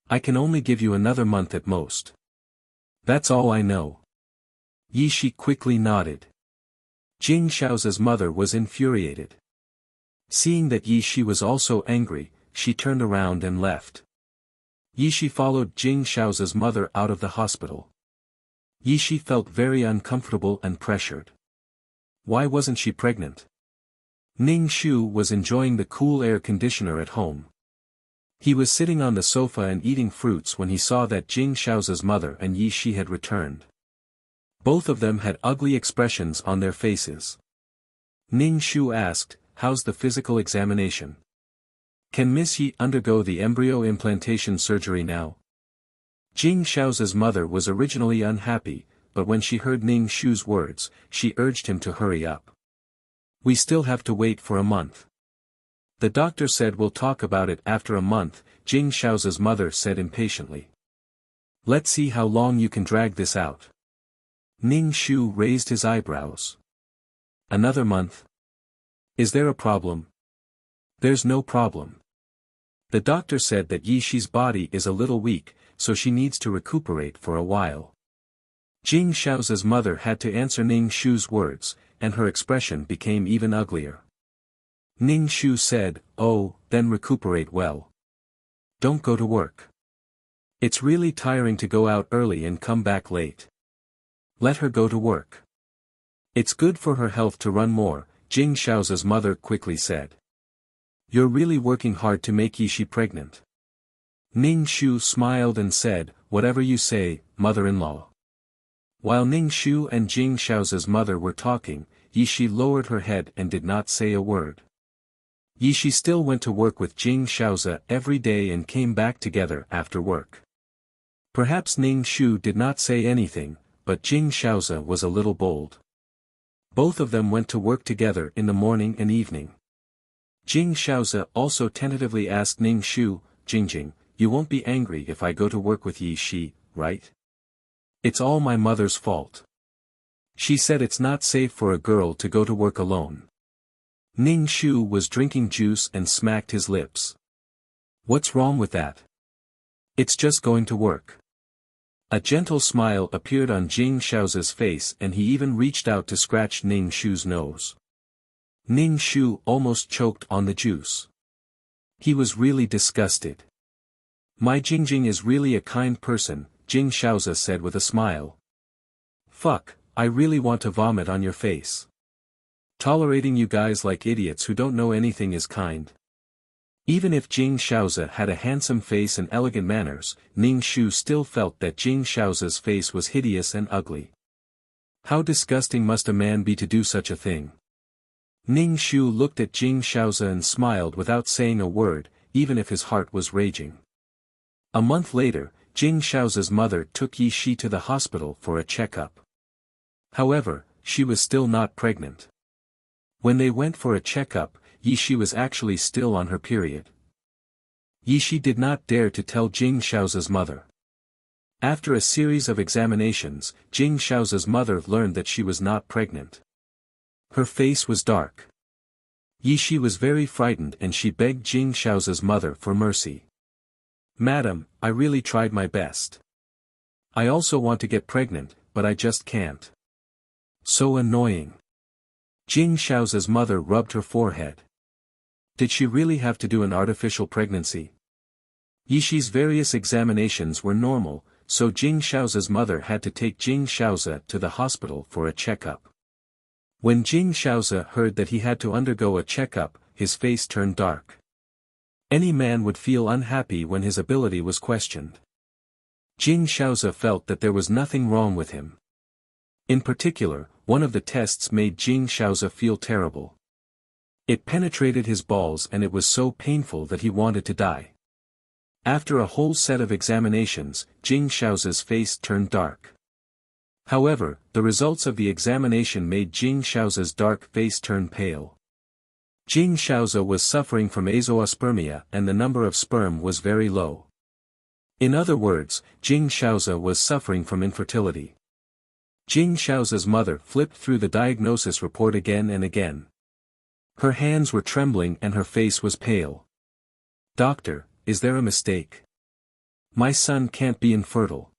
I can only give you another month at most. That's all I know. Yishi quickly nodded. Jing Shao's mother was infuriated. Seeing that Yishi was also angry, she turned around and left. Yishi followed Jing Shao's mother out of the hospital. Yishi felt very uncomfortable and pressured. Why wasn't she pregnant? Ning Shu was enjoying the cool air conditioner at home. He was sitting on the sofa and eating fruits when he saw that Jing Shao's mother and Yishi had returned. Both of them had ugly expressions on their faces. Ning Shu asked, "How's the physical examination? Can Miss Yi undergo the embryo implantation surgery now?" Jing Shao's mother was originally unhappy, but when she heard Ning Shu's words, she urged him to hurry up. We still have to wait for a month. The doctor said we'll talk about it after a month, Jing Shao's mother said impatiently. Let's see how long you can drag this out. Ning Shu raised his eyebrows. Another month? Is there a problem? There's no problem. The doctor said that Yishi's body is a little weak, so she needs to recuperate for a while. Jing Shao's mother had to answer Ning Shu's words, and her expression became even uglier. Ning Shu said, "Oh, then recuperate well. Don't go to work. It's really tiring to go out early and come back late. Let her go to work. It's good for her health to run more," Jing Shao's mother quickly said. You're really working hard to make Yishi pregnant. Ning Shu smiled and said, "Whatever you say, mother-in-law." While Ning Shu and Jing Shao's mother were talking, Yishi lowered her head and did not say a word. Yishi still went to work with Jing Shaoza every day and came back together after work. Perhaps Ning Shu did not say anything, but Jing Shaoza was a little bold. Both of them went to work together in the morning and evening. Jing Shaoza also tentatively asked Ning Shu, "Jingjing, you won't be angry if I go to work with Yishi, right? It's all my mother's fault. She said it's not safe for a girl to go to work alone." Ning Shu was drinking juice and smacked his lips. What's wrong with that? It's just going to work. A gentle smile appeared on Jing Shao's face and he even reached out to scratch Ning Shu's nose. Ning Shu almost choked on the juice. He was really disgusted. My Jingjing is really a kind person, Jing Shaoza said with a smile. Fuck, I really want to vomit on your face. Tolerating you guys like idiots who don't know anything is kind. Even if Jing Shaoza had a handsome face and elegant manners, Ning Shu still felt that Jing Shaoza's face was hideous and ugly. How disgusting must a man be to do such a thing? Ning Shu looked at Jing Shaoza and smiled without saying a word, even if his heart was raging. A month later, Jing Shao's mother took Yishi to the hospital for a checkup. However, she was still not pregnant. When they went for a checkup, Yishi was actually still on her period. Yishi did not dare to tell Jing Shao's mother. After a series of examinations, Jing Shao's mother learned that she was not pregnant. Her face was dark. Yishi was very frightened and she begged Jing Shao's mother for mercy. "Madam, I really tried my best. I also want to get pregnant, but I just can't. So annoying." Jing Shao's mother rubbed her forehead. Did she really have to do an artificial pregnancy? Yishi's various examinations were normal, so Jing Shao's mother had to take Jing Shaoza to the hospital for a checkup. When Jing Shaoza heard that he had to undergo a checkup, his face turned dark. Any man would feel unhappy when his ability was questioned. Jing Shaoza felt that there was nothing wrong with him. In particular, one of the tests made Jing Shaoza feel terrible. It penetrated his balls and it was so painful that he wanted to die. After a whole set of examinations, Jing Shaoza's face turned dark. However, the results of the examination made Jing Shaoza's dark face turn pale. Jing Shaoza was suffering from azoospermia and the number of sperm was very low. In other words, Jing Shaoza was suffering from infertility. Jing Shao's mother flipped through the diagnosis report again and again. Her hands were trembling and her face was pale. "Doctor, is there a mistake? My son can't be infertile.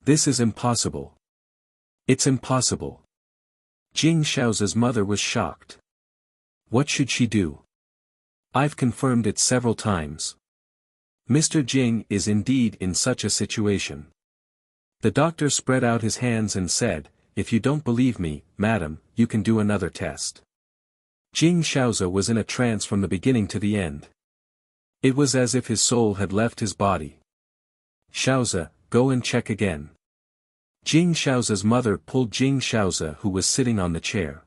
This is impossible. It's impossible." Jing Shao's mother was shocked. What should she do? "I've confirmed it several times. Mr. Jing is indeed in such a situation." The doctor spread out his hands and said, "If you don't believe me, madam, you can do another test." Jing Shaoze was in a trance from the beginning to the end. It was as if his soul had left his body. "Shaoze, go and check again." Jing Shaoze's mother pulled Jing Shaoze, who was sitting on the chair.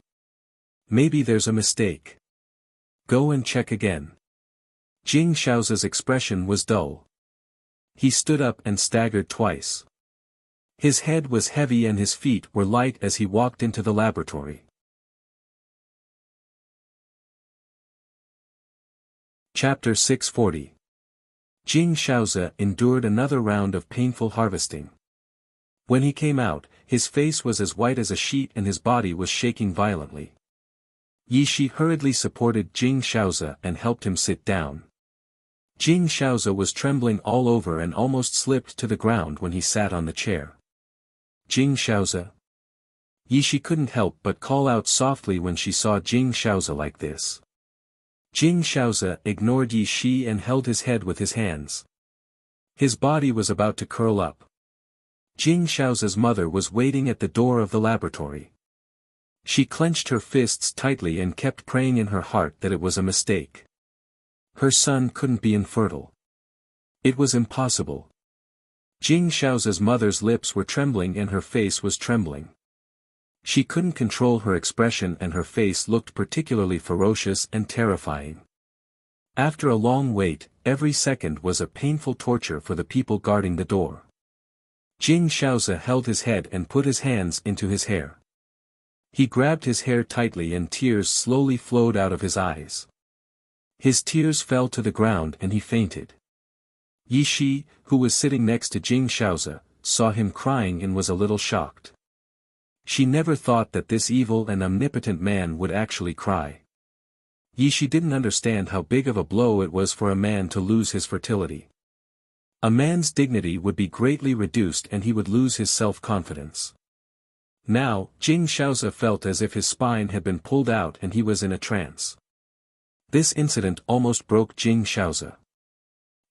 "Maybe there's a mistake. Go and check again." Jing Shaoze's expression was dull. He stood up and staggered twice. His head was heavy and his feet were light as he walked into the laboratory. Chapter 640. Jing Shaoze endured another round of painful harvesting. When he came out, his face was as white as a sheet and his body was shaking violently. Yi Shi hurriedly supported Jing Shaoze and helped him sit down. Jing Shaoze was trembling all over and almost slipped to the ground when he sat on the chair. "Jing Shaoze?" Yi Shi couldn't help but call out softly when she saw Jing Shaoze like this. Jing Shaoze ignored Yi Shi and held his head with his hands. His body was about to curl up. Jing Shaoze's mother was waiting at the door of the laboratory. She clenched her fists tightly and kept praying in her heart that it was a mistake. Her son couldn't be infertile. It was impossible. Jing Shaoze's mother's lips were trembling and her face was trembling. She couldn't control her expression and her face looked particularly ferocious and terrifying. After a long wait, every second was a painful torture for the people guarding the door. Jing Shaoze held his head and put his hands into his hair. He grabbed his hair tightly and tears slowly flowed out of his eyes. His tears fell to the ground and he fainted. Yi Shi, who was sitting next to Jing Shaoze, saw him crying and was a little shocked. She never thought that this evil and omnipotent man would actually cry. Yi Shi didn't understand how big of a blow it was for a man to lose his fertility. A man's dignity would be greatly reduced and he would lose his self-confidence. Now, Jing Shaoze felt as if his spine had been pulled out and he was in a trance. This incident almost broke Jing Shaoze.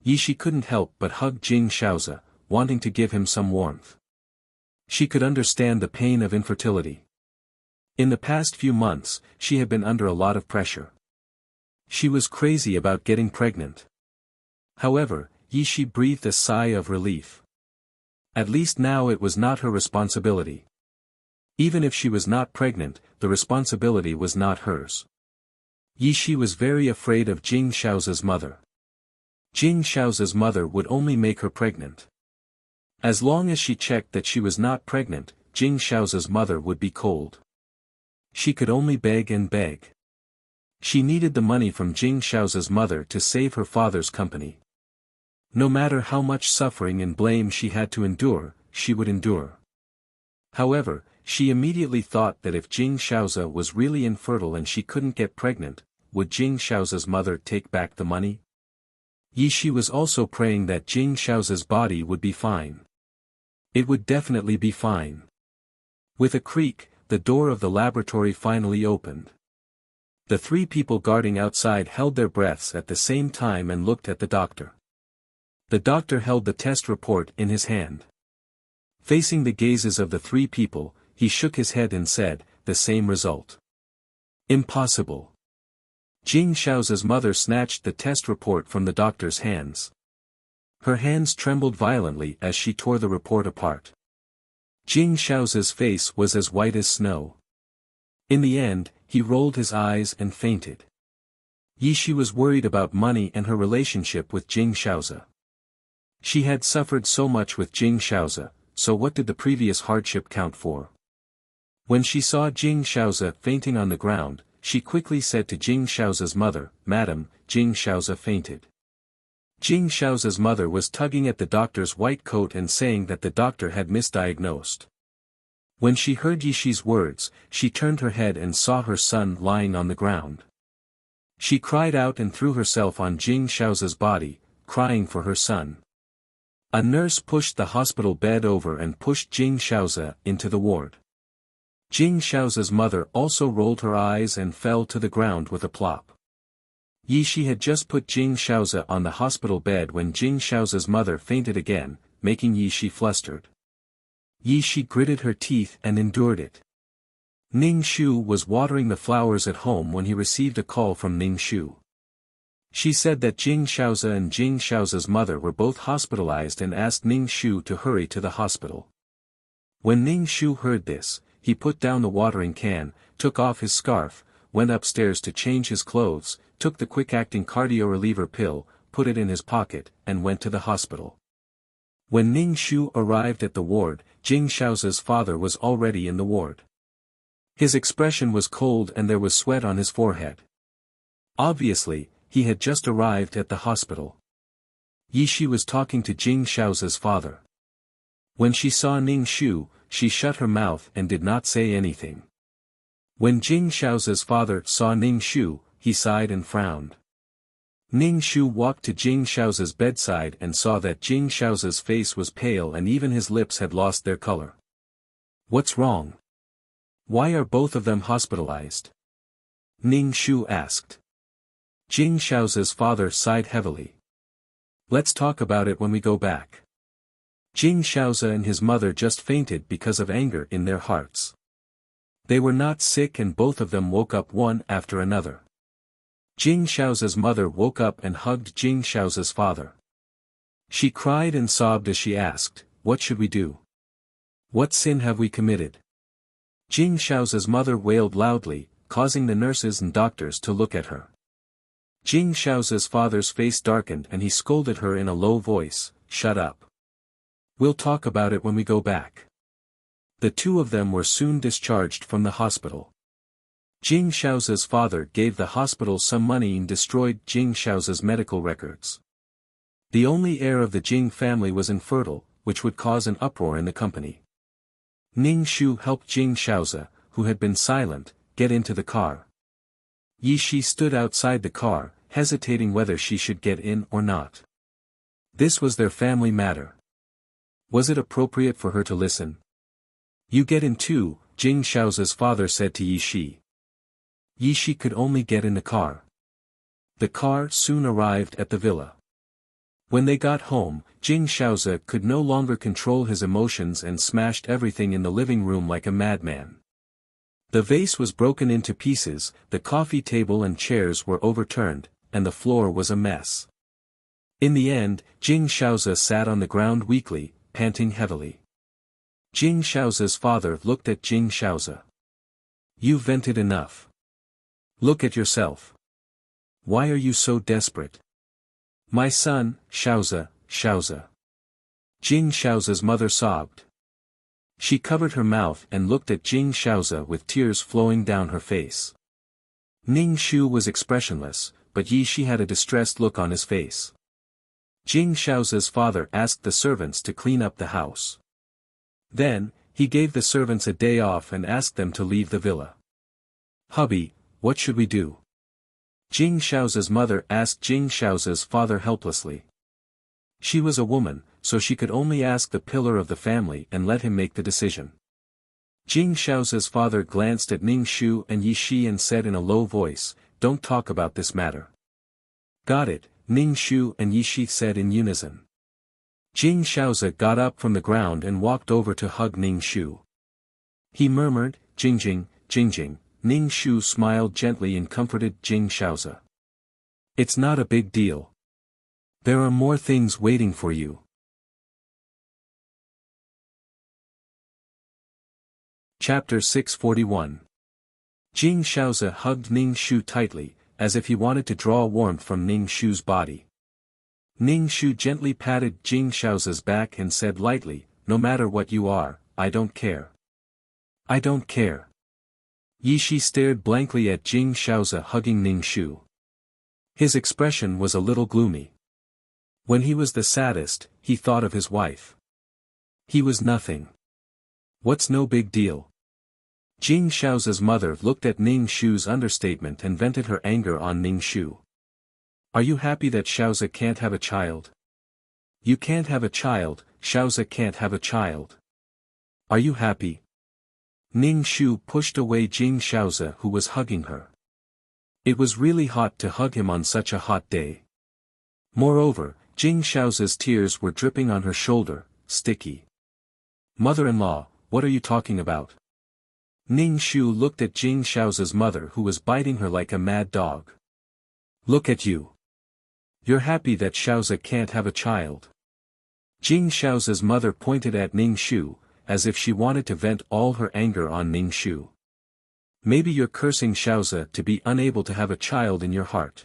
Yi Shi couldn't help but hug Jing Shaoze, wanting to give him some warmth. She could understand the pain of infertility. In the past few months, she had been under a lot of pressure. She was crazy about getting pregnant. However, Yi Shi breathed a sigh of relief. At least now it was not her responsibility. Even if she was not pregnant, the responsibility was not hers. Yi Shi was very afraid of Jing Shaoze's mother. Jing Shaoze's mother would only make her pregnant. As long as she checked that she was not pregnant, Jing Shaoze's mother would be cold. She could only beg and beg. She needed the money from Jing Shaoze's mother to save her father's company. No matter how much suffering and blame she had to endure, she would endure. However, she immediately thought that if Jing Shaoze was really infertile and she couldn't get pregnant, would Jing Shaoze's mother take back the money? Yi Shi was also praying that Jing Shaoze's body would be fine. It would definitely be fine. With a creak, the door of the laboratory finally opened. The three people guarding outside held their breaths at the same time and looked at the doctor. The doctor held the test report in his hand. Facing the gazes of the three people, he shook his head and said, "The same result. Impossible." Jing Shaoze's mother snatched the test report from the doctor's hands. Her hands trembled violently as she tore the report apart. Jing Shaoze's face was as white as snow. In the end, he rolled his eyes and fainted. Yi Shi was worried about money and her relationship with Jing Shaoze. She had suffered so much with Jing Shaoze, so what did the previous hardship count for? When she saw Jing Shaoze fainting on the ground, she quickly said to Jing Shaoze's mother, "Madam, Jing Shaoze fainted." Jing Shaoze's mother was tugging at the doctor's white coat and saying that the doctor had misdiagnosed. When she heard Yishi's words, she turned her head and saw her son lying on the ground. She cried out and threw herself on Jing Shaoza's body, crying for her son. A nurse pushed the hospital bed over and pushed Jing Shaoza into the ward. Jing Shaoza's mother also rolled her eyes and fell to the ground with a plop. Yishi had just put Jing Shaoza on the hospital bed when Jing Shaoza's mother fainted again, making Yishi flustered. Yishi gritted her teeth and endured it. Ning Shu was watering the flowers at home when he received a call from Ning Shu. She said that Jing Shaoza and Jing Shaoza's mother were both hospitalized and asked Ning Shu to hurry to the hospital. When Ning Shu heard this, he put down the watering can, took off his scarf, went upstairs to change his clothes, took the quick-acting cardio reliever pill, put it in his pocket, and went to the hospital. When Ning Shu arrived at the ward, Jing Shaoza's father was already in the ward. His expression was cold and there was sweat on his forehead. Obviously, he had just arrived at the hospital. Yishi was talking to Jing Shaoza's father. When she saw Ning Shu, she shut her mouth and did not say anything. When Jing Shaoza's father saw Ning Shu, he sighed and frowned. Ning Shu walked to Jing Shaoza's bedside and saw that Jing Shaoza's face was pale and even his lips had lost their color. "What's wrong? Why are both of them hospitalized?" Ning Shu asked. Jing Shaoza's father sighed heavily. "Let's talk about it when we go back." Jing Shaoza and his mother just fainted because of anger in their hearts. They were not sick and both of them woke up one after another. Jing Shaoza's mother woke up and hugged Jing Shaoza's father. She cried and sobbed as she asked, "What should we do? What sin have we committed?" Jing Shaoza's mother wailed loudly, causing the nurses and doctors to look at her. Jing Shaoza's father's face darkened and he scolded her in a low voice, "Shut up. We'll talk about it when we go back." The two of them were soon discharged from the hospital. Jing Shaoza's father gave the hospital some money and destroyed Jing Shaoza's medical records. The only heir of the Jing family was infertile, which would cause an uproar in the company. Ning Shu helped Jing Shaoza, who had been silent, get into the car. Yishi stood outside the car, hesitating whether she should get in or not. This was their family matter. Was it appropriate for her to listen? "You get in too," Jing Shaoza's father said to Yishi. Yishi could only get in the car. The car soon arrived at the villa. When they got home, Jing Shaoza could no longer control his emotions and smashed everything in the living room like a madman. The vase was broken into pieces, the coffee table and chairs were overturned, and the floor was a mess. In the end, Jing Shaoza sat on the ground weakly, panting heavily. Jing Shaoza's father looked at Jing Shaoza. "You've vented enough. Look at yourself. Why are you so desperate? My son, Shaoza, Shaoza." Jing Shaoza's mother sobbed. She covered her mouth and looked at Jing Shaoza with tears flowing down her face. Ning Shu was expressionless, but Yishi had a distressed look on his face. Jing Shaoza's father asked the servants to clean up the house. Then, he gave the servants a day off and asked them to leave the villa. "Hubby, what should we do?" Jing Shaoza's mother asked Jing Shaoza's father helplessly. She was a woman, so she could only ask the pillar of the family and let him make the decision. Jing Shaoza's father glanced at Ning Shu and Yishi and said in a low voice, "Don't talk about this matter." "Got it," Ning Shu and Yishi said in unison. Jing Shaoza got up from the ground and walked over to hug Ning Shu. He murmured, "Jingjing, Jingjing." Ning Shu smiled gently and comforted Jing Shaoza. "It's not a big deal. There are more things waiting for you." Chapter 641. Jing Shaoza hugged Ning Shu tightly, as if he wanted to draw warmth from Ning Shu's body. Ning Shu gently patted Jing Shaoza's back and said lightly, "No matter what you are, I don't care. I don't care." Yishi stared blankly at Jing Shaoza hugging Ning Shu. His expression was a little gloomy. When he was the saddest, he thought of his wife. He was nothing. What's no big deal? Jing Shao's mother looked at Ning Shu's understatement and vented her anger on Ning Shu. Are you happy that Shaoza can't have a child? You can't have a child, Shaoza can't have a child. Are you happy? Ning Shu pushed away Jing Shaoza who was hugging her. It was really hot to hug him on such a hot day. Moreover, Jing Shaoza's tears were dripping on her shoulder, sticky. Mother-in-law, what are you talking about? Ning Shu looked at Jing Shaoza's mother who was biting her like a mad dog. Look at you. You're happy that Shaoza can't have a child. Jing Shaoza's mother pointed at Ning Shu, as if she wanted to vent all her anger on Ning Shu. Maybe you're cursing Shaoza to be unable to have a child in your heart.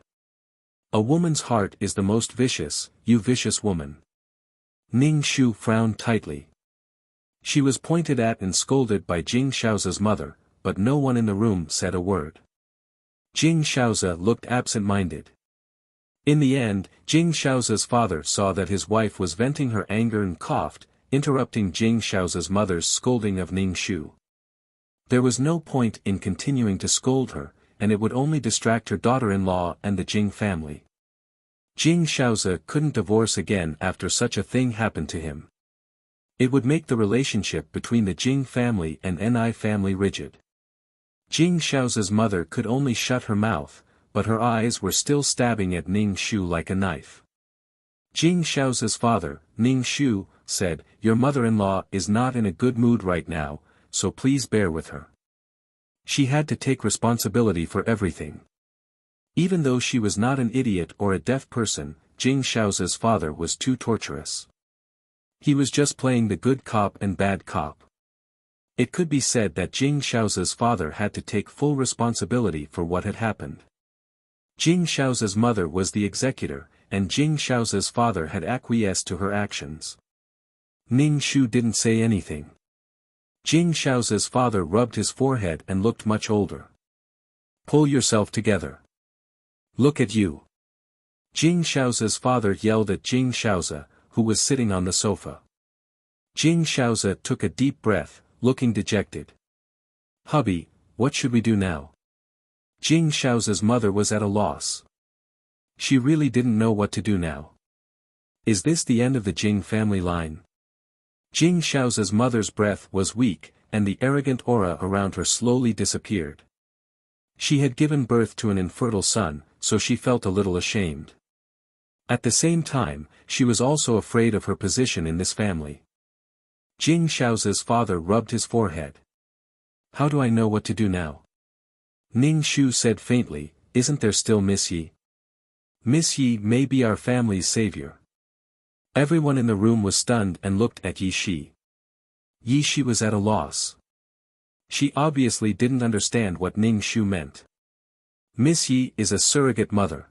A woman's heart is the most vicious, you vicious woman. Ning Shu frowned tightly. She was pointed at and scolded by Jing Shaoza's mother, but no one in the room said a word. Jing Shaoza looked absent-minded. In the end, Jing Shaoza's father saw that his wife was venting her anger and coughed, interrupting Jing Shaoza's mother's scolding of Ning Shu. There was no point in continuing to scold her, and it would only distract her daughter-in-law and the Jing family. Jing Shaoza couldn't divorce again after such a thing happened to him. It would make the relationship between the Jing family and Ni family rigid. Jing Shaoza's mother could only shut her mouth, but her eyes were still stabbing at Ning Shu like a knife. Jing Shaoza's father, Ning Shu, said, "Your mother-in-law is not in a good mood right now, so please bear with her. She had to take responsibility for everything." Even though she was not an idiot or a deaf person, Jing Shaoza's father was too torturous. He was just playing the good cop and bad cop. It could be said that Jing Shaoza's father had to take full responsibility for what had happened. Jing Shaoza's mother was the executor, and Jing Shaoza's father had acquiesced to her actions. Ning Shu didn't say anything. Jing Shaoza's father rubbed his forehead and looked much older. Pull yourself together. Look at you. Jing Shaoza's father yelled at Jing Shaoza, who was sitting on the sofa. Jing Shaoza took a deep breath, looking dejected. Hubby, what should we do now? Jing Shaoza's mother was at a loss. She really didn't know what to do now. Is this the end of the Jing family line? Jing Shaoza's mother's breath was weak, and the arrogant aura around her slowly disappeared. She had given birth to an infertile son, so she felt a little ashamed. At the same time, she was also afraid of her position in this family. Jing Shaoza's father rubbed his forehead. How do I know what to do now? Ning Shu said faintly, isn't there still Miss Yi? Miss Yi may be our family's savior. Everyone in the room was stunned and looked at Yi Shi. Yi Shi was at a loss. She obviously didn't understand what Ning Shu meant. Miss Yi is a surrogate mother.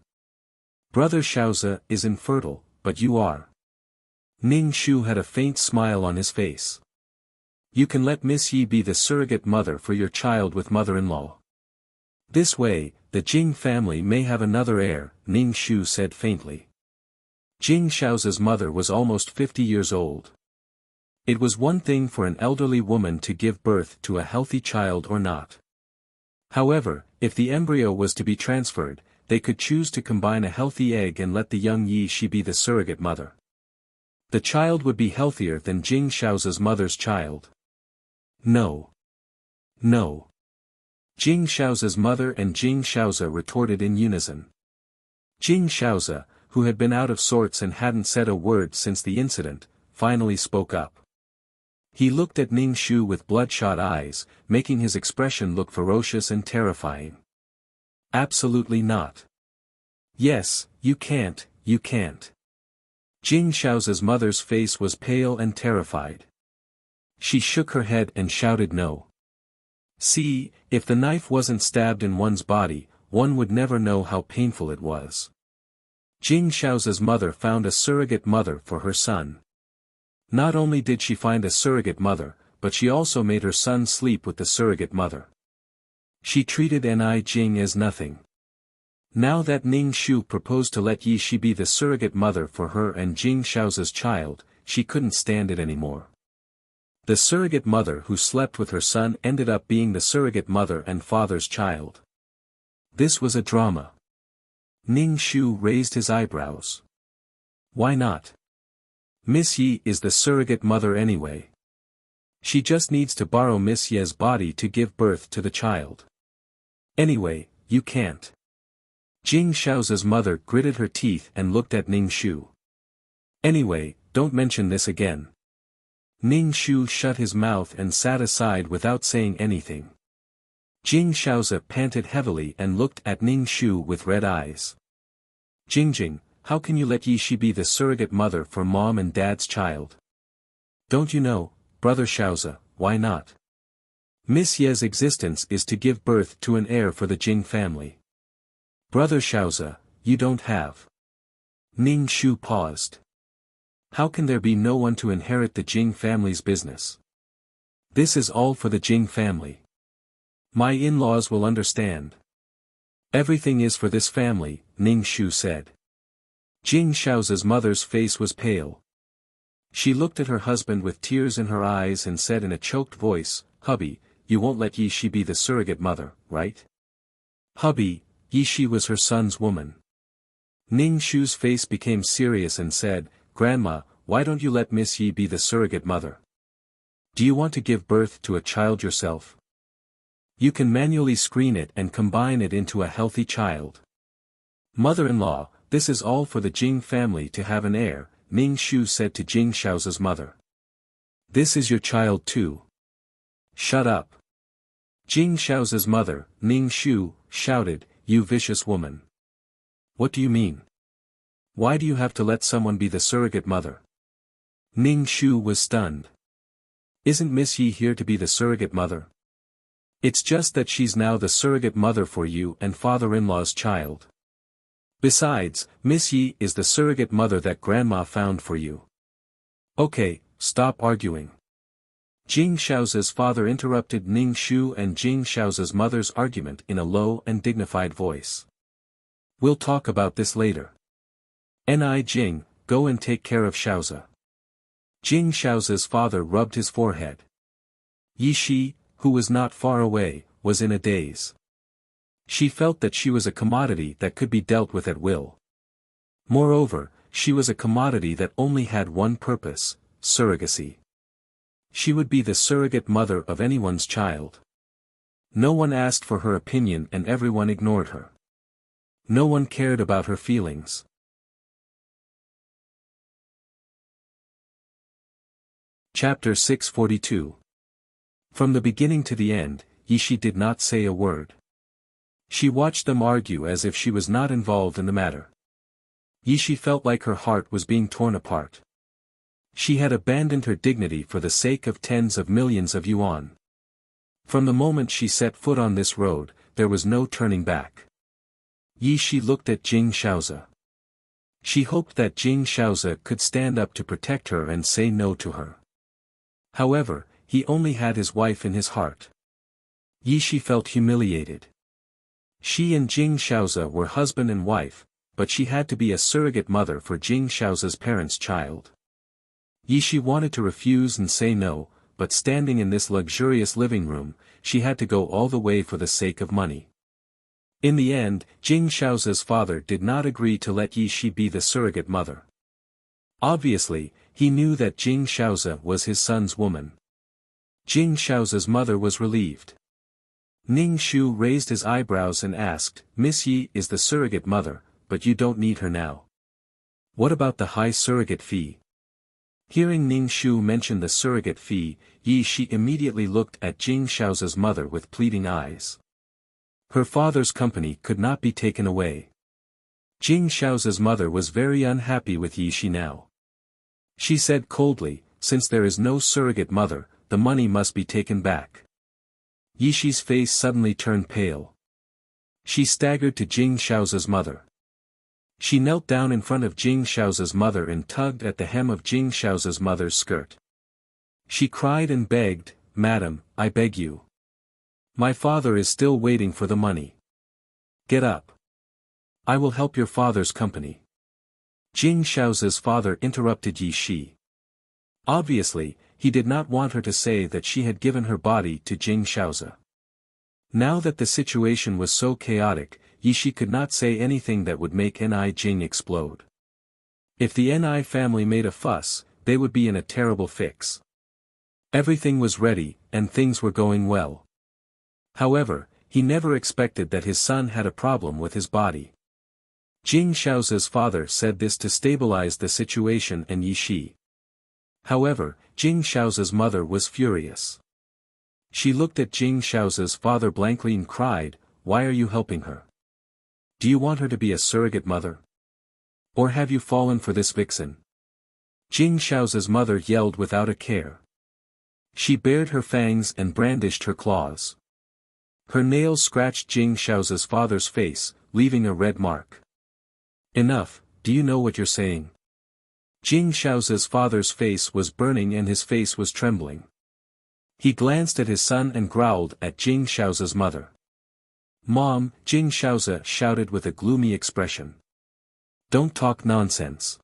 Brother Shaoza is infertile, but you are. Ning Shu had a faint smile on his face. You can let Miss Yi be the surrogate mother for your child with mother-in-law. This way, the Jing family may have another heir, Ning Shu said faintly. Jing Shaoza's mother was almost 50 years old. It was one thing for an elderly woman to give birth to a healthy child or not. However, if the embryo was to be transferred, they could choose to combine a healthy egg and let the young Yi Shi be the surrogate mother. The child would be healthier than Jing Shaoza's mother's child. No. No. Jing Shaoza's mother and Jing Shaoza retorted in unison. Jing Shaoza, who had been out of sorts and hadn't said a word since the incident, finally spoke up. He looked at Ning Shu with bloodshot eyes, making his expression look ferocious and terrifying. Absolutely not. Yes, you can't, you can't. Jing Shaoza's mother's face was pale and terrified. She shook her head and shouted no. See, if the knife wasn't stabbed in one's body, one would never know how painful it was. Jing Shaoza's mother found a surrogate mother for her son. Not only did she find a surrogate mother, but she also made her son sleep with the surrogate mother. She treated Ni Jing as nothing. Now that Ning Shu proposed to let Yi Shi be the surrogate mother for her and Jing Shaoza's child, she couldn't stand it anymore. The surrogate mother who slept with her son ended up being the surrogate mother and father's child. This was a drama. Ning Shu raised his eyebrows. Why not? Miss Yi is the surrogate mother anyway. She just needs to borrow Miss Ye's body to give birth to the child. Anyway, you can't. Jing Shao's mother gritted her teeth and looked at Ning Shu. Anyway, don't mention this again. Ning Shu shut his mouth and sat aside without saying anything. Jing Shaoze panted heavily and looked at Ning Shu with red eyes. Jingjing, how can you let Yi Shi be the surrogate mother for mom and dad's child? Don't you know, brother Shaoze, why not? Miss Ye's existence is to give birth to an heir for the Jing family. Brother Shaoze, you don't have. Ning Shu paused. How can there be no one to inherit the Jing family's business? This is all for the Jing family. My in-laws will understand. Everything is for this family, Ning Shu said. Jing Shao's mother's face was pale. She looked at her husband with tears in her eyes and said in a choked voice, "Hubby, you won't let Yi Shi be the surrogate mother, right?" "Hubby, Yi Shi was her son's woman." Ning Shu's face became serious and said, "Grandma, why don't you let Miss Yi be the surrogate mother? Do you want to give birth to a child yourself? You can manually screen it and combine it into a healthy child." "Mother-in-law, this is all for the Jing family to have an heir," Ning Shu said to Jing Shao's mother. "This is your child too." "Shut up." Jing Shao's mother, Ning Shu, shouted, "You vicious woman. What do you mean? Why do you have to let someone be the surrogate mother?" Ning Shu was stunned. "Isn't Miss Yi here to be the surrogate mother? It's just that she's now the surrogate mother for you and father-in-law's child. Besides, Miss Yi is the surrogate mother that Grandma found for you." "Okay, stop arguing." Jing Shao's father interrupted Ning Shu and Jing Shao's mother's argument in a low and dignified voice. "We'll talk about this later. Ni Jing, go and take care of Shaoze." Jing Shao's father rubbed his forehead. Yi Shi, who was not far away, was in a daze. She felt that she was a commodity that could be dealt with at will. Moreover, she was a commodity that only had one purpose, surrogacy. She would be the surrogate mother of anyone's child. No one asked for her opinion and everyone ignored her. No one cared about her feelings. Chapter 642. From the beginning to the end, Yi Shi did not say a word. She watched them argue as if she was not involved in the matter. Yi Shi felt like her heart was being torn apart. She had abandoned her dignity for the sake of tens of millions of yuan. From the moment she set foot on this road, there was no turning back. Yi Shi looked at Jing Shaoze. She hoped that Jing Shaoze could stand up to protect her and say no to her. However, he only had his wife in his heart. Yi Shi felt humiliated. She and Jing Shaoze were husband and wife, but she had to be a surrogate mother for Jing Shao's parents' child. Yi Shi wanted to refuse and say no, but standing in this luxurious living room, she had to go all the way for the sake of money. In the end, Jing Shao's father did not agree to let Yi Shi be the surrogate mother. Obviously, he knew that Jing Shaoze was his son's woman. Jing Shao's mother was relieved. Ning Shu raised his eyebrows and asked, "Miss Yi is the surrogate mother, but you don't need her now. What about the high surrogate fee?" Hearing Ning Shu mention the surrogate fee, Yi Shi immediately looked at Jing Shao's mother with pleading eyes. Her father's company could not be taken away. Jing Shao's mother was very unhappy with Yi Shi now. She said coldly, "Since there is no surrogate mother, the money must be taken back." Yi Shi's face suddenly turned pale. She staggered to Jing Shao's mother. She knelt down in front of Jing Shao's mother and tugged at the hem of Jing Shao's mother's skirt. She cried and begged, "Madam, I beg you. My father is still waiting for the money. Get up. I will help your father's company." Jing Shao's father interrupted Yi Shi. Obviously, He did not want her to say that she had given her body to Jing Shaozi. Now that the situation was so chaotic, Yishi could not say anything that would make Ni Jing explode. If the Ni family made a fuss, they would be in a terrible fix. Everything was ready, and things were going well. However, he never expected that his son had a problem with his body. Jing Shaozi's father said this to stabilize the situation and Yishi. However, Jing Shaozi's mother was furious. She looked at Jing Shaozi's father blankly and cried, "Why are you helping her? Do you want her to be a surrogate mother? Or have you fallen for this vixen?" Jing Shaozi's mother yelled without a care. She bared her fangs and brandished her claws. Her nails scratched Jing Shaozi's father's face, leaving a red mark. "Enough, do you know what you're saying?" Jing Shaozi's father's face was burning and his face was trembling. He glanced at his son and growled at Jing Shaozi's mother. "Mom," Jing Shaozi shouted with a gloomy expression. "Don't talk nonsense."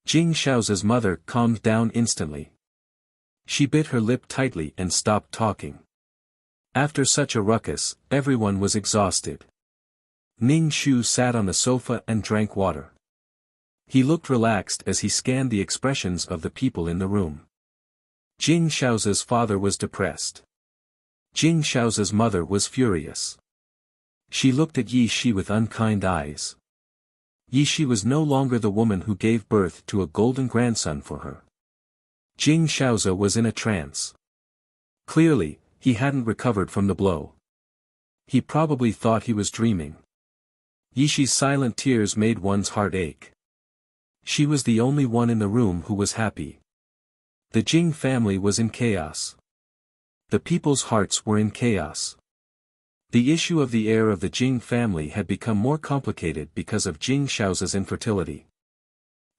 Jing Shaozi's mother calmed down instantly. She bit her lip tightly and stopped talking. After such a ruckus, everyone was exhausted. Ning Shu sat on the sofa and drank water. He looked relaxed as he scanned the expressions of the people in the room. Jing Shaozi's father was depressed. Jing Shaozi's mother was furious. She looked at Yishi with unkind eyes. Yishi was no longer the woman who gave birth to a golden grandson for her. Jing Shaozi was in a trance. Clearly, he hadn't recovered from the blow. He probably thought he was dreaming. Yishi's silent tears made one's heart ache. She was the only one in the room who was happy. The Jing family was in chaos. The people's hearts were in chaos. The issue of the heir of the Jing family had become more complicated because of Jing Shaozi's infertility.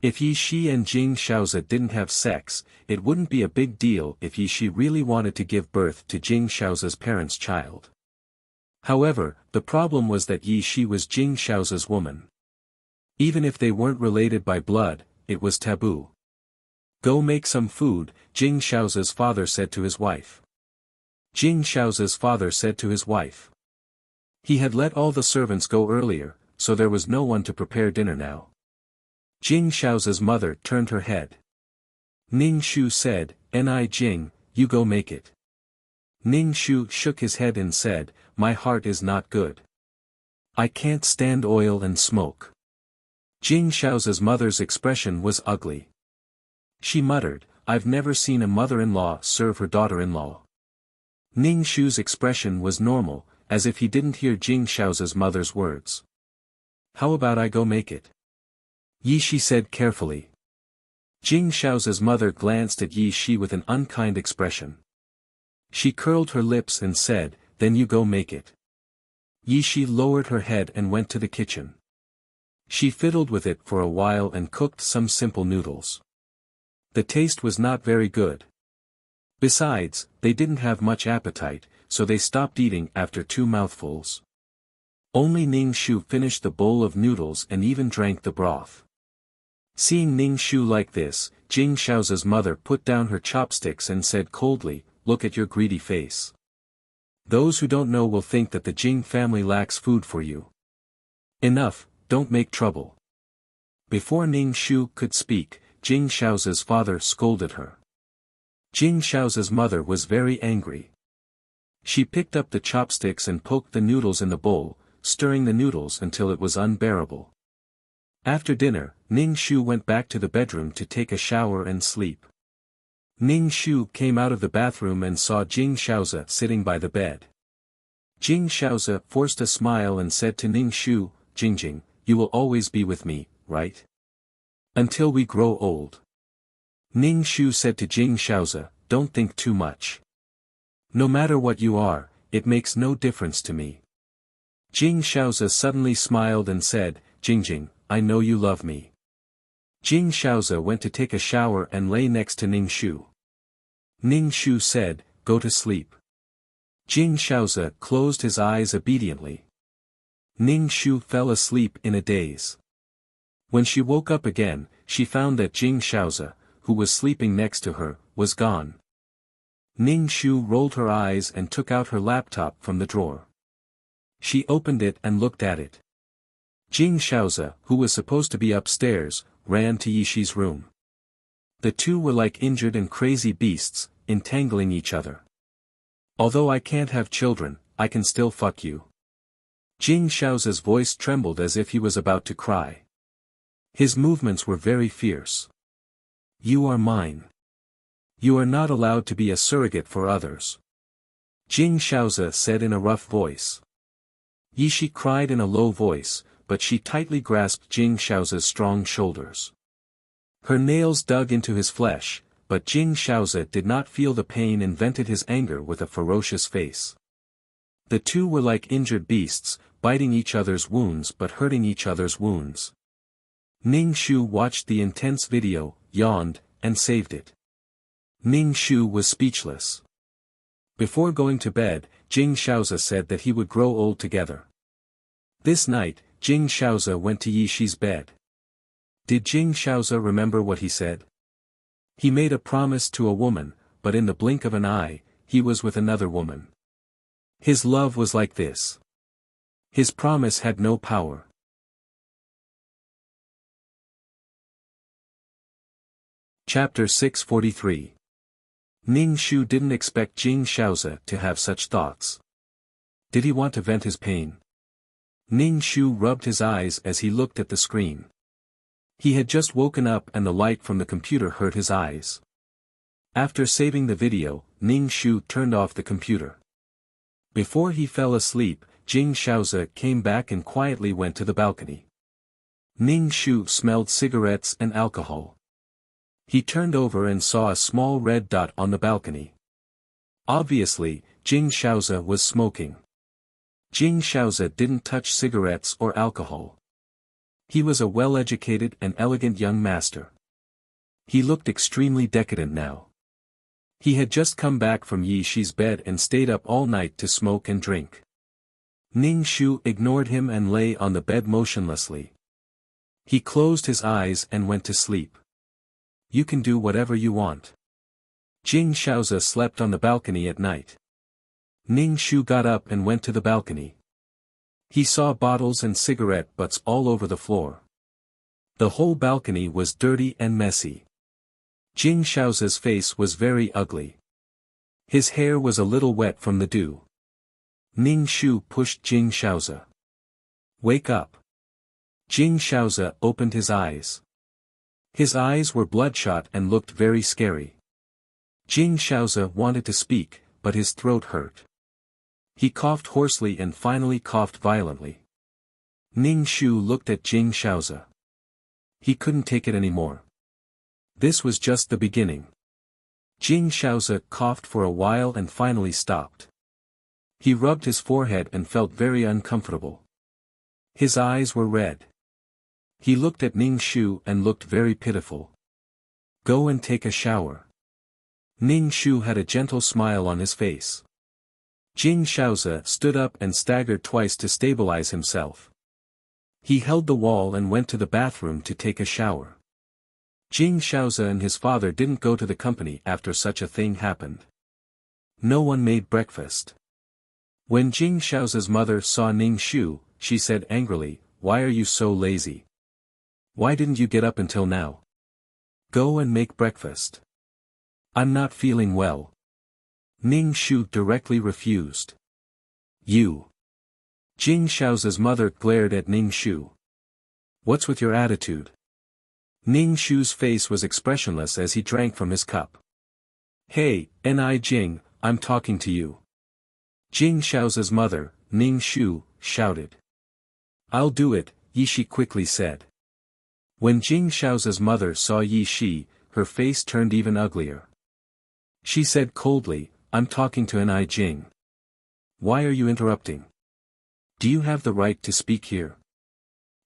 If Yishi and Jing Shaozi didn't have sex, it wouldn't be a big deal if Yishi really wanted to give birth to Jing Shaozi's parents' child. However, the problem was that Yishi was Jing Shaozi's woman. Even if they weren't related by blood, it was taboo. "Go make some food," Jing Shaozi's father said to his wife. Jing Shaozi's father said to his wife. He had let all the servants go earlier, so there was no one to prepare dinner now. Jing Shaozi's mother turned her head. Ning Shu said, "Ni Jing, you go make it." Ning Shu shook his head and said, "My heart is not good. I can't stand oil and smoke." Jing Shaozi's mother's expression was ugly. She muttered, "I've never seen a mother-in-law serve her daughter-in-law." Ning Shu's expression was normal, as if he didn't hear Jing Shaozi's mother's words. "How about I go make it?" Yishi said carefully. Jing Shaozi's mother glanced at Yishi with an unkind expression. She curled her lips and said, "Then you go make it." Yishi lowered her head and went to the kitchen. She fiddled with it for a while and cooked some simple noodles. The taste was not very good. Besides, they didn't have much appetite, so they stopped eating after 2 mouthfuls. Only Ning Shu finished the bowl of noodles and even drank the broth. Seeing Ning Shu like this, Jing Shaozi's mother put down her chopsticks and said coldly, "Look at your greedy face. Those who don't know will think that the Jing family lacks food for you. Enough, don't make trouble." Before Ning Shu could speak, Jing Shaozi's father scolded her. Jing Shaozi's mother was very angry. She picked up the chopsticks and poked the noodles in the bowl, stirring the noodles until it was unbearable. After dinner, Ning Shu went back to the bedroom to take a shower and sleep. Ning Shu came out of the bathroom and saw Jing Shaozi sitting by the bed. Jing Shaozi forced a smile and said to Ning Shu, "Jingjing, you will always be with me, right? Until we grow old." Ning Shu said to Jing Shaozi, "Don't think too much. No matter what you are, it makes no difference to me." Jing Shaozi suddenly smiled and said, "Jingjing, I know you love me." Jing Shaozi went to take a shower and lay next to Ning Shu. Ning Shu said, "Go to sleep." Jing Shaozi closed his eyes obediently. Ning Shu fell asleep in a daze. When she woke up again, she found that Jing Shaozi, who was sleeping next to her, was gone. Ning Shu rolled her eyes and took out her laptop from the drawer. She opened it and looked at it. Jing Shaoze, who was supposed to be upstairs, ran to Yishi's room. The two were like injured and crazy beasts, entangling each other. Although I can't have children, I can still fuck you. Jing Shaoze's voice trembled as if he was about to cry. His movements were very fierce. You are mine. You are not allowed to be a surrogate for others. Jing Shaoze said in a rough voice. Yishi cried in a low voice, but she tightly grasped Jing Shaoze's strong shoulders. Her nails dug into his flesh, but Jing Shaoze did not feel the pain and vented his anger with a ferocious face. The two were like injured beasts, biting each other's wounds but hurting each other's wounds. Ning Shu watched the intense video, yawned, and saved it. Ning Shu was speechless. Before going to bed, Jing Shaoze said that he would grow old together. This night, Jing Shaoze went to Yishi's bed. Did Jing Shaoze remember what he said? He made a promise to a woman, but in the blink of an eye, he was with another woman. His love was like this. His promise had no power. Chapter 643. Ning Shu didn't expect Jing Shaoze to have such thoughts. Did he want to vent his pain? Ning Shu rubbed his eyes as he looked at the screen. He had just woken up and the light from the computer hurt his eyes. After saving the video, Ning Shu turned off the computer. Before he fell asleep, Jing Shaoze came back and quietly went to the balcony. Ning Shu smelled cigarettes and alcohol. He turned over and saw a small red dot on the balcony. Obviously, Jing Shaoze was smoking. Jing Shaoze didn't touch cigarettes or alcohol. He was a well-educated and elegant young master. He looked extremely decadent now. He had just come back from Yishi's bed and stayed up all night to smoke and drink. Ning Shu ignored him and lay on the bed motionlessly. He closed his eyes and went to sleep. You can do whatever you want. Jing Shaoze slept on the balcony at night. Ning Shu got up and went to the balcony. He saw bottles and cigarette butts all over the floor. The whole balcony was dirty and messy. Jing Shaoze's face was very ugly. His hair was a little wet from the dew. Ning Shu pushed Jing Shaoze. Wake up. Jing Shaoze opened his eyes. His eyes were bloodshot and looked very scary. Jing Shaoze wanted to speak, but his throat hurt. He coughed hoarsely and finally coughed violently. Ning Shu looked at Jing Shaoze. He couldn't take it anymore. This was just the beginning. Jing Shaoze coughed for a while and finally stopped. He rubbed his forehead and felt very uncomfortable. His eyes were red. He looked at Ning Shu and looked very pitiful. Go and take a shower. Ning Shu had a gentle smile on his face. Jing Shaoze stood up and staggered twice to stabilize himself. He held the wall and went to the bathroom to take a shower. Jing Shaoze and his father didn't go to the company after such a thing happened. No one made breakfast. When Jing Shaoze's mother saw Ning Shu, she said angrily, "Why are you so lazy? Why didn't you get up until now? Go and make breakfast." "I'm not feeling well." Ning Shu directly refused. "You." Jing Shaoze's mother glared at Ning Shu. "What's with your attitude?" Ning Shu's face was expressionless as he drank from his cup. "Hey, Ni Jing, I'm talking to you." Jing Shaoze's mother, Ning Shu, shouted. "I'll do it," Yishi quickly said. When Jing Shaoze's mother saw Yishi, her face turned even uglier. She said coldly, "I'm talking to Ni Jing. Why are you interrupting? Do you have the right to speak here?"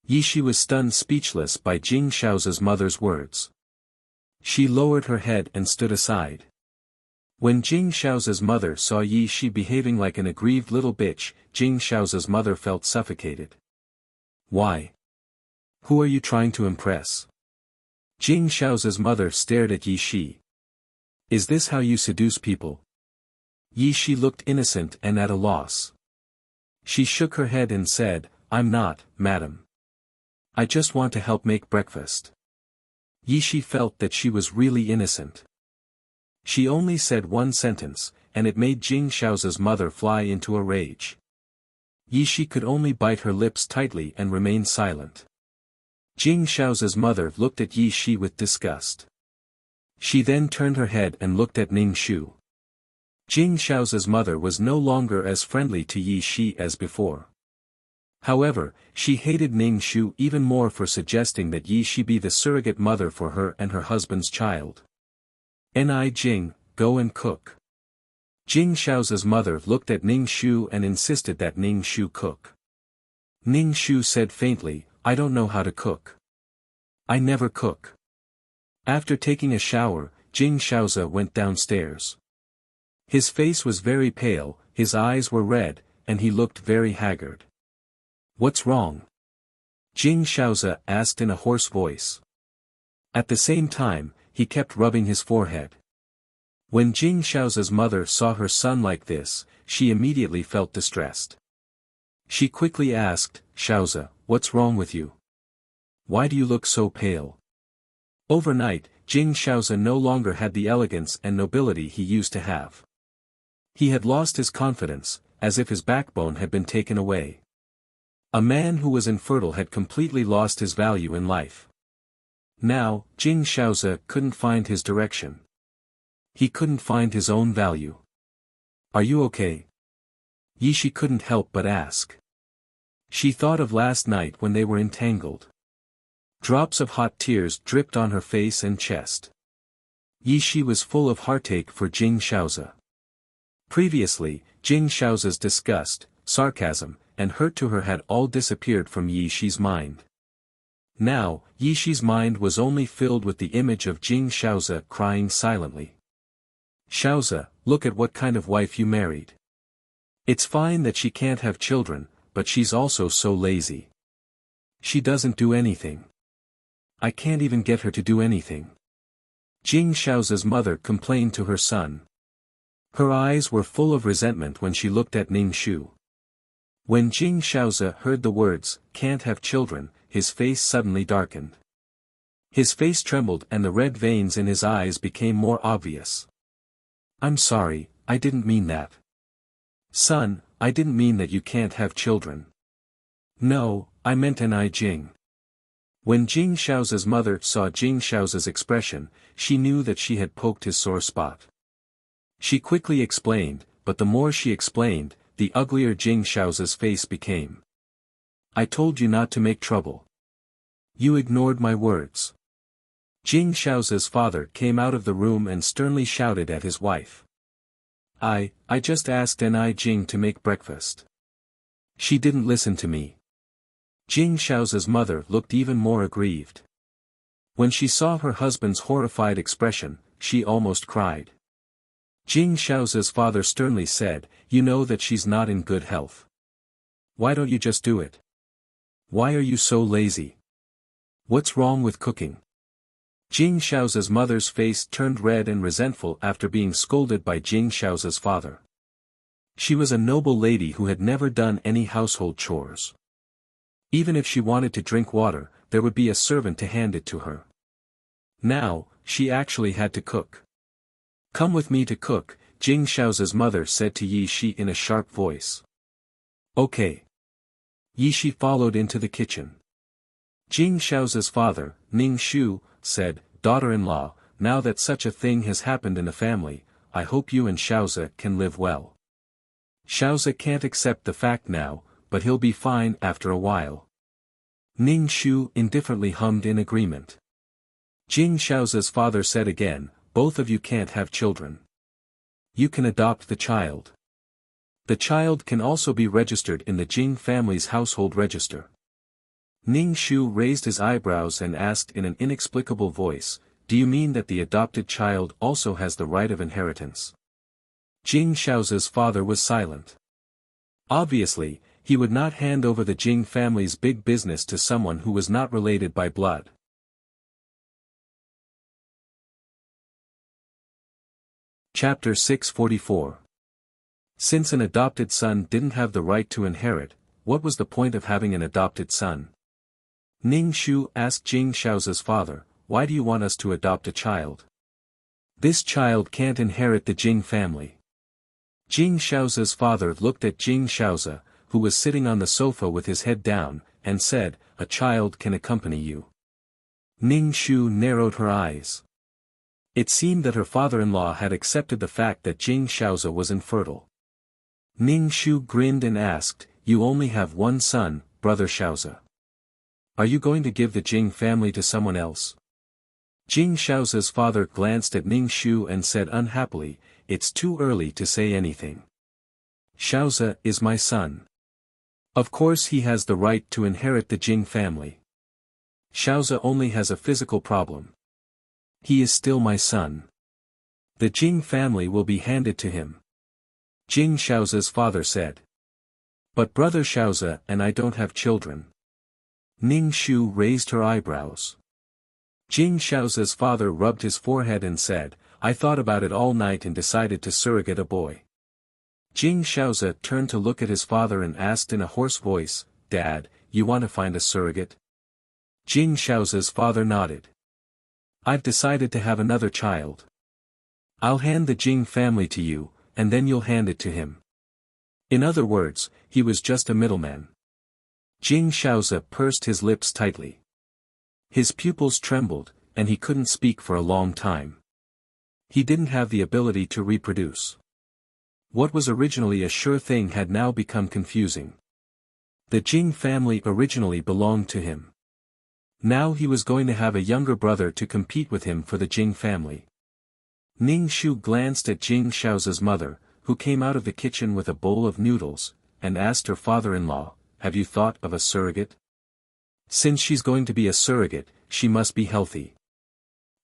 Yishi was stunned speechless by Jing Shaoze's mother's words. She lowered her head and stood aside. When Jing Shaoze's mother saw Yishi behaving like an aggrieved little bitch, Jing Shaoze's mother felt suffocated. "Why? Who are you trying to impress?" Jing Shao's mother stared at Yi Shi. Is this how you seduce people? Yi Shi looked innocent and at a loss. She shook her head and said, I'm not, madam. I just want to help make breakfast. Yi Shi felt that she was really innocent. She only said one sentence, and it made Jing Shao's mother fly into a rage. Yi Shi could only bite her lips tightly and remain silent. Jing Shao's mother looked at Yi Shi with disgust. She then turned her head and looked at Ning Shu. Jing Shao's mother was no longer as friendly to Yi Shi as before. However, she hated Ning Shu even more for suggesting that Yi Shi be the surrogate mother for her and her husband's child. Ni Jing, go and cook. Jing Shao's mother looked at Ning Shu and insisted that Ning Shu cook. Ning Shu said faintly, I don't know how to cook. I never cook. After taking a shower, Jing Shaoze went downstairs. His face was very pale, his eyes were red, and he looked very haggard. What's wrong? Jing Shaoze asked in a hoarse voice. At the same time, he kept rubbing his forehead. When Jing Shao's mother saw her son like this, she immediately felt distressed. She quickly asked, Shaoze, what's wrong with you? Why do you look so pale? Overnight, Jing Shaoze no longer had the elegance and nobility he used to have. He had lost his confidence, as if his backbone had been taken away. A man who was infertile had completely lost his value in life. Now, Jing Shaoze couldn't find his direction. He couldn't find his own value. Are you okay? Yi Shi couldn't help but ask. She thought of last night when they were entangled. Drops of hot tears dripped on her face and chest. Yi Shi was full of heartache for Jing Shaoze. Previously, Jing Shaoze's disgust, sarcasm, and hurt to her had all disappeared from Yi Shi's mind. Now, Yi Shi's mind was only filled with the image of Jing Shaoze crying silently. Shaoze, look at what kind of wife you married. It's fine that she can't have children, but she's also so lazy. She doesn't do anything. I can't even get her to do anything. Jing Shao's mother complained to her son. Her eyes were full of resentment when she looked at Ning Shu. When Jing Shaoze heard the words, can't have children, his face suddenly darkened. His face trembled and the red veins in his eyes became more obvious. I'm sorry, I didn't mean that. Son, I didn't mean that you can't have children. No, I meant Ni Jing. When Jing Shao's mother saw Jing Shao's expression, she knew that she had poked his sore spot. She quickly explained, but the more she explained, the uglier Jing Shao's face became. I told you not to make trouble. You ignored my words. Jing Shao's father came out of the room and sternly shouted at his wife. I just asked Ni Jing to make breakfast. She didn't listen to me. Jing Shao's mother looked even more aggrieved. When she saw her husband's horrified expression, she almost cried. Jing Shao's father sternly said, you know that she's not in good health. Why don't you just do it? Why are you so lazy? What's wrong with cooking? Jing Shao's mother's face turned red and resentful after being scolded by Jing Shao's father. She was a noble lady who had never done any household chores. Even if she wanted to drink water, there would be a servant to hand it to her. Now, she actually had to cook. Come with me to cook, Jing Shao's mother said to Yi Shi in a sharp voice. Okay. Yi Shi followed into the kitchen. Jing Shao's father, Ning Shu, said, daughter-in-law, now that such a thing has happened in the family, I hope you and Shaoze can live well. Shaoze can't accept the fact now, but he'll be fine after a while. Ning Shu indifferently hummed in agreement. Jing Shao's father said again, both of you can't have children. You can adopt the child. The child can also be registered in the Jing family's household register. Ning Shu raised his eyebrows and asked in an inexplicable voice, do you mean that the adopted child also has the right of inheritance? Jing Shao's father was silent. Obviously, he would not hand over the Jing family's big business to someone who was not related by blood. Chapter 644. Since an adopted son didn't have the right to inherit, what was the point of having an adopted son? Ning Shu asked Jing Shaoza's father, why do you want us to adopt a child? This child can't inherit the Jing family. Jing Shaoza's father looked at Jing Shaoza, who was sitting on the sofa with his head down, and said, a child can accompany you. Ning Shu narrowed her eyes. It seemed that her father-in-law had accepted the fact that Jing Shaoza was infertile. Ning Shu grinned and asked, you only have one son, brother Shaoza. Are you going to give the Jing family to someone else? Jing Shaoza's father glanced at Ning Shu and said unhappily, it's too early to say anything. Shaoza is my son. Of course he has the right to inherit the Jing family. Shaoza only has a physical problem. He is still my son. The Jing family will be handed to him. Jing Shaoza's father said. But brother Shaoza and I don't have children. Ning Shu raised her eyebrows. Jing Shaoza's father rubbed his forehead and said, I thought about it all night and decided to surrogate a boy. Jing Shaoza turned to look at his father and asked in a hoarse voice, Dad, you want to find a surrogate? Jing Shaoza's father nodded. I've decided to have another child. I'll hand the Jing family to you, and then you'll hand it to him. In other words, he was just a middleman. Jing Shaoza pursed his lips tightly. His pupils trembled, and he couldn't speak for a long time. He didn't have the ability to reproduce. What was originally a sure thing had now become confusing. The Jing family originally belonged to him. Now he was going to have a younger brother to compete with him for the Jing family. Ning Shu glanced at Jing Shaoza's mother, who came out of the kitchen with a bowl of noodles, and asked her father-in-law, have you thought of a surrogate? Since she's going to be a surrogate, she must be healthy.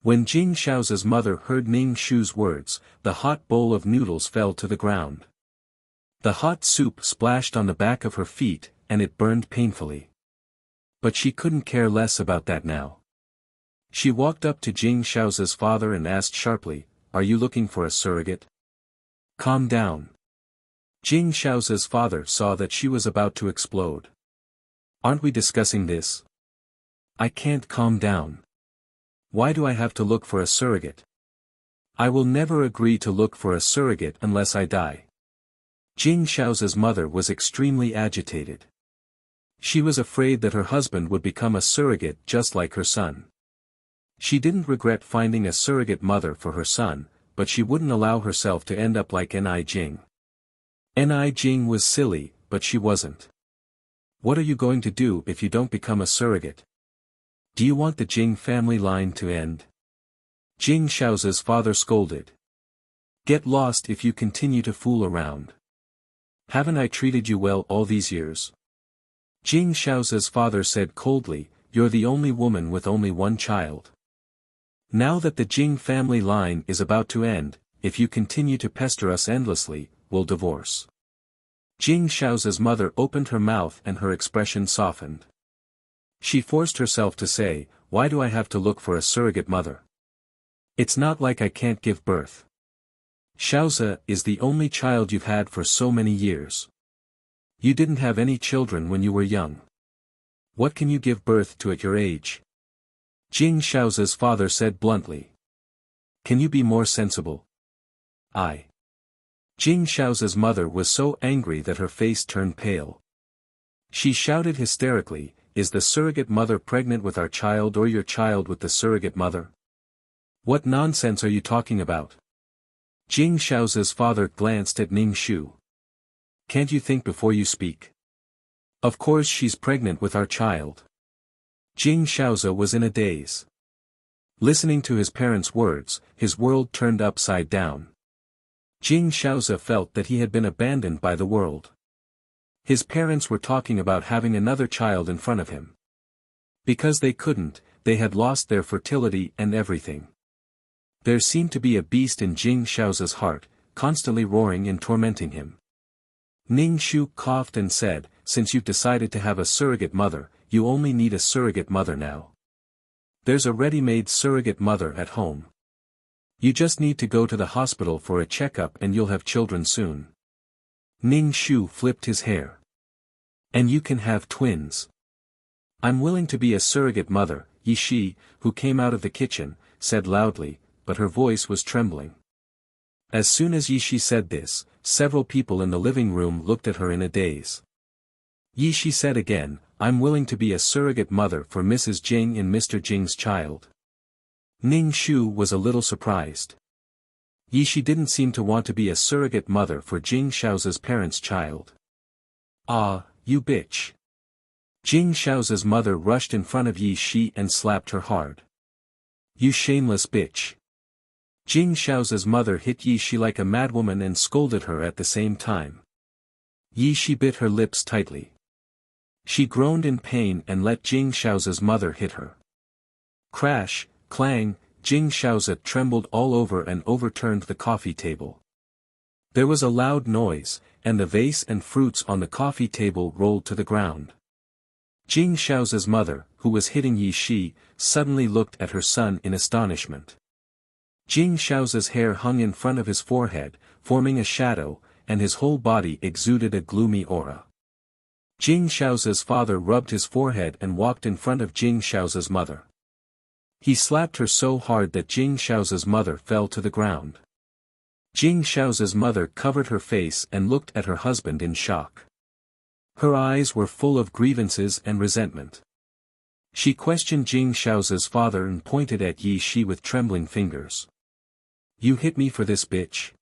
When Jing Shaoza's mother heard Ning Shu's words, the hot bowl of noodles fell to the ground. The hot soup splashed on the back of her feet, and it burned painfully. But she couldn't care less about that now. She walked up to Jing Shaoza's father and asked sharply, are you looking for a surrogate? Calm down. Jing Shaoza's father saw that she was about to explode. Aren't we discussing this? I can't calm down. Why do I have to look for a surrogate? I will never agree to look for a surrogate unless I die. Jing Shaoza's mother was extremely agitated. She was afraid that her husband would become a surrogate just like her son. She didn't regret finding a surrogate mother for her son, but she wouldn't allow herself to end up like Ni Jing. Ni Jing was silly, but she wasn't. What are you going to do if you don't become a surrogate? Do you want the Jing family line to end? Jing Shaoza's father scolded. Get lost if you continue to fool around. Haven't I treated you well all these years? Jing Shaoza's father said coldly, you're the only woman with only one child. Now that the Jing family line is about to end, if you continue to pester us endlessly, we'll divorce. Jing Shaoza's mother opened her mouth and her expression softened. She forced herself to say, why do I have to look for a surrogate mother? It's not like I can't give birth. Shaoza is the only child you've had for so many years. You didn't have any children when you were young. What can you give birth to at your age? Jing Shaoza's father said bluntly. Can you be more sensible? Jing Shaoza's mother was so angry that her face turned pale. She shouted hysterically, is the surrogate mother pregnant with our child or your child with the surrogate mother? What nonsense are you talking about? Jing Shaoza's father glanced at Ning Shu. Can't you think before you speak? Of course she's pregnant with our child. Jing Shaoza was in a daze. Listening to his parents' words, his world turned upside down. Jing Shaoza felt that he had been abandoned by the world. His parents were talking about having another child in front of him. Because they couldn't, they had lost their fertility and everything. There seemed to be a beast in Jing Shaoza's heart, constantly roaring and tormenting him. Ning Shu coughed and said, since you've decided to have a surrogate mother, you only need a surrogate mother now. There's a ready-made surrogate mother at home. You just need to go to the hospital for a checkup and you'll have children soon. Ning Shu flipped his hair. And you can have twins. I'm willing to be a surrogate mother, Yi Shi, who came out of the kitchen, said loudly, but her voice was trembling. As soon as Yi Shi said this, several people in the living room looked at her in a daze. Yi Shi said again, I'm willing to be a surrogate mother for Mrs. Jing and Mr. Jing's child. Ning Shu was a little surprised. Yi Shi didn't seem to want to be a surrogate mother for Jing Shao's parents' child. Ah, you bitch. Jing Shao's mother rushed in front of Yi Shi and slapped her hard. You shameless bitch. Jing Shao's mother hit Yi Shi like a madwoman and scolded her at the same time. Yi Shi bit her lips tightly. She groaned in pain and let Jing Shao's mother hit her. Crash, clang, Jing Shao's trembled all over and overturned the coffee table. There was a loud noise, and the vase and fruits on the coffee table rolled to the ground. Jing Shao's mother, who was hitting Yi Shi, suddenly looked at her son in astonishment. Jing Shao's hair hung in front of his forehead, forming a shadow, and his whole body exuded a gloomy aura. Jing Shao's father rubbed his forehead and walked in front of Jing Shao's mother. He slapped her so hard that Jing Shao's mother fell to the ground. Jing Shao's mother covered her face and looked at her husband in shock. Her eyes were full of grievances and resentment. She questioned Jing Shao's father and pointed at Yi Shi with trembling fingers. You hit me for this bitch?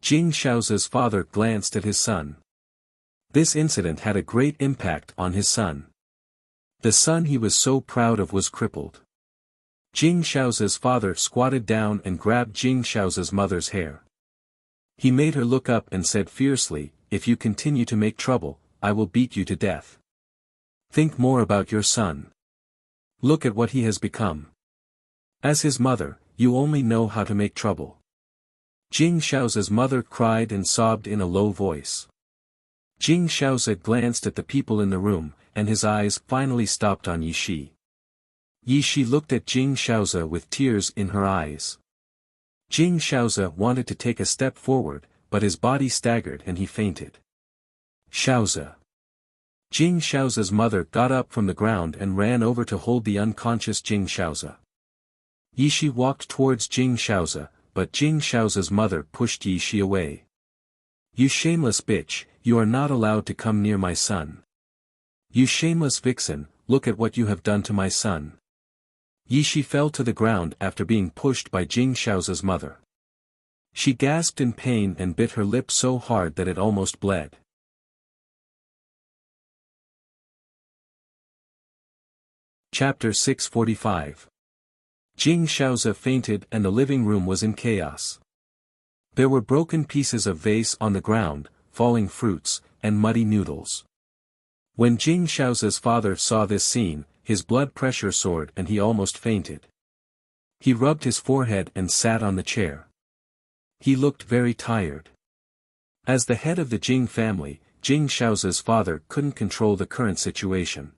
Jing Shao's father glanced at his son. This incident had a great impact on his son. The son he was so proud of was crippled. Jing Shao's father squatted down and grabbed Jing Shao's mother's hair. He made her look up and said fiercely, if you continue to make trouble, I will beat you to death. Think more about your son. Look at what he has become. As his mother, you only know how to make trouble. Jing Shao's mother cried and sobbed in a low voice. Jing Shao's glanced at the people in the room, and his eyes finally stopped on Yi Shi. Yi Shi looked at Jing Shao's with tears in her eyes. Jing Shao's wanted to take a step forward, but his body staggered and he fainted. Shao's. Jing Shao's mother got up from the ground and ran over to hold the unconscious Jing Shao's. Yi Shi walked towards Jing Shao's, but Jing Shao's mother pushed Yi Shi away. You shameless bitch, you are not allowed to come near my son. You shameless vixen, look at what you have done to my son. Yi Shi fell to the ground after being pushed by Jing Shao's mother. She gasped in pain and bit her lip so hard that it almost bled. Chapter 645. Jing Shao's fainted and the living room was in chaos. There were broken pieces of vase on the ground, falling fruits, and muddy noodles. When Jing Shao's father saw this scene, his blood pressure soared and he almost fainted. He rubbed his forehead and sat on the chair. He looked very tired. As the head of the Jing family, Jing Shao's father couldn't control the current situation.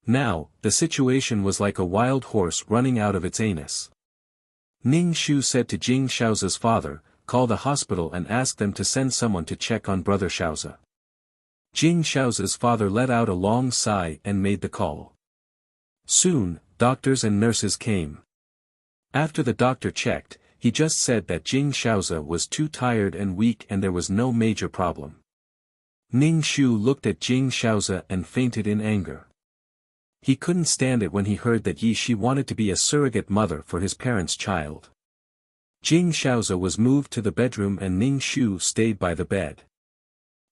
Now, the situation was like a wild horse running out of its anus. Ning Shu said to Jing Shao's father, call the hospital and ask them to send someone to check on brother Shao's. Jing Shao's father let out a long sigh and made the call. Soon, doctors and nurses came. After the doctor checked, he just said that Jing Shao's was too tired and weak and there was no major problem. Ning Shu looked at Jing Shao's and fainted in anger. He couldn't stand it when he heard that Yi Shi wanted to be a surrogate mother for his parents' child. Jing Shao's was moved to the bedroom and Ning Shu stayed by the bed.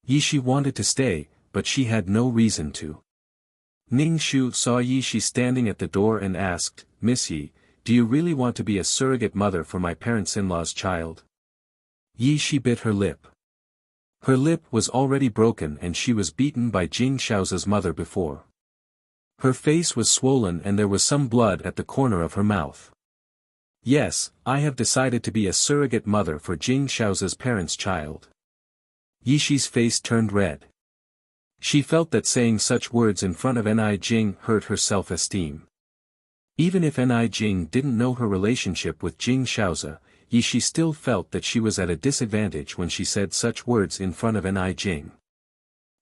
Yi Shi wanted to stay, but she had no reason to. Ning Shu saw Yi Shi standing at the door and asked, Miss Yi, do you really want to be a surrogate mother for my parents-in-law's child? Yi Shi bit her lip. Her lip was already broken and she was beaten by Jing Shao's mother before. Her face was swollen and there was some blood at the corner of her mouth. Yes, I have decided to be a surrogate mother for Jing Shao's parents' child. Yi Shi's face turned red. She felt that saying such words in front of Ni Jing hurt her self-esteem. Even if Ni Jing didn't know her relationship with Jing Shaozi, she still felt that she was at a disadvantage when she said such words in front of Ni Jing.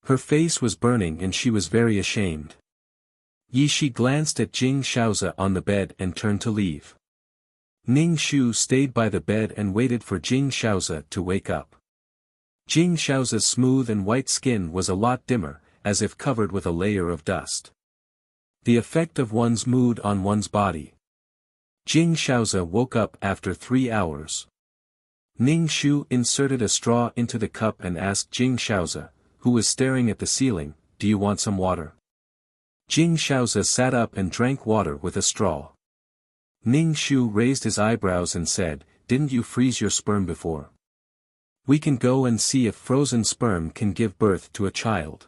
Her face was burning and she was very ashamed. Shi glanced at Jing Shaozi on the bed and turned to leave. Ning Shu stayed by the bed and waited for Jing Shaozi to wake up. Jing Shaozi's smooth and white skin was a lot dimmer, as if covered with a layer of dust. The effect of one's mood on one's body. Jing Shaozi woke up after 3 hours. Ning Shu inserted a straw into the cup and asked Jing Shaozi, who was staring at the ceiling, "Do you want some water?" Jing Shaozi sat up and drank water with a straw. Ning Shu raised his eyebrows and said, "Didn't you freeze your sperm before? We can go and see if frozen sperm can give birth to a child."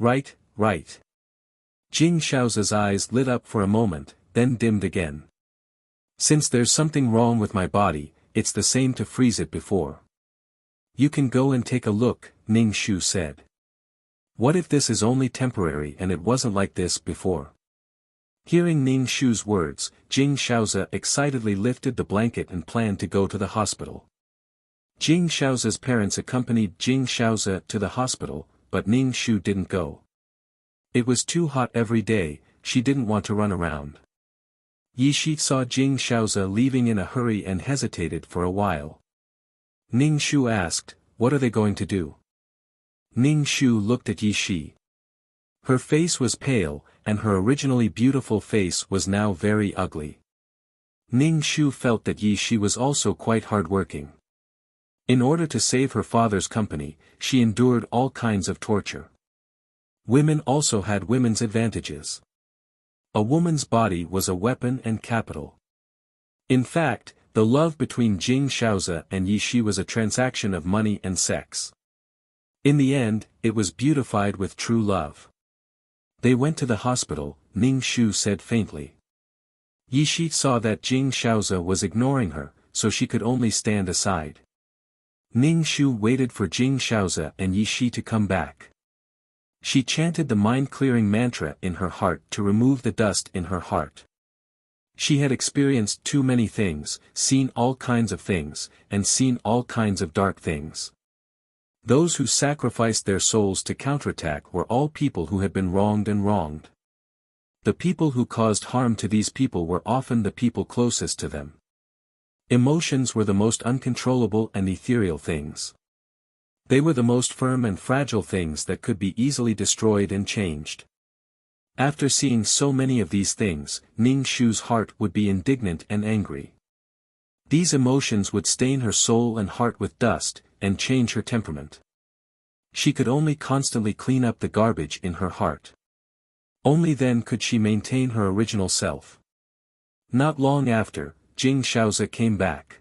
"Right, right." Jing Shaozi's eyes lit up for a moment, then dimmed again. "Since there's something wrong with my body, it's the same to freeze it before." "You can go and take a look," Ning Shu said. "What if this is only temporary and it wasn't like this before?" Hearing Ning Shu's words, Jing Shaozi excitedly lifted the blanket and planned to go to the hospital. Jing Shaozi's parents accompanied Jing Shaozi to the hospital, but Ning Shu didn't go. It was too hot every day, she didn't want to run around. Shi saw Jing Shaozi leaving in a hurry and hesitated for a while. Ning Shu asked, "What are they going to do?" Ning Shu looked at Shi. Her face was pale, and her originally beautiful face was now very ugly. Ning Shu felt that Shi was also quite hard-working. In order to save her father's company, she endured all kinds of torture. Women also had women's advantages. A woman's body was a weapon and capital. In fact, the love between Jing Shaozi and Shi was a transaction of money and sex. In the end, it was beautified with true love. They went to the hospital, Ning Shu said faintly. Shi saw that Jing Shaozi was ignoring her, so she could only stand aside. Ning Shu waited for Jing Shaozi and Shi to come back. She chanted the mind-clearing mantra in her heart to remove the dust in her heart. She had experienced too many things, seen all kinds of things, and seen all kinds of dark things. Those who sacrificed their souls to counterattack were all people who had been wronged and wronged. The people who caused harm to these people were often the people closest to them. Emotions were the most uncontrollable and ethereal things. They were the most firm and fragile things that could be easily destroyed and changed. After seeing so many of these things, Ning Shu's heart would be indignant and angry. These emotions would stain her soul and heart with dust, and change her temperament. She could only constantly clean up the garbage in her heart. Only then could she maintain her original self. Not long after, Jing Shaozi came back.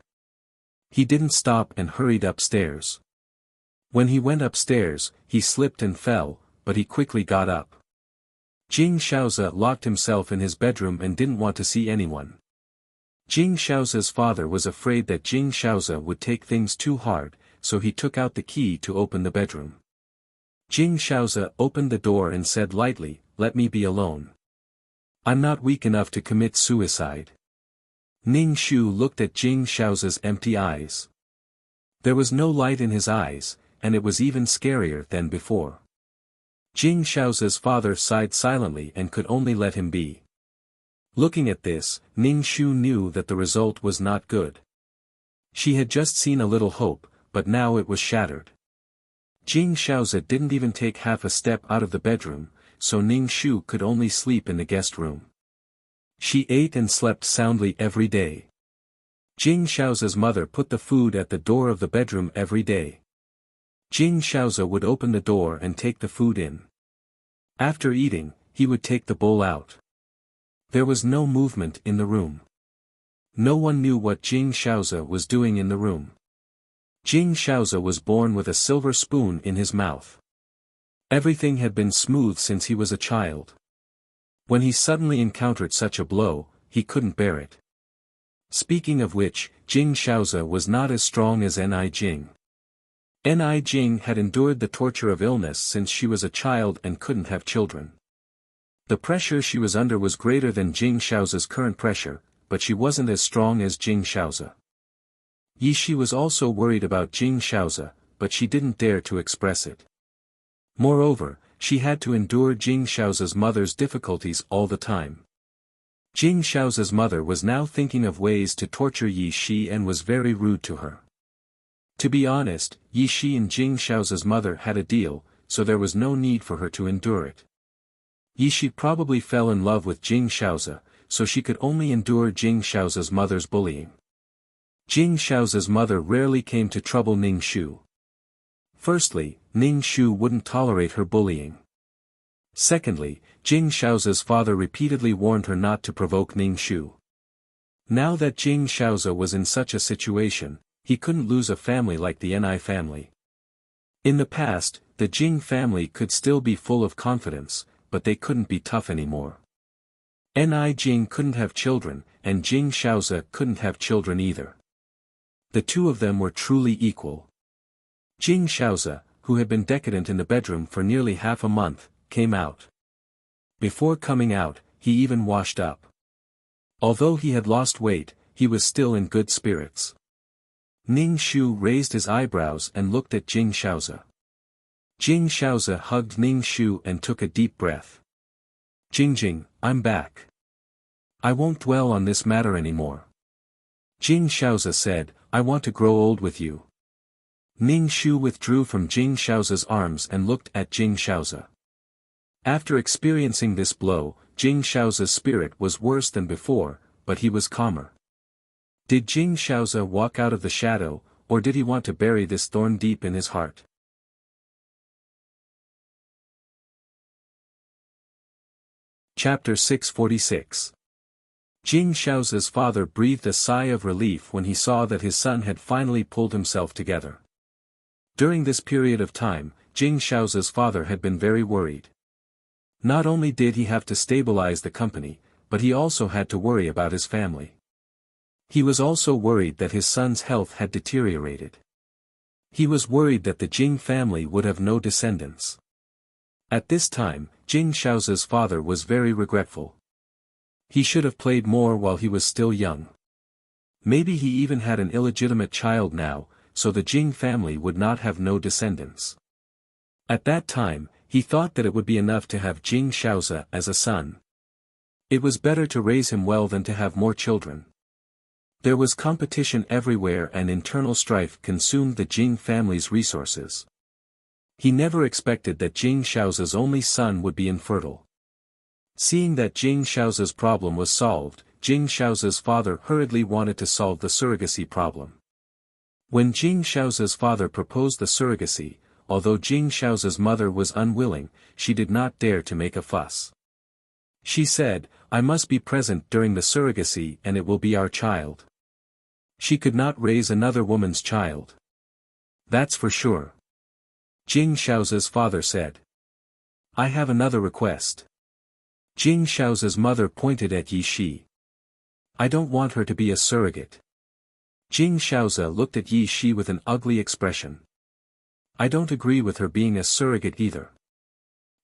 He didn't stop and hurried upstairs. When he went upstairs, he slipped and fell, but he quickly got up. Jing Shaozi locked himself in his bedroom and didn't want to see anyone. Jing Shaozi's father was afraid that Jing Shaozi would take things too hard, so he took out the key to open the bedroom. Jing Shaozi opened the door and said lightly, "Let me be alone. I'm not weak enough to commit suicide." Ning Shu looked at Jing Shaozi's empty eyes. There was no light in his eyes, and it was even scarier than before. Jing Shaozi's father sighed silently and could only let him be. Looking at this, Ning Shu knew that the result was not good. She had just seen a little hope, but now it was shattered. Jing Shaozi didn't even take half a step out of the bedroom, so Ning Shu could only sleep in the guest room. She ate and slept soundly every day. Jing Shaozi's mother put the food at the door of the bedroom every day. Jing Shaozi would open the door and take the food in. After eating, he would take the bowl out. There was no movement in the room. No one knew what Jing Shaozi was doing in the room. Jing Shaozi was born with a silver spoon in his mouth. Everything had been smooth since he was a child. When he suddenly encountered such a blow, he couldn't bear it. Speaking of which, Jing Shaozi was not as strong as Ni Jing. Ni Jing had endured the torture of illness since she was a child and couldn't have children. The pressure she was under was greater than Jing Shao's current pressure, but she wasn't as strong as Jing Shao's. Yi Shi was also worried about Jing Shao's, but she didn't dare to express it. Moreover, she had to endure Jing Shao's mother's difficulties all the time. Jing Shao's mother was now thinking of ways to torture Yi Shi and was very rude to her. To be honest, Yi Shi and Jing Shao's mother had a deal, so there was no need for her to endure it. Yi Shi probably fell in love with Jing Shao's, so she could only endure Jing Shao's mother's bullying. Jing Shao's mother rarely came to trouble Ning Shu. Firstly, Ning Shu wouldn't tolerate her bullying. Secondly, Jing Shao's father repeatedly warned her not to provoke Ning Shu. Now that Jing Shao's was in such a situation, he couldn't lose a family like the Ni family. In the past, the Jing family could still be full of confidence, but they couldn't be tough anymore. Ni Jing couldn't have children, and Jing Shao's couldn't have children either. The two of them were truly equal. Jing Shao's, who had been decadent in the bedroom for nearly half a month, came out. Before coming out, he even washed up. Although he had lost weight, he was still in good spirits. Ning Shu raised his eyebrows and looked at Jing Shao's. Jing Shao's hugged Ning Shu and took a deep breath. Jing, I'm back. I won't dwell on this matter anymore. Jing Shao's said, I want to grow old with you. Ning Shu withdrew from Jing Shao's arms and looked at Jing Shao's. After experiencing this blow, Jing Shao's spirit was worse than before, but he was calmer. Did Jing Shao's walk out of the shadow, or did he want to bury this thorn deep in his heart? Chapter 646. Jing Shao's father breathed a sigh of relief when he saw that his son had finally pulled himself together. During this period of time, Jing Shao's father had been very worried. Not only did he have to stabilize the company, but he also had to worry about his family. He was also worried that his son's health had deteriorated. He was worried that the Jing family would have no descendants. At this time, Jing Shao's father was very regretful. He should have played more while he was still young. Maybe he even had an illegitimate child now, so the Jing family would not have no descendants. At that time, he thought that it would be enough to have Jing Shao's as a son. It was better to raise him well than to have more children. There was competition everywhere and internal strife consumed the Jing family's resources. He never expected that Jing Shao's only son would be infertile. Seeing that Jing Shao's problem was solved, Jing Shao's father hurriedly wanted to solve the surrogacy problem. When Jing Shao's father proposed the surrogacy, although Jing Shao's mother was unwilling, she did not dare to make a fuss. She said, I must be present during the surrogacy and it will be our child. She could not raise another woman's child. That's for sure. Jing Shao's father said. I have another request. Jing Shao's mother pointed at Yi Shi. I don't want her to be a surrogate. Jing Shao's looked at Yi Shi with an ugly expression. I don't agree with her being a surrogate either.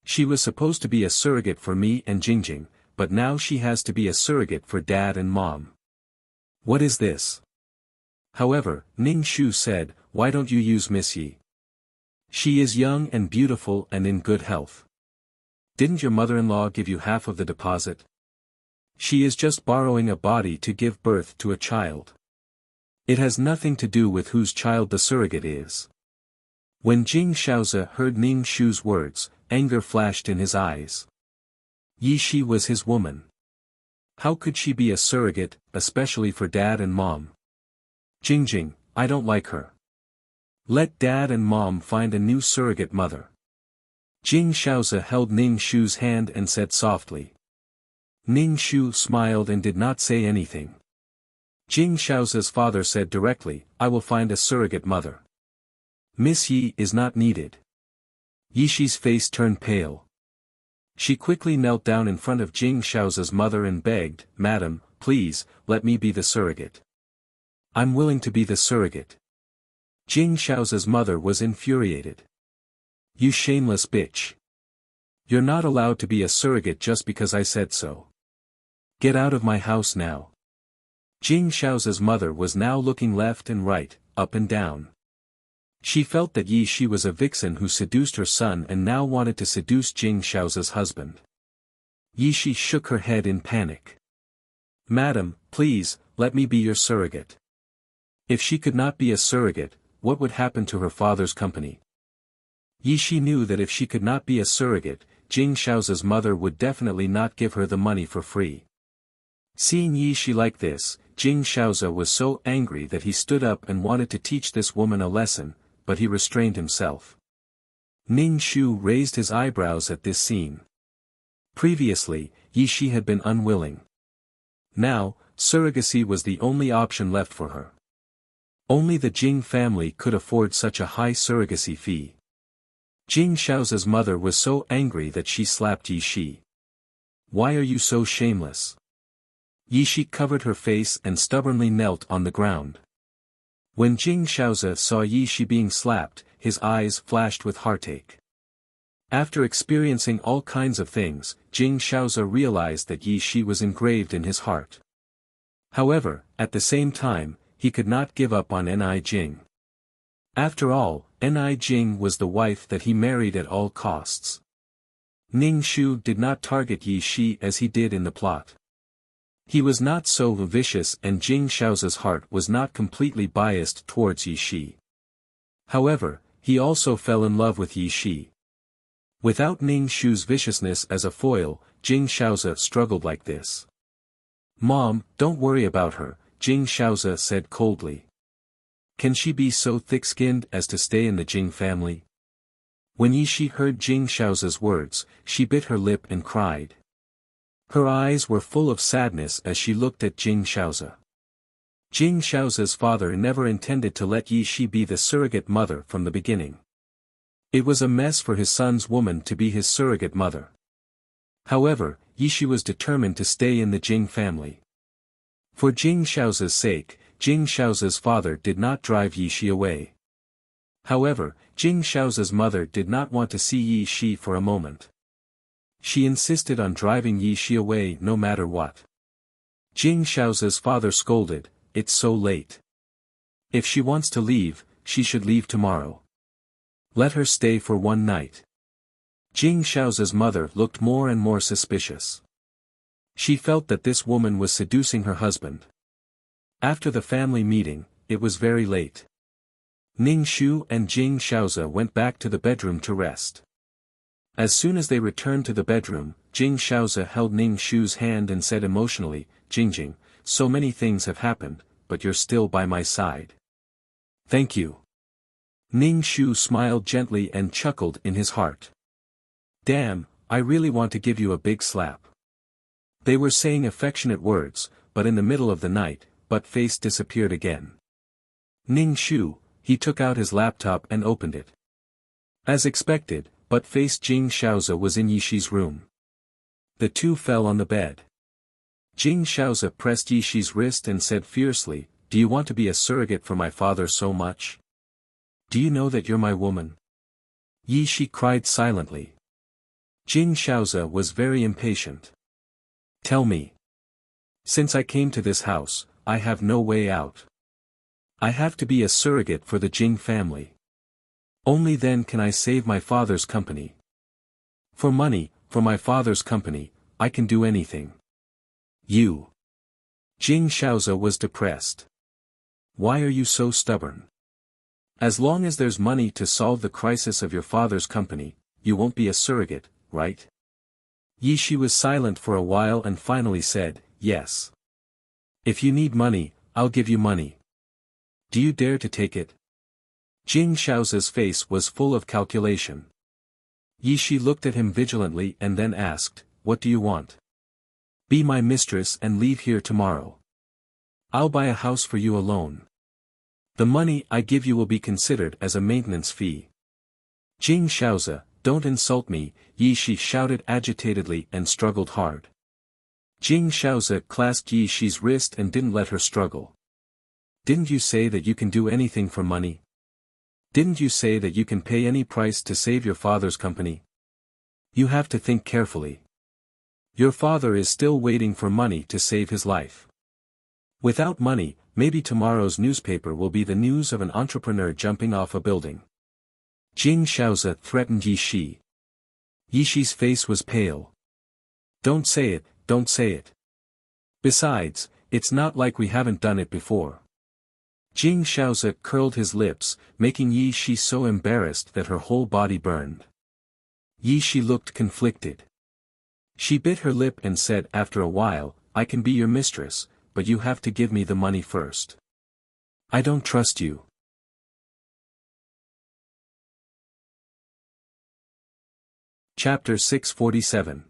She was supposed to be a surrogate for me and Jingjing, but now she has to be a surrogate for Dad and Mom. What is this? However, Ning Shu said, why don't you use Miss Yi? She is young and beautiful and in good health. Didn't your mother-in-law give you half of the deposit? She is just borrowing a body to give birth to a child. It has nothing to do with whose child the surrogate is. When Jing Shao's heard Ning Shu's words, anger flashed in his eyes. Yi Shi was his woman. How could she be a surrogate, especially for Dad and Mom? Jingjing, I don't like her. Let Dad and Mom find a new surrogate mother. Jing Shao's held Ning Shu's hand and said softly. Ning Shu smiled and did not say anything. Jing Shao's father said directly, I will find a surrogate mother. Miss Yi is not needed. Yi Shi's face turned pale. She quickly knelt down in front of Jing Shao's mother and begged, Madam, please, let me be the surrogate. I'm willing to be the surrogate. Jing Shao's mother was infuriated. You shameless bitch. You're not allowed to be a surrogate just because I said so. Get out of my house now. Jing Shao's mother was now looking left and right, up and down. She felt that Yi Shi was a vixen who seduced her son and now wanted to seduce Jing Shao's husband. Yi Shi shook her head in panic. Madam, please, let me be your surrogate. If she could not be a surrogate, what would happen to her father's company? Yi Shi knew that if she could not be a surrogate, Jing Shao's mother would definitely not give her the money for free. Seeing Yi Shi like this, Jing Shaoze was so angry that he stood up and wanted to teach this woman a lesson, but he restrained himself. Ning Shu raised his eyebrows at this scene. Previously, Yi Shi had been unwilling. Now, surrogacy was the only option left for her. Only the Jing family could afford such a high surrogacy fee. Jing Shao's mother was so angry that she slapped Yi Shi. Why are you so shameless? Yi Shi covered her face and stubbornly knelt on the ground. When Jing Shaoze saw Yi Shi being slapped, his eyes flashed with heartache. After experiencing all kinds of things, Jing Shaoze realized that Yi Shi was engraved in his heart. However, at the same time, he could not give up on Ni Jing. After all, Ni Jing was the wife that he married at all costs. Ning Shu did not target Yi Shi as he did in the plot. He was not so vicious and Jing Shao's heart was not completely biased towards Yi Shi. However, he also fell in love with Yi Shi. Without Ning Shu's viciousness as a foil, Jing Shaoze struggled like this. Mom, don't worry about her, Jing Shaoze said coldly. Can she be so thick-skinned as to stay in the Jing family? When Yi Shi heard Jing Shao's words, she bit her lip and cried. Her eyes were full of sadness as she looked at Jing Shaoze. Jing Shao's father never intended to let Yi Shi be the surrogate mother from the beginning. It was a mess for his son's woman to be his surrogate mother. However, Yi Shi was determined to stay in the Jing family. For Jing Shao's sake, Jing Shao's father did not drive Yi Shi away. However, Jing Shao's mother did not want to see Yi Shi for a moment. She insisted on driving Yi Shi away no matter what. Jing Shao's father scolded, "It's so late. If she wants to leave, she should leave tomorrow. Let her stay for one night." Jing Shao's mother looked more and more suspicious. She felt that this woman was seducing her husband. After the family meeting, it was very late. Ning Shu and Jing Shaoze went back to the bedroom to rest. As soon as they returned to the bedroom, Jing Shaoze held Ning Shu's hand and said emotionally, "Jingjing, so many things have happened, but you're still by my side. Thank you." Ning Shu smiled gently and chuckled in his heart. "Damn, I really want to give you a big slap." They were saying affectionate words, but in the middle of the night, Butt-Face disappeared again. Ning Shu, he took out his laptop and opened it. As expected, Butt-Face Jing Shaoze was in Yi Shi's room. The two fell on the bed. Jing Shaoze pressed Yi Shi's wrist and said fiercely, "Do you want to be a surrogate for my father so much? Do you know that you're my woman?" Yi Shi cried silently. Jing Shaoze was very impatient. "Tell me. Since I came to this house, I have no way out. I have to be a surrogate for the Jing family. Only then can I save my father's company. For money, for my father's company, I can do anything." "You." Jing Shaoze was depressed. "Why are you so stubborn? As long as there's money to solve the crisis of your father's company, you won't be a surrogate, right?" Yi Shi was silent for a while and finally said, "Yes. If you need money, I'll give you money. Do you dare to take it?" Jing Shaoze's face was full of calculation. Yi Shi looked at him vigilantly and then asked, "What do you want?" "Be my mistress and leave here tomorrow. I'll buy a house for you alone. The money I give you will be considered as a maintenance fee." "Jing Shaoze, don't insult me," Yi Shi shouted agitatedly and struggled hard. Jing Shaoze clasped Yi Shi's wrist and didn't let her struggle. "Didn't you say that you can do anything for money? Didn't you say that you can pay any price to save your father's company?" You have to think carefully. Your father is still waiting for money to save his life. Without money, maybe tomorrow's newspaper will be the news of an entrepreneur jumping off a building. Jing Shaozi threatened Yi Shi. Yi Shi's face was pale. Don't say it, don't say it. Besides, it's not like we haven't done it before. Jing Shaozi curled his lips, making Yi Shi so embarrassed that her whole body burned. Yi Shi looked conflicted. She bit her lip and said after a while, I can be your mistress, but you have to give me the money first. I don't trust you. Chapter 647.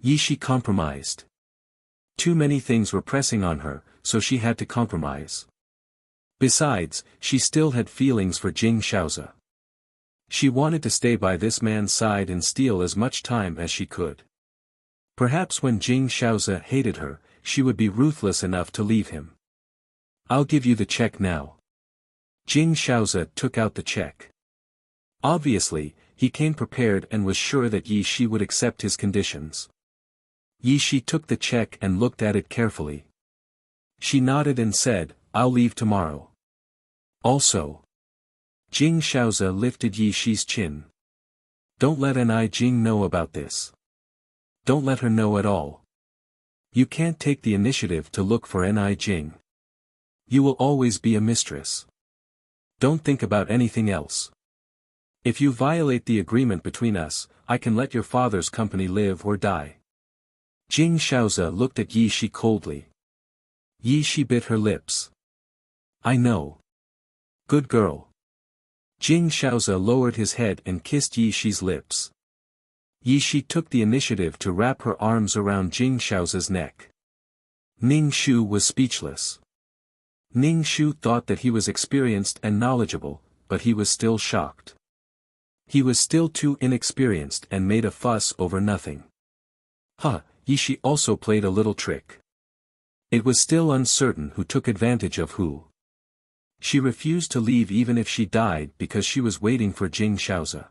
Yi Shi compromised. Too many things were pressing on her, so she had to compromise. Besides, she still had feelings for Jing Shaozi. She wanted to stay by this man's side and steal as much time as she could. Perhaps when Jing Shaozi hated her, she would be ruthless enough to leave him. I'll give you the check now. Jing Shaozi took out the check. Obviously, he came prepared and was sure that Yi Shi would accept his conditions. Yi Shi took the check and looked at it carefully. She nodded and said, I'll leave tomorrow. Also. Jing Shaozi lifted Yi Shi's chin. Don't let Ni Jing know about this. Don't let her know at all. You can't take the initiative to look for Ni Jing. You will always be a mistress. Don't think about anything else. If you violate the agreement between us, I can let your father's company live or die. Jing Shaozi looked at Yi Shi coldly. Yi Shi bit her lips. I know. Good girl. Jing Shaozi lowered his head and kissed Yi Shi's lips. Yi Shi took the initiative to wrap her arms around Jing Shaozi's neck. Ning Shu was speechless. Ning Shu thought that he was experienced and knowledgeable, but he was still shocked. He was still too inexperienced and made a fuss over nothing. Yi Shi also played a little trick. It was still uncertain who took advantage of who. She refused to leave even if she died because she was waiting for Jing Shaozi.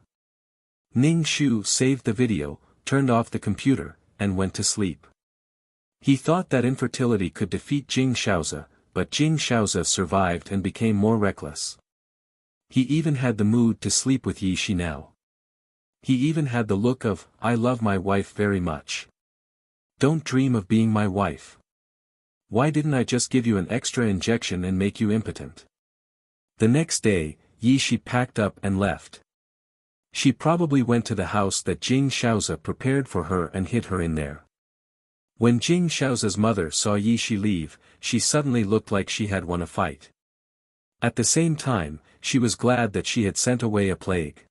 Ning Shu saved the video, turned off the computer, and went to sleep. He thought that infertility could defeat Jing Shaozi, but Jing Shaozi survived and became more reckless. He even had the mood to sleep with Yi Shi now. He even had the look of, I love my wife very much. Don't dream of being my wife. Why didn't I just give you an extra injection and make you impotent? The next day, Yi Shi packed up and left. She probably went to the house that Jing Shaozi prepared for her and hid her in there. When Jing Shaozi's mother saw Yi Shi leave, she suddenly looked like she had won a fight. At the same time, she was glad that she had sent away a plague.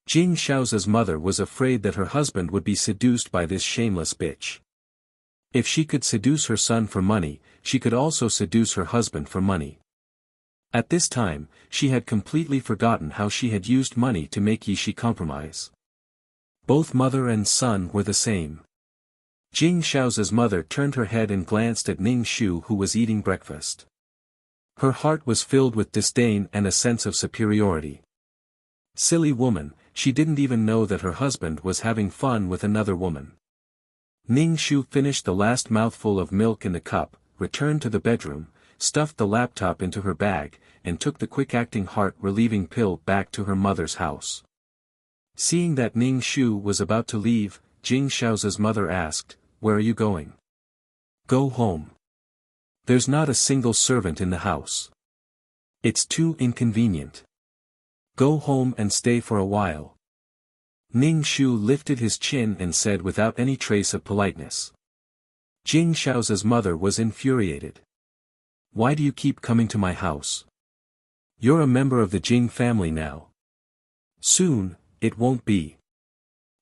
Jing Shaozi's mother was afraid that her husband would be seduced by this shameless bitch. If she could seduce her son for money, she could also seduce her husband for money. At this time, she had completely forgotten how she had used money to make Yi Shi compromise. Both mother and son were the same. Jing Shaozi's mother turned her head and glanced at Ning Shu who was eating breakfast. Her heart was filled with disdain and a sense of superiority. Silly woman, she didn't even know that her husband was having fun with another woman. Ning Shu finished the last mouthful of milk in the cup, returned to the bedroom, stuffed the laptop into her bag, and took the quick-acting heart-relieving pill back to her mother's house. Seeing that Ning Shu was about to leave, Jing Shaozi's mother asked, Where are you going? Go home. There's not a single servant in the house. It's too inconvenient. Go home and stay for a while. Ning Shu lifted his chin and said without any trace of politeness. Jing Shaozi's mother was infuriated. Why do you keep coming to my house? You're a member of the Jing family now. Soon, it won't be.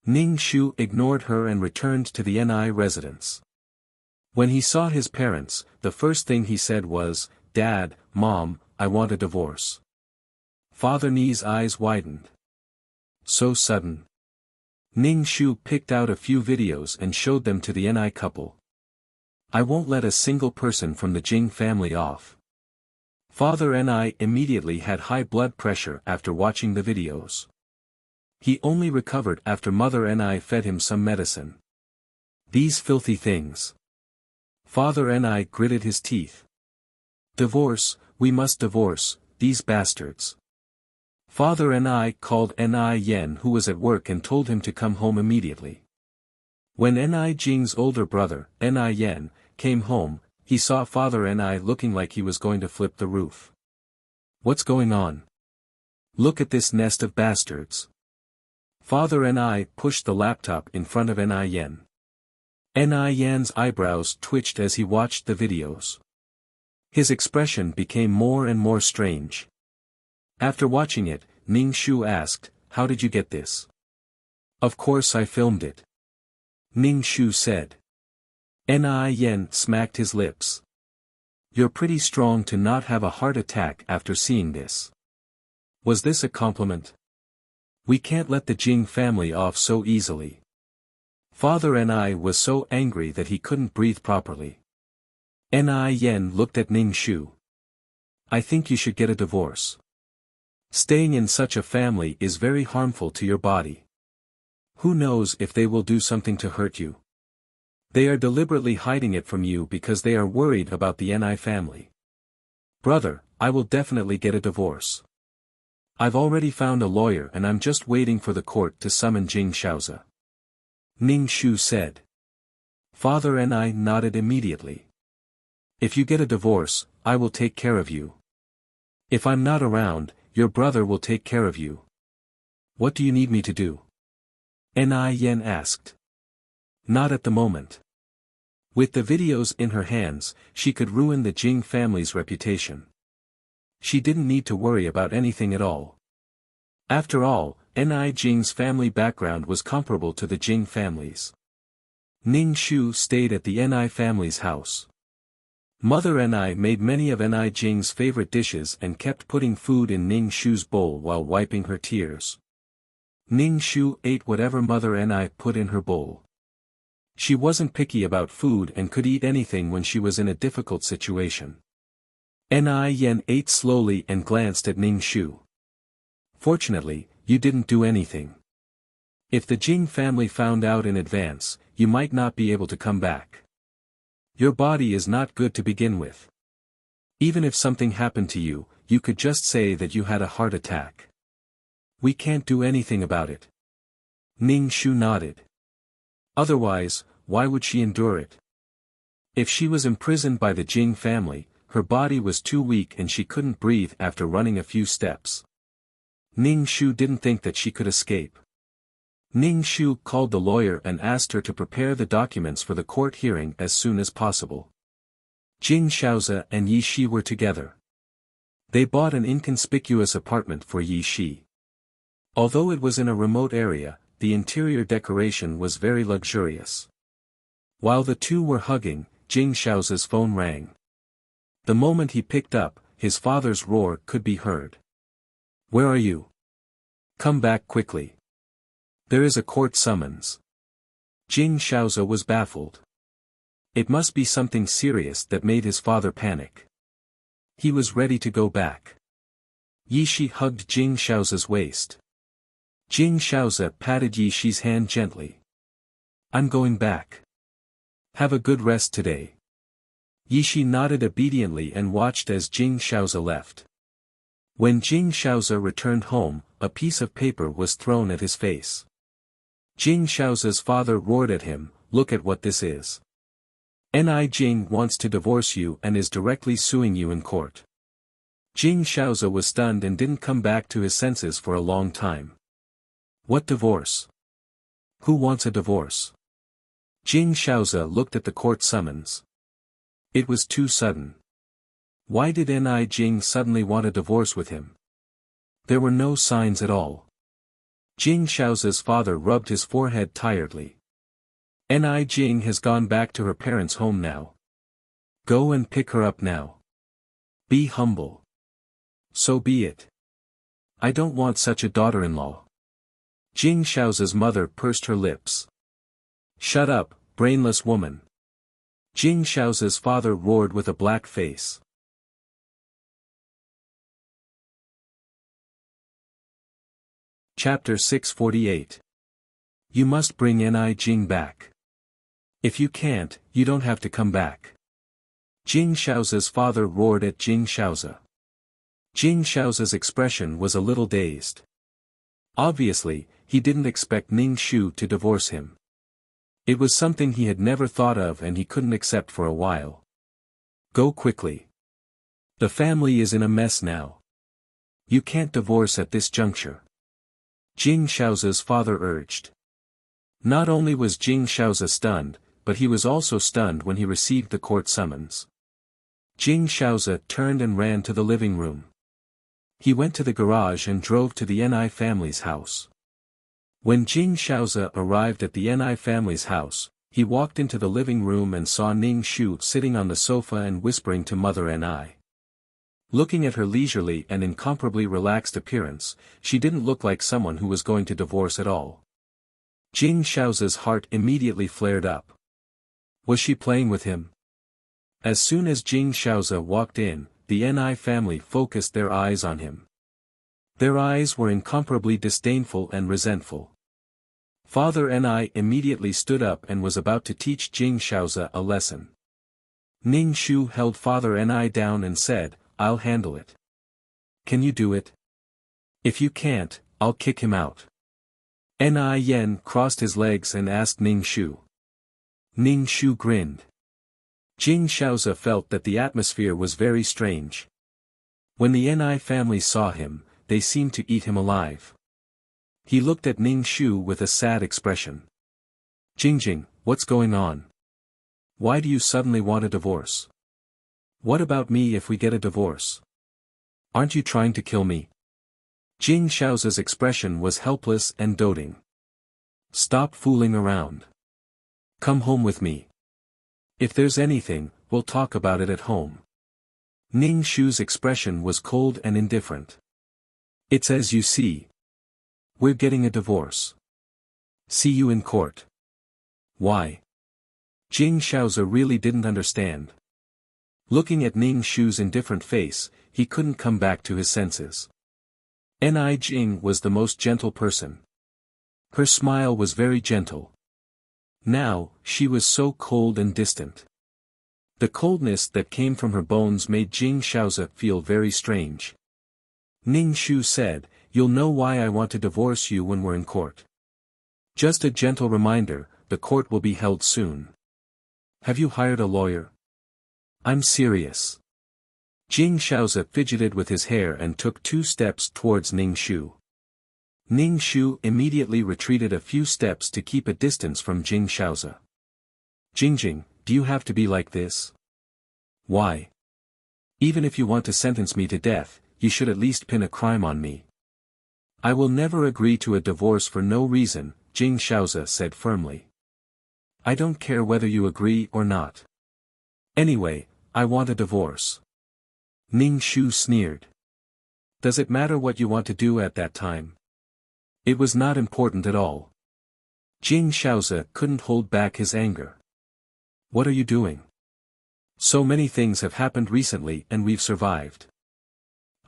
Ning Shu ignored her and returned to the Ni residence. When he saw his parents, the first thing he said was, Dad, Mom, I want a divorce. Father Ni's eyes widened. So sudden. Ning Shu picked out a few videos and showed them to the Ni couple. I won't let a single person from the Jing family off. Father Ni immediately had high blood pressure after watching the videos. He only recovered after Mother and I fed him some medicine. These filthy things. Father and I gritted his teeth. Divorce, we must divorce, these bastards. Father and I called Ni Yen, who was at work, and told him to come home immediately. When Ni Jing's older brother, Ni Yen, came home, he saw Father and I looking like he was going to flip the roof. What's going on? Look at this nest of bastards. Father and I pushed the laptop in front of Ni Yen. Ni Yan's eyebrows twitched as he watched the videos. His expression became more and more strange. After watching it, Ning Shu asked, "How did you get this?" "Of course I filmed it," Ning Shu said. Ni Yen smacked his lips. "You're pretty strong to not have a heart attack after seeing this." Was this a compliment? We can't let the Jing family off so easily. Father and I was so angry that he couldn't breathe properly. Ni Yen looked at Ning Shu. "I think you should get a divorce. Staying in such a family is very harmful to your body. Who knows if they will do something to hurt you? They are deliberately hiding it from you because they are worried about the Ni family." "Brother, I will definitely get a divorce. I've already found a lawyer and I'm just waiting for the court to summon Jing Shaozi," Ning Shu said. Father and I nodded immediately. "If you get a divorce, I will take care of you. If I'm not around, your brother will take care of you." "What do you need me to do?" Ni Yen asked. "Not at the moment. With the videos in her hands, she could ruin the Jing family's reputation. She didn't need to worry about anything at all. After all, Ni Jing's family background was comparable to the Jing family's. Ning Shu stayed at the Ni family's house. Mother Ni made many of Ni Jing's favorite dishes and kept putting food in Ning Shu's bowl while wiping her tears. Ning Shu ate whatever Mother Ni put in her bowl. She wasn't picky about food and could eat anything when she was in a difficult situation. Ni Yen ate slowly and glanced at Ning Shu. "Fortunately, you didn't do anything. If the Jing family found out in advance, you might not be able to come back. Your body is not good to begin with. Even if something happened to you, you could just say that you had a heart attack. We can't do anything about it." Ning Shu nodded. Otherwise, why would she endure it? If she was imprisoned by the Jing family, her body was too weak and she couldn't breathe after running a few steps. Ning Shu didn't think that she could escape. Ning Shu called the lawyer and asked her to prepare the documents for the court hearing as soon as possible. Jing Shaozi and Yi Shi were together. They bought an inconspicuous apartment for Yi Shi. Although it was in a remote area, the interior decoration was very luxurious. While the two were hugging, Jing Shaozi's phone rang. The moment he picked up, his father's roar could be heard. "Where are you? Come back quickly. There is a court summons." Jing Shaozi was baffled. It must be something serious that made his father panic. He was ready to go back. Yi Shi hugged Jing Shaozi's waist. Jing Shaozi patted Yi Shi's hand gently. "I'm going back. Have a good rest today." Yi Shi nodded obediently and watched as Jing Shaozi left. When Jing Shaozi returned home, a piece of paper was thrown at his face. Jing Shaozi's father roared at him, "Look at what this is. Ni Jing wants to divorce you and is directly suing you in court." Jing Shaozi was stunned and didn't come back to his senses for a long time. "What divorce? Who wants a divorce?" Jing Shaozi looked at the court summons. It was too sudden. Why did Ni Jing suddenly want a divorce with him? There were no signs at all. Jing Shaozi's father rubbed his forehead tiredly. Ni Jing has gone back to her parents' home now. Go and pick her up now. Be humble. So be it. I don't want such a daughter-in-law. Jing Shaozi's mother pursed her lips. Shut up, brainless woman. Jing Shaozi's father roared with a black face. Chapter 648. You must bring Ni Jing back. If you can't, you don't have to come back. Jing Shaoza's father roared at Jing Shaoza. Jing Shaoza's expression was a little dazed. Obviously, he didn't expect Ning Shu to divorce him. It was something he had never thought of and he couldn't accept for a while. Go quickly. The family is in a mess now. You can't divorce at this juncture. Jing Shaoza's father urged. Not only was Jing Shaoza stunned, but he was also stunned when he received the court summons. Jing Shaoza turned and ran to the living room. He went to the garage and drove to the Ni family's house. When Jing Shaoza arrived at the Ni family's house, he walked into the living room and saw Ning Shu sitting on the sofa and whispering to Mother Ni. Looking at her leisurely and incomparably relaxed appearance, she didn't look like someone who was going to divorce at all. Jing Shaoza's heart immediately flared up. Was she playing with him? As soon as Jing Shaoza walked in, the Ni family focused their eyes on him. Their eyes were incomparably disdainful and resentful. Father Ni immediately stood up and was about to teach Jing Shaoza a lesson. Ning Shu held Father Ni down and said, I'll handle it. Can you do it? If you can't, I'll kick him out. Ni Yen crossed his legs and asked Ning Shu. Ning Shu grinned. Jing Shaoza felt that the atmosphere was very strange. When the Ni family saw him, they seemed to eat him alive. He looked at Ning Shu with a sad expression. Jingjing, what's going on? Why do you suddenly want a divorce? What about me if we get a divorce? Aren't you trying to kill me? Jing Shaoza's expression was helpless and doting. Stop fooling around. Come home with me. If there's anything, we'll talk about it at home. Ning Shu's expression was cold and indifferent. It's as you see. We're getting a divorce. See you in court. Why? Jing Shaoza really didn't understand. Looking at Ning Shu's indifferent face, he couldn't come back to his senses. Ni Jing was the most gentle person. Her smile was very gentle. Now, she was so cold and distant. The coldness that came from her bones made Jing Shaoza feel very strange. Ning Shu said, You'll know why I want to divorce you when we're in court. Just a gentle reminder, the court will be held soon. Have you hired a lawyer? I'm serious. Jing Shaoza fidgeted with his hair and took 2 steps towards Ning Shu. Ning Shu immediately retreated a few steps to keep a distance from Jing Shaoza. Jingjing, do you have to be like this? Why? Even if you want to sentence me to death, you should at least pin a crime on me. I will never agree to a divorce for no reason, Jing Shaoza said firmly. I don't care whether you agree or not. Anyway, I want a divorce. Ning Shu sneered. Does it matter what you want to do at that time? It was not important at all. Jing Shaoza couldn't hold back his anger. What are you doing? So many things have happened recently and we've survived.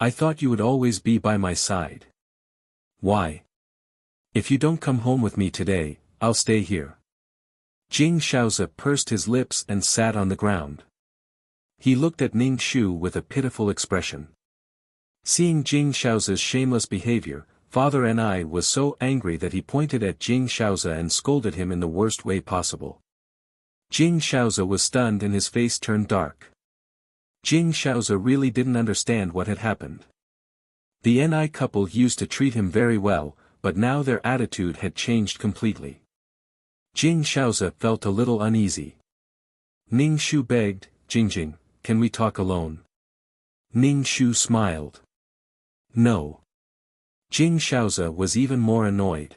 I thought you would always be by my side. Why? If you don't come home with me today, I'll stay here. Jing Shaoza pursed his lips and sat on the ground. He looked at Ning Shu with a pitiful expression. Seeing Jing Shaoza's shameless behavior, Father Ni was so angry that he pointed at Jing Shaoza and scolded him in the worst way possible. Jing Shaoza was stunned and his face turned dark. Jing Shaoza really didn't understand what had happened. The Ni couple used to treat him very well, but now their attitude had changed completely. Jing Shaoza felt a little uneasy. Ning Shu begged, Jingjing, can we talk alone? Ning Shu smiled. No. Jing Shaoza was even more annoyed.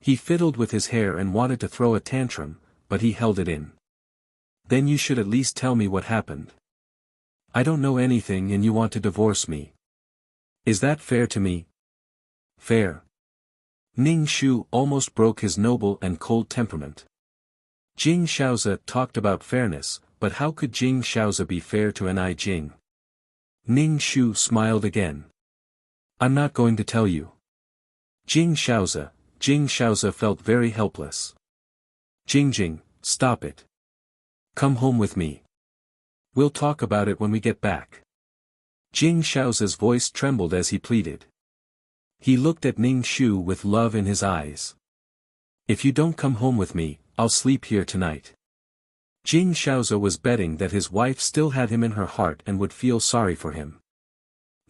He fiddled with his hair and wanted to throw a tantrum, but he held it in. Then you should at least tell me what happened. I don't know anything and you want to divorce me. Is that fair to me? Fair. Ning Shu almost broke his noble and cold temperament. Jing Shaoza talked about fairness, but how could Jing Shaoza be fair to Ni Jing? Ning Shu smiled again. I'm not going to tell you. Jing Shaoze felt very helpless. Jing, stop it. Come home with me. We'll talk about it when we get back. Jing Shaoze's voice trembled as he pleaded. He looked at Ning Shu with love in his eyes. If you don't come home with me, I'll sleep here tonight. Jing Shaoze was betting that his wife still had him in her heart and would feel sorry for him.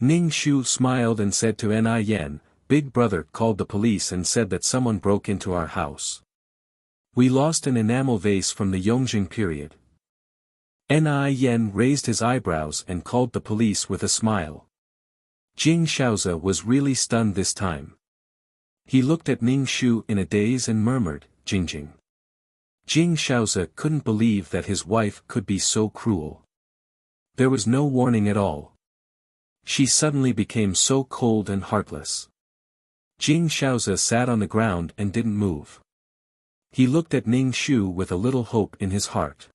Ning Shu smiled and said to Yen, Big brother called the police and said that someone broke into our house. We lost an enamel vase from the Yongjing period. Yen raised his eyebrows and called the police with a smile. Jing Shaoze was really stunned this time. He looked at Ning Shu in a daze and murmured, Jing. Jing Shaoze couldn't believe that his wife could be so cruel. There was no warning at all. She suddenly became so cold and heartless. Jing Shaoze sat on the ground and didn't move. He looked at Ning Shu with a little hope in his heart.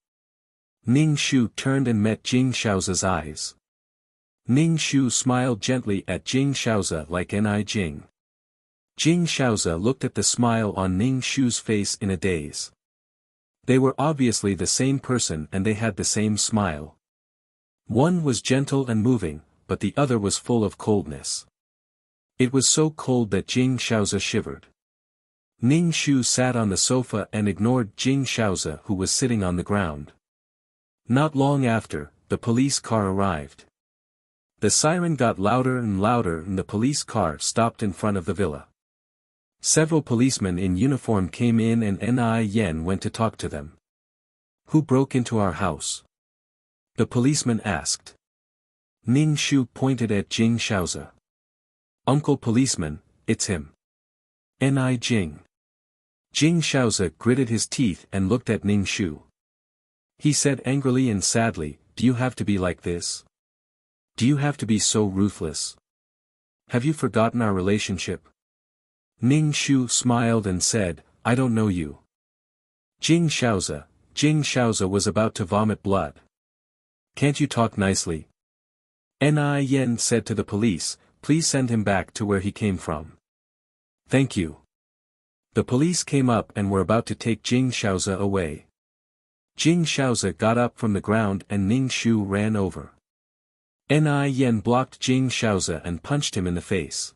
Ning Shu turned and met Jing Shaoze's eyes. Ning Shu smiled gently at Jing Shaoze like Jing. Jing Shaoze looked at the smile on Ning Shu's face in a daze. They were obviously the same person and they had the same smile. One was gentle and moving, but the other was full of coldness. It was so cold that Jing Shaoze shivered. Ning Shu sat on the sofa and ignored Jing Shaoze who was sitting on the ground. Not long after, the police car arrived. The siren got louder and louder and the police car stopped in front of the villa. Several policemen in uniform came in and Yen went to talk to them. Who broke into our house? The policeman asked. Ning Shu pointed at Jing Shaoze. Uncle policeman, it's him. Jing. Jing Shaoze gritted his teeth and looked at Ning Shu. He said angrily and sadly, Do you have to be like this? Do you have to be so ruthless? Have you forgotten our relationship? Ning Shu smiled and said, I don't know you. Jing Shaoze was about to vomit blood. Can't you talk nicely? Yen said to the police, Please send him back to where he came from. Thank you. The police came up and were about to take Jing Shaoze away. Jing Shaoze got up from the ground and Ning Shu ran over. Yen blocked Jing Shaoze and punched him in the face.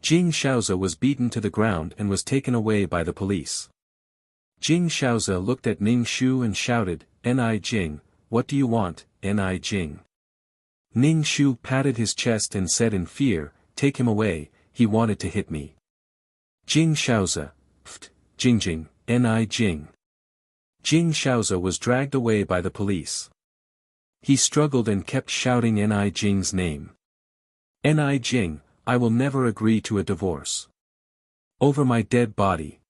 Jing Shaoze was beaten to the ground and was taken away by the police. Jing Shaoze looked at Ning Shu and shouted, Jing, what do you want, Jing? Ning Shu patted his chest and said in fear, Take him away, he wanted to hit me. Jing Shaoze, Jing, Jing. Jing Shaoze was dragged away by the police. He struggled and kept shouting Jing's name. Jing, I will never agree to a divorce. Over my dead body.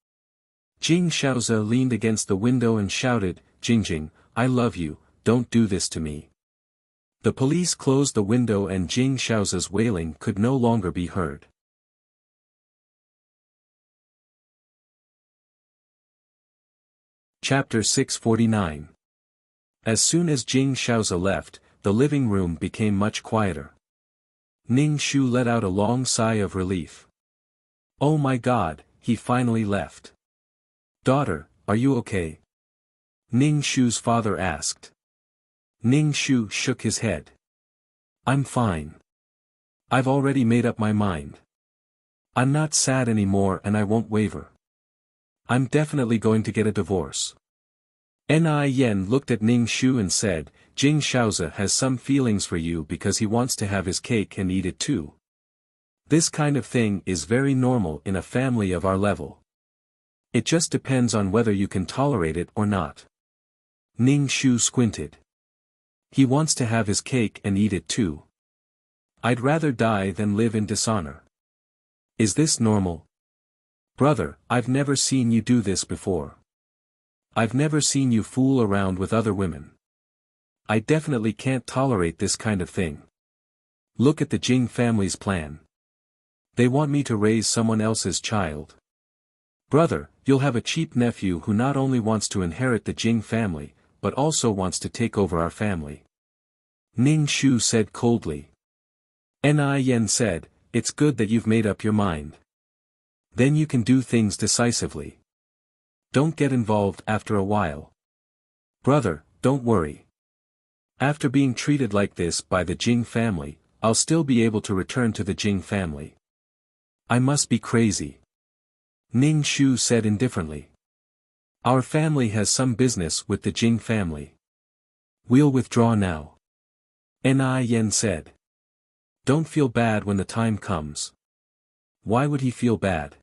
Jing Shaoze leaned against the window and shouted, Jing, I love you, don't do this to me. The police closed the window and Jing Shaoze's wailing could no longer be heard. Chapter 649. As soon as Jing Shaoze left, the living room became much quieter. Ning Shu let out a long sigh of relief. Oh my God, he finally left. Daughter, are you okay? Ning Shu's father asked. Ning Shu shook his head. I'm fine. I've already made up my mind. I'm not sad anymore and I won't waver. I'm definitely going to get a divorce. Yen looked at Ning Shu and said, Jing Shaoze has some feelings for you because he wants to have his cake and eat it too. This kind of thing is very normal in a family of our level. It just depends on whether you can tolerate it or not. Ning Shu squinted. He wants to have his cake and eat it too. I'd rather die than live in dishonor. Is this normal? Brother, I've never seen you do this before. I've never seen you fool around with other women. I definitely can't tolerate this kind of thing. Look at the Jing family's plan. They want me to raise someone else's child. Brother, you'll have a cheap nephew who not only wants to inherit the Jing family, but also wants to take over our family. Ning Shu said coldly. Yen said, It's good that you've made up your mind. Then you can do things decisively. Don't get involved after a while. Brother, don't worry. After being treated like this by the Jing family, I'll still be able to return to the Jing family. I must be crazy. Ning Shu said indifferently. Our family has some business with the Jing family. We'll withdraw now. Ni Yen said. Don't feel bad when the time comes. Why would he feel bad?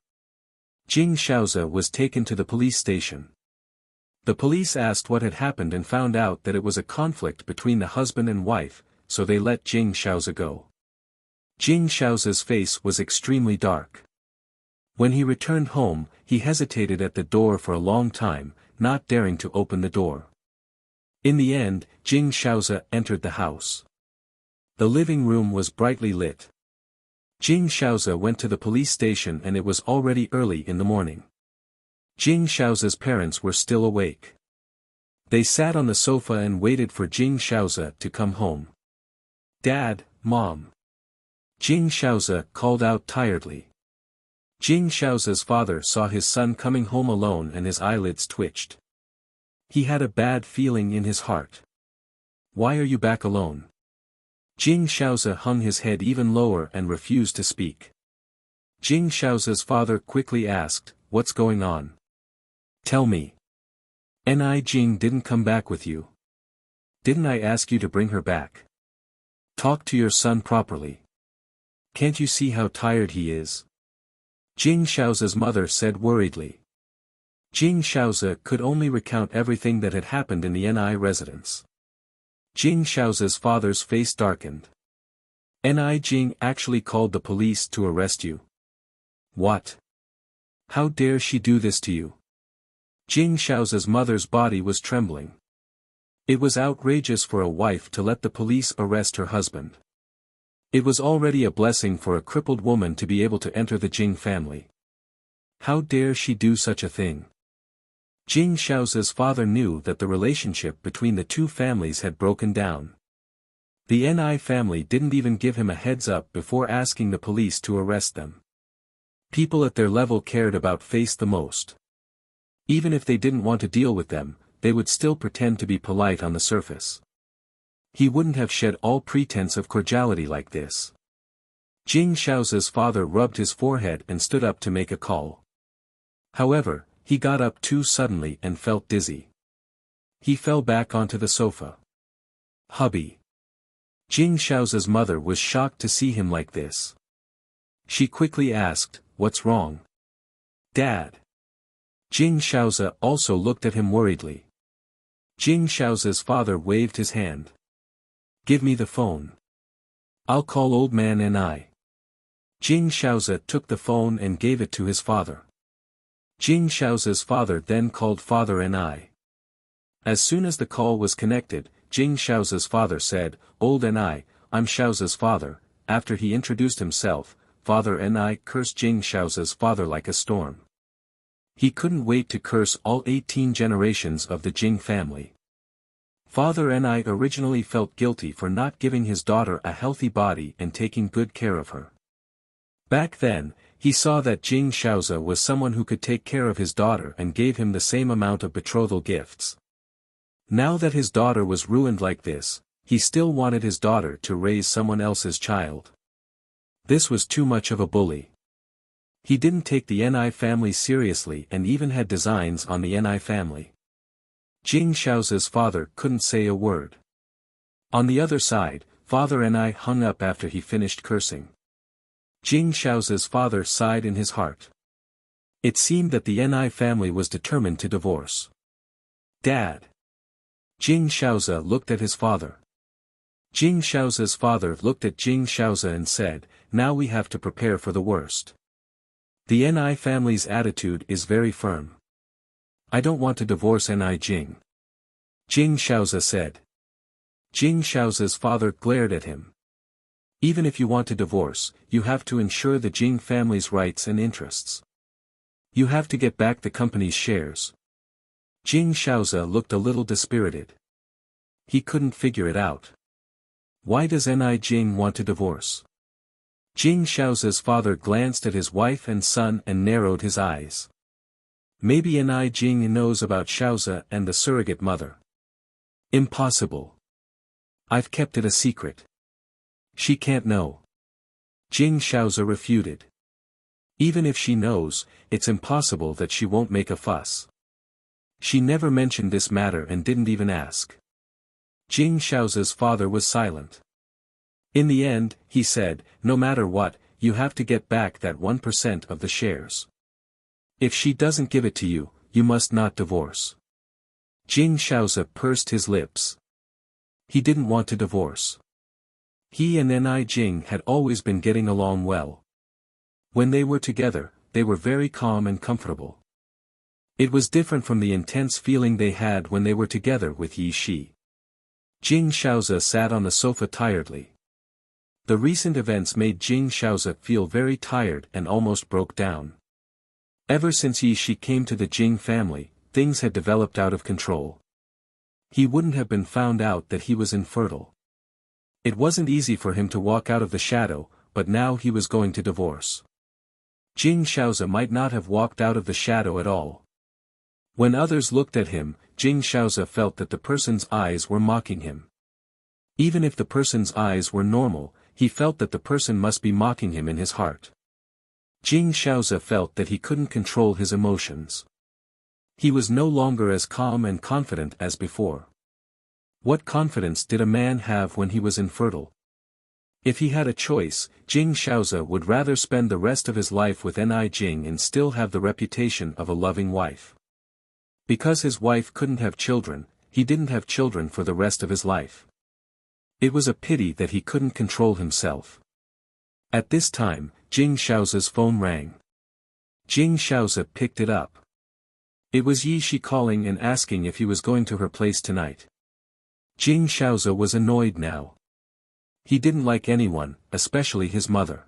Jing Shaoze was taken to the police station. The police asked what had happened and found out that it was a conflict between the husband and wife, so they let Jing Shaoze go. Jing Shaoze's face was extremely dark. When he returned home, he hesitated at the door for a long time, not daring to open the door. In the end, Jing Shaoze entered the house. The living room was brightly lit. Jing Shaoze went to the police station and it was already early in the morning. Jing Shaoze's parents were still awake. They sat on the sofa and waited for Jing Shaoze to come home. Dad, Mom. Jing Shaoze called out tiredly. Jing Shaoze's father saw his son coming home alone and his eyelids twitched. He had a bad feeling in his heart. Why are you back alone? Jing Shaoze hung his head even lower and refused to speak. Jing Shaoze's father quickly asked, What's going on? Tell me. Ni Jing didn't come back with you. Didn't I ask you to bring her back? Talk to your son properly. Can't you see how tired he is? Jing Shaoze's mother said worriedly. Jing Shaoze could only recount everything that had happened in the Ni residence. Jing Shaoze's father's face darkened. Ni Jing actually called the police to arrest you. What? How dare she do this to you? Jing Shaoze's mother's body was trembling. It was outrageous for a wife to let the police arrest her husband. It was already a blessing for a crippled woman to be able to enter the Jing family. How dare she do such a thing? Jing Shaoze's father knew that the relationship between the two families had broken down. The Ni family didn't even give him a heads up before asking the police to arrest them. People at their level cared about face the most. Even if they didn't want to deal with them, they would still pretend to be polite on the surface. He wouldn't have shed all pretense of cordiality like this. Jing Shaoze's father rubbed his forehead and stood up to make a call. However, he got up too suddenly and felt dizzy. He fell back onto the sofa. Hubby. Jing Shaoze's mother was shocked to see him like this. She quickly asked, What's wrong? Dad. Jing Shaoze also looked at him worriedly. Jing Shaoze's father waved his hand. Give me the phone. I'll call old man Ni. Jing Shaoze took the phone and gave it to his father. Jing Shaoze's father then called Father Ni. As soon as the call was connected, Jing Shaoze's father said, Old Ni, I'm Shaoze's father. After he introduced himself, Father Ni cursed Jing Shaoze's father like a storm. He couldn't wait to curse all 18 generations of the Jing family. Father Ni originally felt guilty for not giving his daughter a healthy body and taking good care of her. Back then, he saw that Jing Shaoze was someone who could take care of his daughter and gave him the same amount of betrothal gifts. Now that his daughter was ruined like this, he still wanted his daughter to raise someone else's child. This was too much of a bully. He didn't take the Ni family seriously and even had designs on the Ni family. Jing Shaoze's father couldn't say a word. On the other side, Father Ni hung up after he finished cursing. Jing Shaoze's father sighed in his heart. It seemed that the Ni family was determined to divorce. Dad. Jing Shaoze looked at his father. Jing Shaoze's father looked at Jing Shaoze and said, Now we have to prepare for the worst. The Ni family's attitude is very firm. I don't want to divorce Ni Jing. Jing Shaoze said. Jing Shaoze's father glared at him. Even if you want to divorce, you have to ensure the Jing family's rights and interests. You have to get back the company's shares. Jing Shaoze looked a little dispirited. He couldn't figure it out. Why does Ni Jing want to divorce? Jing Shaoza's father glanced at his wife and son and narrowed his eyes. Maybe Ni Jing knows about Shaoza and the surrogate mother. Impossible. I've kept it a secret. She can't know. Jing Shaoza refuted. Even if she knows, it's impossible that she won't make a fuss. She never mentioned this matter and didn't even ask. Jing Shaoza's father was silent. In the end, he said, no matter what, you have to get back that 1% of the shares. If she doesn't give it to you, you must not divorce. Jing Shaoza pursed his lips. He didn't want to divorce. He and Ni Jing had always been getting along well. When they were together, they were very calm and comfortable. It was different from the intense feeling they had when they were together with Yi Shi. Jing Shaoza sat on the sofa tiredly. The recent events made Jing Shaoza feel very tired and almost broke down. Ever since Yi Shi came to the Jing family, things had developed out of control. He wouldn't have been found out that he was infertile. It wasn't easy for him to walk out of the shadow, but now he was going to divorce. Jing Shaoza might not have walked out of the shadow at all. When others looked at him, Jing Shaoza felt that the person's eyes were mocking him. Even if the person's eyes were normal, he felt that the person must be mocking him in his heart. Jing Shaoza felt that he couldn't control his emotions. He was no longer as calm and confident as before. What confidence did a man have when he was infertile? If he had a choice, Jing Shaoza would rather spend the rest of his life with Ni Jing and still have the reputation of a loving wife. Because his wife couldn't have children, he didn't have children for the rest of his life. It was a pity that he couldn't control himself. At this time, Jing Shaoza's phone rang. Jing Shaoza picked it up. It was Yi Shi calling and asking if he was going to her place tonight. Jing Shaoza was annoyed now. He didn't like anyone, especially his mother.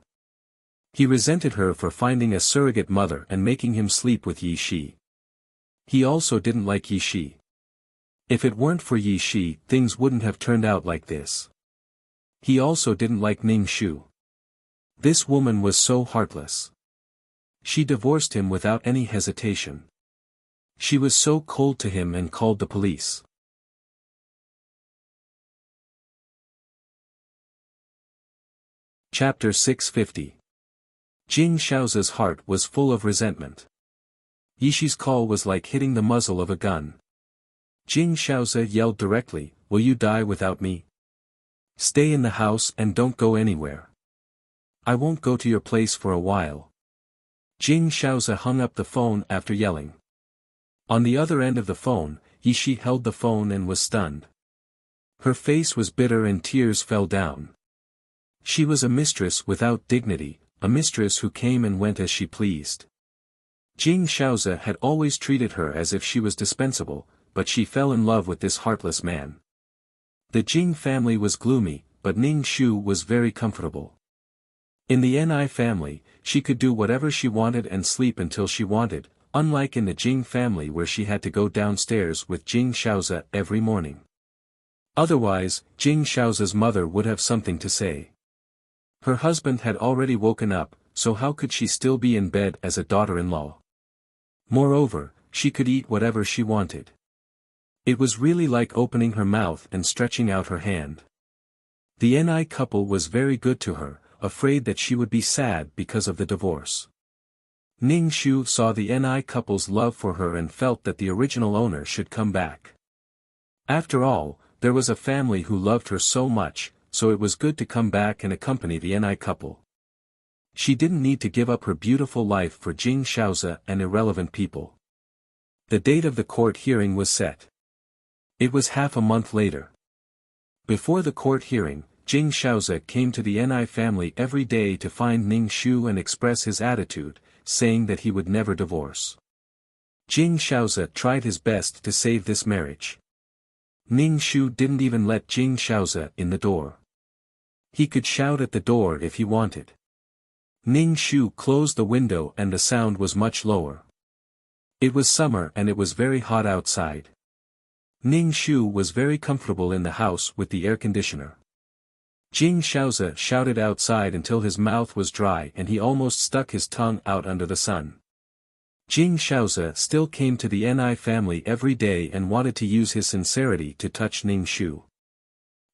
He resented her for finding a surrogate mother and making him sleep with Yi Shi. He also didn't like Yi Shi. If it weren't for Yi Shi, things wouldn't have turned out like this. He also didn't like Ning Shu. This woman was so heartless. She divorced him without any hesitation. She was so cold to him and called the police. Chapter 650. Jing Shaoza's heart was full of resentment. Yi Shi's call was like hitting the muzzle of a gun. Jing Shaoza yelled directly, "Will you die without me? Stay in the house and don't go anywhere. I won't go to your place for a while." Jing Shaoza hung up the phone after yelling. On the other end of the phone, Yi Shi held the phone and was stunned. Her face was bitter and tears fell down. She was a mistress without dignity, a mistress who came and went as she pleased. Jing Shaoza had always treated her as if she was dispensable, but she fell in love with this heartless man. The Jing family was gloomy, but Ning Shu was very comfortable. In the Ni family, she could do whatever she wanted and sleep until she wanted, unlike in the Jing family where she had to go downstairs with Jing Shaoza every morning. Otherwise, Jing Shaoza's mother would have something to say. Her husband had already woken up, so how could she still be in bed as a daughter-in-law? Moreover, she could eat whatever she wanted. It was really like opening her mouth and stretching out her hand. The Ni couple was very good to her, afraid that she would be sad because of the divorce. Ning Shu saw the Ni couple's love for her and felt that the original owner should come back. After all, there was a family who loved her so much, so it was good to come back and accompany the Ni couple. She didn't need to give up her beautiful life for Jing Shaoza and irrelevant people. The date of the court hearing was set. It was half a month later. Before the court hearing, Jing Shaoza came to the Ni family every day to find Ning Shu and express his attitude, saying that he would never divorce. Jing Shaoza tried his best to save this marriage. Ning Shu didn't even let Jing Shaoza in the door. He could shout at the door if he wanted. Ning Shu closed the window and the sound was much lower. It was summer and it was very hot outside. Ning Shu was very comfortable in the house with the air conditioner. Jing Shaozi shouted outside until his mouth was dry and he almost stuck his tongue out under the sun. Jing Shaozi still came to the Ni family every day and wanted to use his sincerity to touch Ning Shu.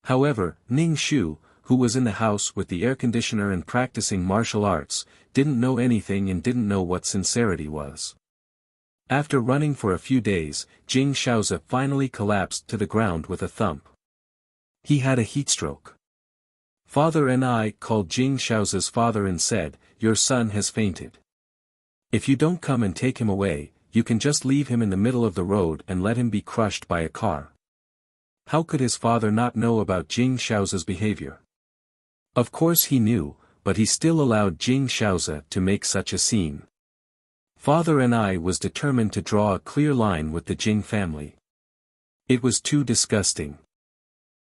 However, Ning Shu, who was in the house with the air conditioner and practicing martial arts, didn't know anything and didn't know what sincerity was. After running for a few days, Jing Shaozi finally collapsed to the ground with a thump. He had a heatstroke. Father Ni called Jing Shaozi's father and said, "Your son has fainted. If you don't come and take him away, you can just leave him in the middle of the road and let him be crushed by a car." How could his father not know about Jing Shaozi's behavior? Of course he knew, but he still allowed Jing Shaozi to make such a scene. Father Ni was determined to draw a clear line with the Jing family. It was too disgusting.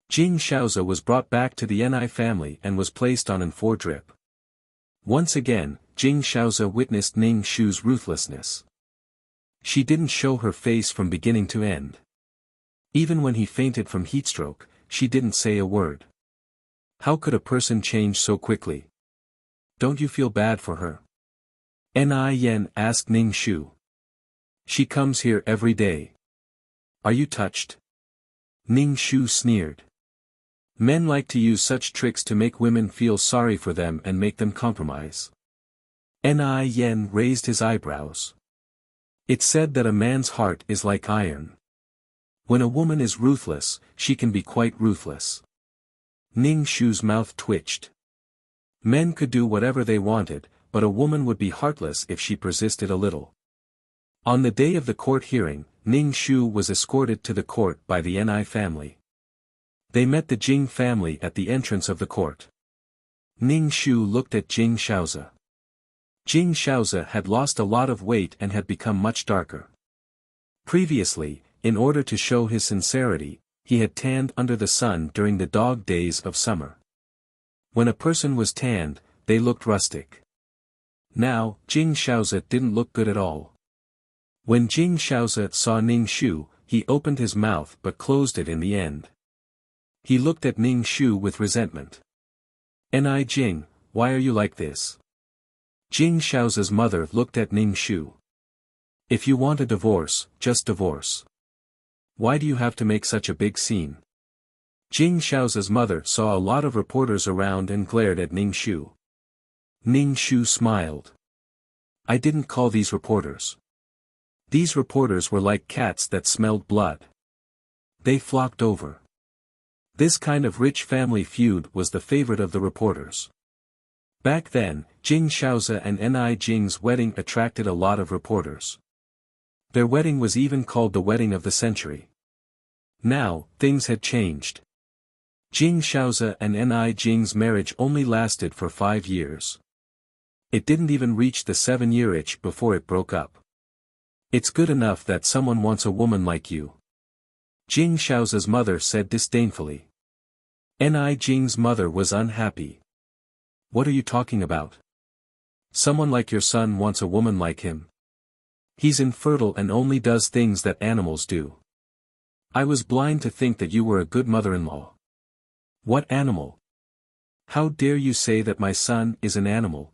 Jing Shaozi was brought back to the Ni family and was placed on an 4-drip. Once again, Jing Shaozi witnessed Ning Shu's ruthlessness. She didn't show her face from beginning to end. Even when he fainted from heatstroke, she didn't say a word. How could a person change so quickly? Don't you feel bad for her? Ni Yen asked Ning Shu. She comes here every day. Are you touched? Ning Shu sneered. Men like to use such tricks to make women feel sorry for them and make them compromise. Ni Yen raised his eyebrows. It's said that a man's heart is like iron. When a woman is ruthless, she can be quite ruthless. Ning Shu's mouth twitched. Men could do whatever they wanted, but a woman would be heartless if she persisted a little. On the day of the court hearing, Ning Shu was escorted to the court by the Ni family. They met the Jing family at the entrance of the court. Ning Shu looked at Jing Shaozi. Jing Shaozi had lost a lot of weight and had become much darker. Previously, in order to show his sincerity, he had tanned under the sun during the dog days of summer. When a person was tanned, they looked rustic. Now, Jing Shaozi didn't look good at all. When Jing Shaozi saw Ning Shu, he opened his mouth but closed it in the end. He looked at Ning Shu with resentment. Ni Jing, why are you like this? Jing Shaozi's mother looked at Ning Shu. If you want a divorce, just divorce. Why do you have to make such a big scene? Jing Shaozi's mother saw a lot of reporters around and glared at Ning Shu. Ning Shu smiled. I didn't call these reporters. These reporters were like cats that smelled blood. They flocked over. This kind of rich family feud was the favorite of the reporters. Back then, Jing Shaozi and Ni Jing's wedding attracted a lot of reporters. Their wedding was even called the wedding of the century. Now, things had changed. Jing Shaozi and Ni Jing's marriage only lasted for 5 years. It didn't even reach the 7-year itch before it broke up. It's good enough that someone wants a woman like you. Jing Shaozi's mother said disdainfully. Ni Jing's mother was unhappy. What are you talking about? Someone like your son wants a woman like him. He's infertile and only does things that animals do. I was blind to think that you were a good mother-in-law. What animal? How dare you say that my son is an animal?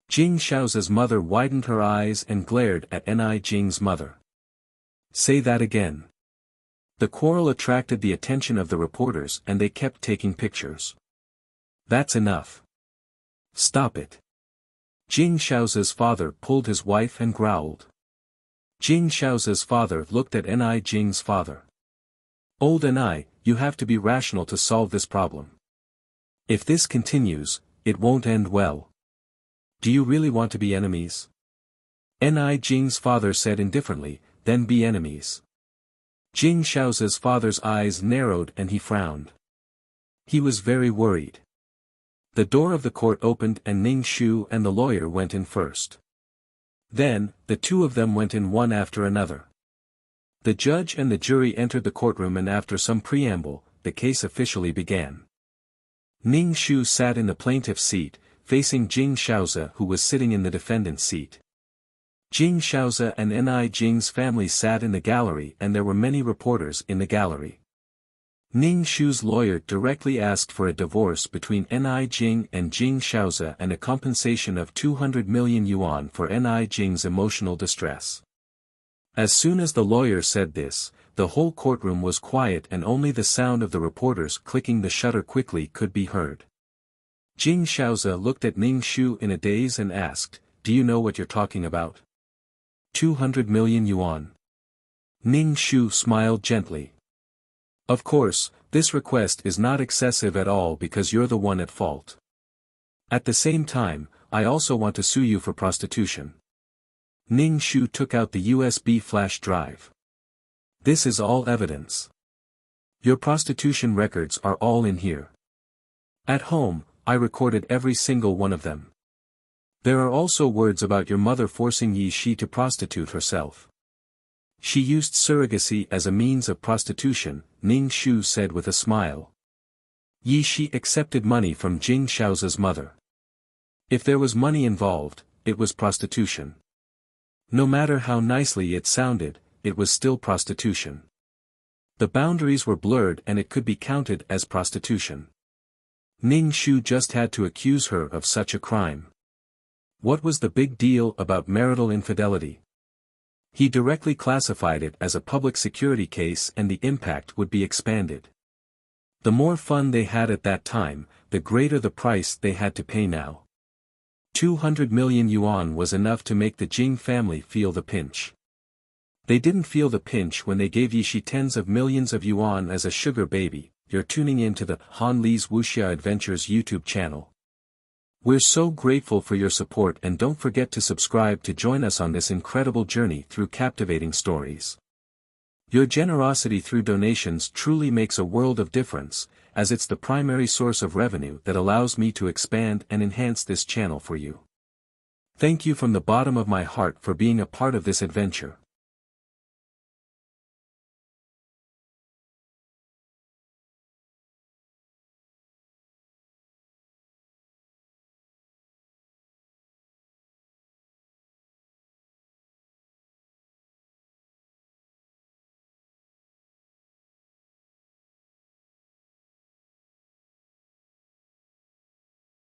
Jing Shaozi's mother widened her eyes and glared at Ni Jing's mother. Say that again. The quarrel attracted the attention of the reporters and they kept taking pictures. That's enough. Stop it. Jing Shaozi's father pulled his wife and growled. Jing Shaozi's father looked at Ni Jing's father. Old Ni, you have to be rational to solve this problem. If this continues, it won't end well. Do you really want to be enemies? Ni Jing's father said indifferently, then be enemies. Jing Shaozi's father's eyes narrowed and he frowned. He was very worried. The door of the court opened and Ning Shu and the lawyer went in first. Then, the two of them went in one after another. The judge and the jury entered the courtroom and after some preamble, the case officially began. Ning Shu sat in the plaintiff's seat, facing Jing Shaozi who was sitting in the defendant's seat. Jing Shaozi and Ni Jing's family sat in the gallery and there were many reporters in the gallery. Ning Shu's lawyer directly asked for a divorce between Ni Jing and Jing Shaozi and a compensation of 200 million yuan for Ni Jing's emotional distress. As soon as the lawyer said this, the whole courtroom was quiet and only the sound of the reporters clicking the shutter quickly could be heard. Jing Shaozi looked at Ning Shu in a daze and asked, "Do you know what you're talking about?" 200 million yuan. Ning Shu smiled gently. Of course, this request is not excessive at all because you're the one at fault. At the same time, I also want to sue you for prostitution. Ning Shu took out the USB flash drive. This is all evidence. Your prostitution records are all in here. At home, I recorded every single one of them. There are also words about your mother forcing Yi Shi to prostitute herself. She used surrogacy as a means of prostitution, Ning Shu said with a smile. Yi Shi accepted money from Jing Shaozi's mother. If there was money involved, it was prostitution. No matter how nicely it sounded, it was still prostitution. The boundaries were blurred and it could be counted as prostitution. Ning Shu just had to accuse her of such a crime. What was the big deal about marital infidelity? He directly classified it as a public security case and the impact would be expanded. The more fun they had at that time, the greater the price they had to pay now. 200 million yuan was enough to make the Jing family feel the pinch. They didn't feel the pinch when they gave Yi Shi tens of millions of yuan as a sugar baby. You're tuning in to the Han Li's Wuxia Adventures YouTube channel. We're so grateful for your support and don't forget to subscribe to join us on this incredible journey through captivating stories. Your generosity through donations truly makes a world of difference, as it's the primary source of revenue that allows me to expand and enhance this channel for you. Thank you from the bottom of my heart for being a part of this adventure.